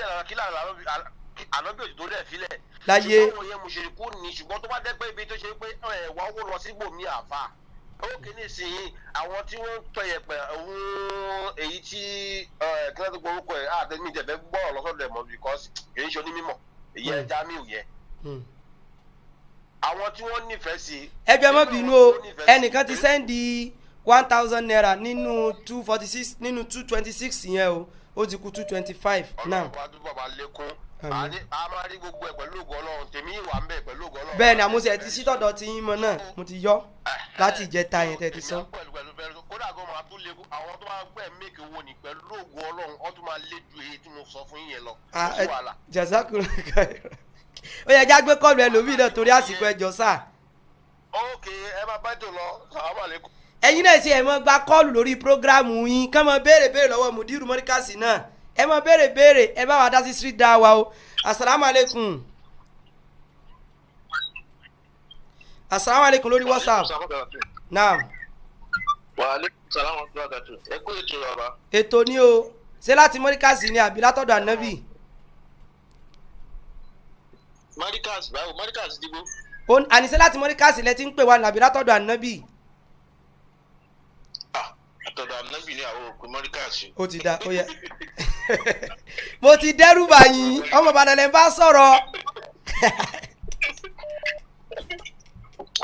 ànábì òjò tó dẹ̀ filẹ̀. láyé ṣùgbọ́n òye mùṣírikù ni ṣùgbọ́n tó bá dẹ́ pé ibi tó ṣe pé ẹ̀wà owó lọ síbòmí àfa ó kéde sí i àwọn tí wọ́n ń tọ́ yẹpẹ̀ òun èyí tí kílẹ̀ tó gbórúkọ ẹ̀ àtẹ̀mí ìjẹ̀bẹ̀ gbọ́ lọ́sọ̀dọ̀ ẹ̀mọ́ because kì í ṣe onímọ̀ èyí ẹ̀ Jamiu yẹ. àwọn tí wọ́n nífẹ̀ẹ́ sí. ẹgbẹ́ mọ́ bínú o ẹnìkan ti sẹ́ndì 1000 naira nínú 246 nínú 226 yẹn o ó ti kú 225 náà. ọlọ́run wa dúpọ̀ bá lékún a máa rí gbogbo ẹ̀ pẹ̀lú ògo ọlọ́run tèmi ìwà ń bẹ̀ pẹ̀lú ògo ọlọ́run. bẹ́ẹ̀ ni àmúṣe ti sí tọ̀dọ̀ tí yín mọ náà mo ti yọ láti ìjẹta yẹn tẹ́ ti sọ. kódà gan máa tún lékún àwọn tó máa gbẹ̀ mẹ́kì owó ni pẹ̀lú ògo ọlọ́run ó tún máa lé ju èyí tí mo sọ fún yín yẹn lọ. jazakun ó yẹ já gbé kọ́ọ̀lù ẹlòmíì náà torí àsìkò ẹjọ́ sáà. ok ẹ máa bá jò lọ sàlámù àlékún. ẹ̀yin náà ṣe ẹ̀ mọ́ gba kọ́ọ̀lù lórí prógráàmù yín kán mọ́ béèrè lọ́wọ́ mùdírù mọ́ríkàsì náà ẹ mọ́ béèrè ẹ bá wa dá sí street dá wa o asalaamualeykum lórí whatsapp naam. waaleykum salaam wa rahmatulah ẹ kú ètò bàbá. ètò ni o ṣé láti mọ́ríkàsì ni àbí látọ̀dọ̀ ànábì. mọ́ríkàsì báwo mọ́ríkàsì dìbò. àníṣe láti mọ́ríkàsì lẹ ti ń pè wá nàbí látọ̀dọ̀ ànábì. àtọ̀dọ̀ ànábì ni àwọn òkú mọ́ríkàsì. ó ti da ó yẹ mo ti dẹ́rù báyìí ọmọ ìbàdàn lẹ́ ń bá sọ̀rọ̀.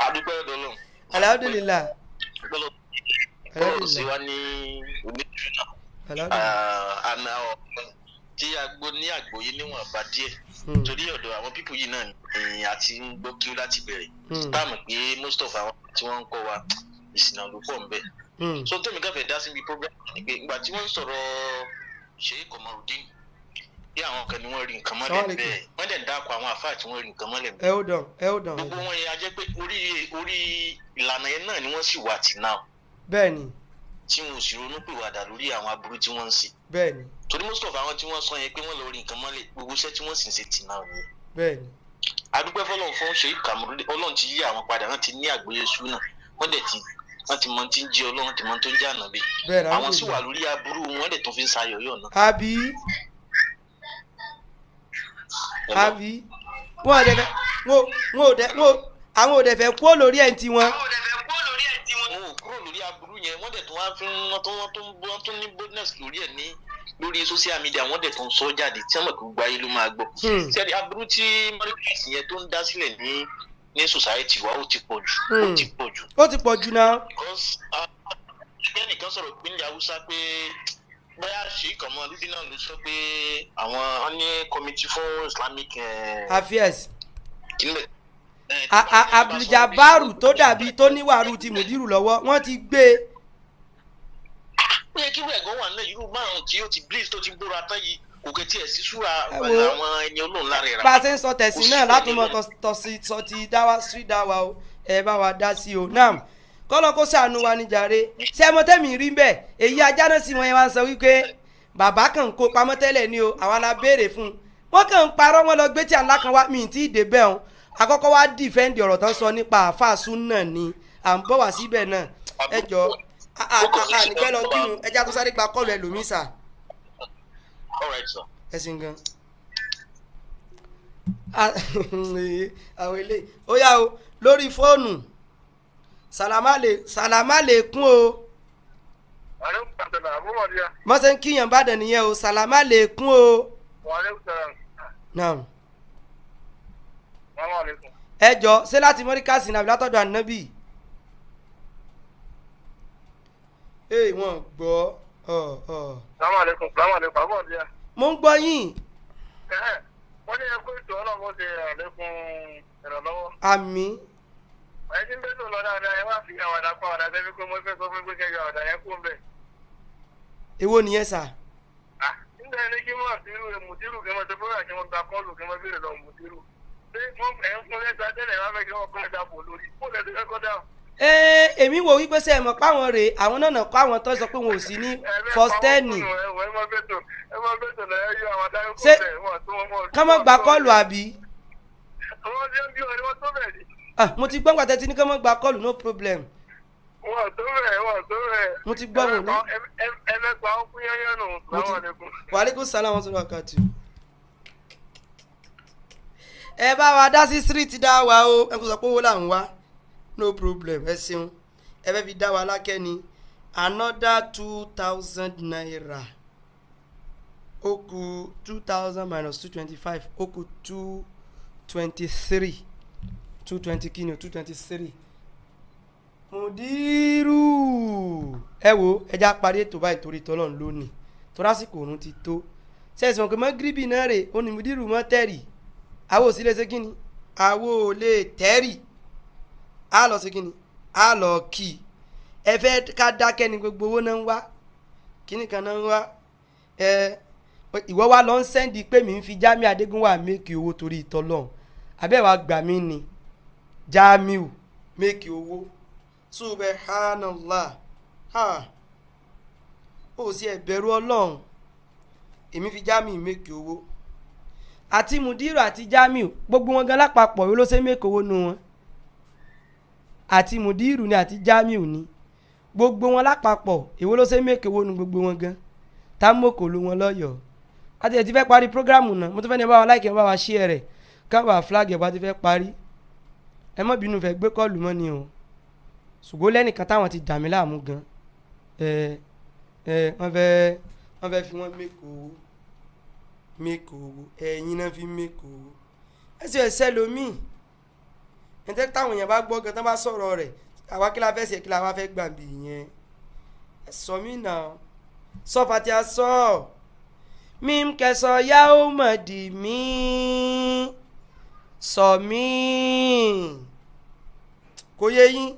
adúpẹ́ ọ̀dọ́lọ́. alhamdulilah. ọlọ́run sì wá ní onídùúná àná tí a gbọ́ ní àgbọ́yé níwọ̀n bá díẹ̀ torí ọ̀dọ̀ àwọn pípù yìí náà ni a ti ń gbọ́ kí ó láti bẹ̀rẹ̀ táàmù pé most of àwọn tí wọ́n ń kọ́ wa ìsìnà ló pọ̀ ń bẹ̀. so tómi káfẹ́ dá síbi program ni pé ìgbà tí wọ́n ń sọ̀rọ̀ Sheikh Komorudeen bí àwọn kan ni wọ́n rí nǹkan mọ́lẹ̀ bẹ́ẹ̀ wọ́n dẹ̀ ń dákọ̀ àwọn àfáà tí wọ́n rí nǹkan mọ́lẹ̀ bẹ́ẹ̀. ẹ ó dàn. gbogbo wọn yẹn a jẹ́ pé orí ìlànà yẹn náà ni wọ́n sì wà tì náà. bẹ́ẹ̀ni. tí wọn ò sì ronú pìwàdà lórí àwọn aburú tí wọ́n ń ṣe. bẹ́ẹ̀ni. torí most of àwọn tí wọ́n sọ yẹn pé wọ́n lọ rí nǹkan mọ́lẹ̀ gbogbo iṣẹ́ tí wọ́n sì ń ṣe tì náà nìyẹn. bẹ́ẹ̀ni. adúpẹ́ fọlọ́run fún Sheikh Komorudeen ọlọ́run ti yí àwọn padà wọ́n ti ní àgbóyè súnà wọ́n ti mọ tí ń jẹ ọlọ́run ti mọ tó ń jẹ ànábì àwọn sì wà lórí aburú wọn dẹ̀ tó fi ń sayọ̀yọ̀ náà. àbí àwọn ò dẹ̀ fẹ́ kúrò lórí ẹ̀ ń ti wọn. wọn ò kúrò lórí aburú yẹn wọ́n dẹ̀ tó wá fi wọ́n tó ní boldness lórí ẹ̀ ní lórí social media wọ́n dẹ̀ tó ń sọ jáde tí wọ́n mọ̀ kó gba ayé ló máa gbọ́. sẹ́ni aburú tí mọ́ríkàsì yẹn tó ń dá sílẹ̀ ní society wa ó ti pọ̀ jù. ó ti pọ̀ jù náà. because ẹnìkan sọ̀rọ̀ ìpínlẹ̀ haúsá pé bóyá Sheikh Komorudeen náà ló sọ pé àwọn ní committee fún Islamic affairs. Abdul-Jabbaru tó dàbí tó níwàrú ti mùdírù lọ́wọ́ wọ́n ti gbé e. ó yẹ kí wẹ́ẹ̀gán wà náà irú márùn-ún tí ó ti blaze tó ti gbóra tán yìí kò kẹ́ tiẹ̀ sí súra àwọn ẹni olóhùn lára rẹ̀ rà. bá a ṣe ń sọ tẹ̀sí náà látùmọ̀ sọ ti dáwà street dáwà o ẹ bá wa dá sí o nam kọ́lọ́ kó ṣàánú wa níjàre ṣé ẹ mọ tẹ́mi rí bẹ́ẹ̀ èyí ajá náà sì wọ́n yẹn wá ń sọ wípé bàbá kan ń kó pamọ́ tẹ́lẹ̀ ni o àwa la béèrè fún un wọ́n kàn ń parọ́ wọn lọ gbé tí àńlá kan wá mi tí ì dé bẹ́ẹ̀ o àkọ́kọ́ wá dìfẹ́ǹdì ọ̀rọ̀ tán sọ nípa àfàsùn náà ni à ń bọ̀ wá síbẹ̀ náà ẹ jọ nígbẹ́ lọ kírun ẹja tó sáré gba kọ́ọ̀lù ẹlòmíì sà. ẹ sì ń gan. àwọn eléyìí ó yá o lórí fóònù sàlámà lè kún o. mọ́sẹ̀ ń kíyàn bàdàn nìyẹn o sàlámà lè kún o. naam. ẹ jọ ṣé láti mọ́ríkàsì nàbí látọ̀dọ̀ ànábì. wọ́n gbọ́. mo ń gbọ́ yín. wọ́n ní ẹkú ètò ọlọ́run ṣe àlékún ìrànlọ́wọ́. àmín. ẹ ti ń bẹ́ẹ̀ tó lọ dáadáa ẹ wá fi àwàdà pa àwàdà tẹ́bí pé mo fẹ́ sọ fún pé kẹjọ àwàdà yẹn kú ń bẹ̀. èwo nìyẹn sà. nígbà yẹn ní kí wọ́n àti mùdírù kí wọ́n ti fúnra kí wọ́n gba kọ́ọ̀lù kí wọ́n béèrè lọ mùdírù. ṣé wọ́n ẹ̀ ń fún lẹ́sà tẹ́lẹ̀ wá fẹ́ kí wọ́n kọ́ ẹ̀dá bò lórí kó lẹ́ ti fẹ́ kọ́ dáhùn. èmi wò wípé sẹ́ ẹ̀ mọ̀ páwọn rèé àwọn náà kọ́ àwọn tó sọ pé wọn ò sí ní fọ́stẹ́ẹ̀nì. ṣé ká má gba kọ́ọ̀lù àbí. mo ti gbọ́ pàtẹ́ tí ní ká má gba kọ́ọ̀lù no problem. wọ́n tó bẹ̀. mo ti gbọ́ wọn ní. ẹlẹ́gbà ó fún yẹ́yẹ́ nù. wàhálẹ́kùn sálàmù tó wà kàtì. ẹ bá wa dá sí street dá wa o ẹ kò sọ pé owó là ń wá no problem ẹ ṣeun ẹ fẹ́ fi dá wa lákẹ́ ni another 2,000 naira ó kù 2,000 minus 225 ó kù 223 220 kini o 223 mùdírù ẹ wo ẹja parí ètò báyìí torí tọ́lọ́run lónìí tó lásìkò òun ti tó sẹ́ẹ̀sì wọn pé mọ́gíríbì náà rè ó ní mùdírù mọ́ tẹ́rì àwọ̀ ò sí lè ṣe kí ni àwọ̀ ò lè tẹ́rì á lọ ṣe kí ni á lọ kì í ẹ fẹ́ ká dákẹ́ ni gbogbo owó náà ń wá kíní kan náà ń wá ìwọ wa lọ ń sẹ́ndì pé mi ń fi Jamiu Adégúnwà méèkì owó torí ìtọ́lọ́hún abẹ́wà gbà mí ni Jamiu méèkì owó subhanallah ó sì ẹ̀bẹ̀rù ọlọ́run èmi fi Jamiu méèkì owó àti Mudiru àti Jamiu gbogbo wọn gan lápapọ̀ yóò ló ṣe méèkì owó nu wọn àti Mudiru ni àti Jamiu ni gbogbo wọn lápapọ̀ èwo ló ṣe méèkì owó nu gbogbo wọn gan tá mọ̀kò ló wọn lọ́yọ̀ọ́ àti ẹ̀ ti fẹ́ parí prógrámù náà mo tún fẹ́ ní ẹ bá wa láìkẹ́ ẹ bá wa share rẹ̀ káwa flag ẹ̀ bá ti fẹ́ parí ẹ mọ́ bínú fẹ́ gbé kọ́ọ̀lù mọ́ ni o ṣùgbọ́n lẹ́nìkan táwọn ti dà mí láàmú gan wọ́n fẹ́ fi wọ́n méèkì owó ẹ̀yin náà fi méèkì owó ẹ sì ẹ̀ṣẹ́ lomi ẹ̀ tẹ́ táwọn èèyàn bá gbọ́ gan tán bá sọ̀rọ̀ rẹ̀ àwa kí la fẹ́ ṣe kí la wá fẹ́ gbàgbé yẹn ẹ sọ mí náà sọ fàtí a sọ mím kẹsọ yá ó mọ̀ dì mí sọ mí kò yé yín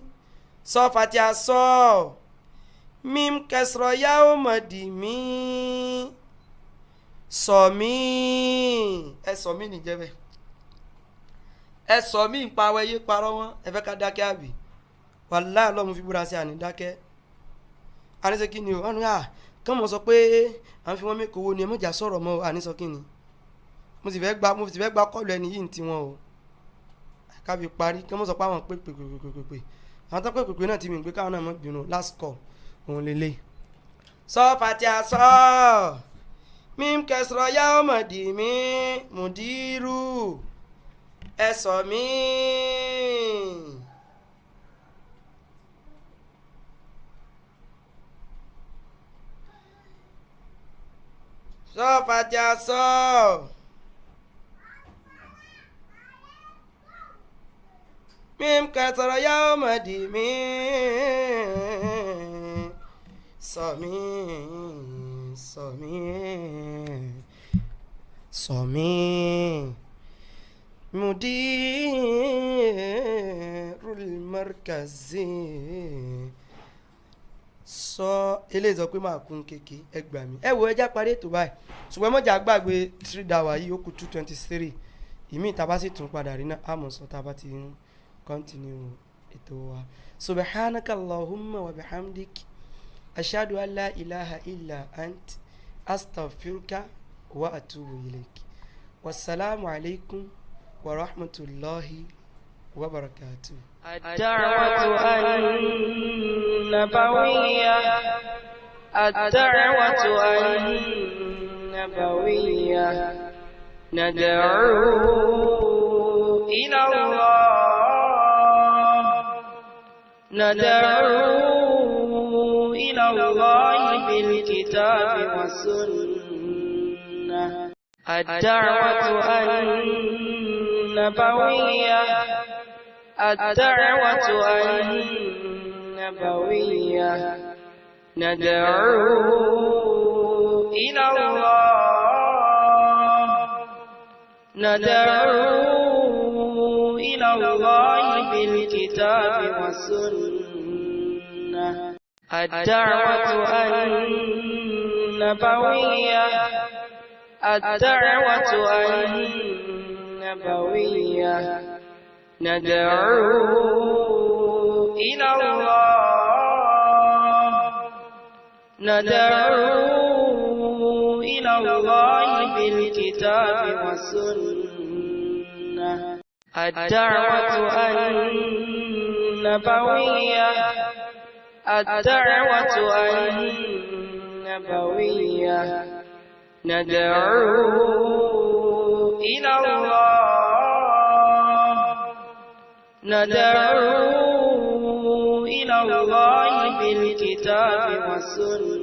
sọ fàtí a sọ mím kẹsọ yá ó mọ̀ dì mí sọ mí ẹ sọ mí nìjẹ́ bẹ́ẹ̀ ẹ sọ mí ń pa awẹ́yé parọ́ wọn ẹ fẹ́ ká dákẹ́ àbí wàláhì ọlọ́run fi búra sí àní dákẹ́ àníṣe kí ni o wọn à kán mọ̀ sọ pé à ń fi wọ́n mékòwò ni ẹ mọ̀jà sọ̀rọ̀ mọ́ àníṣọ kí ni mo sì fẹ́ gba kọ́ọ̀lù ẹni yìí ti wọn o kábi parí kán mọ̀ sọ pé àwọn pé àwọn tó pé náà ti mi gbé káwọn náà mọ̀ bínú last call òun lélẹ̀ sọ fàtí àsọ mím kẹsìrọ̀ yá ọmọ dì mí Mudiru ẹ sọ mí. sọ fàtí àsọ mím kẹsìrọ̀ yá ọmọ dì mí sọ mí sọ mí sọ mí Mudirul Markazi sọ eléyìí sọ pé máa kún kéèké ẹ gbà mí ẹ wo ẹjá parí ètò báyìí ṣùgbọ́n mọ́jà gbàgbé 3 dáwà yìí ó kù 223 ìmí ìtaba sì tún padà rí náà àmọ́ sọ tá a bá ti ń kọ́ntínú ètò wa subhanaka Allahumma wa bihamdik ashhadu an la ilaha illa ant astaghfiruka wa atubu ilayk wassalamu alaikum wa rahmatullahi wa barakatuh. الدعوة النبوية الدعوة النبوية ندعو إلى الله ندعو إلى الله بالكتاب والسنة الدعوة النبوية الدعوة النبوية ندعو إلى الله ندعو إلى الله بالكتاب والسنة الدعوة النبوية الدعوة النبوية ندعو إلى الله ندعو إلى الله بالكتاب والسنة الدعوة النبوية الدعوة النبوية ندعو إلى الله ندعو إلى الله بالكتاب والسنة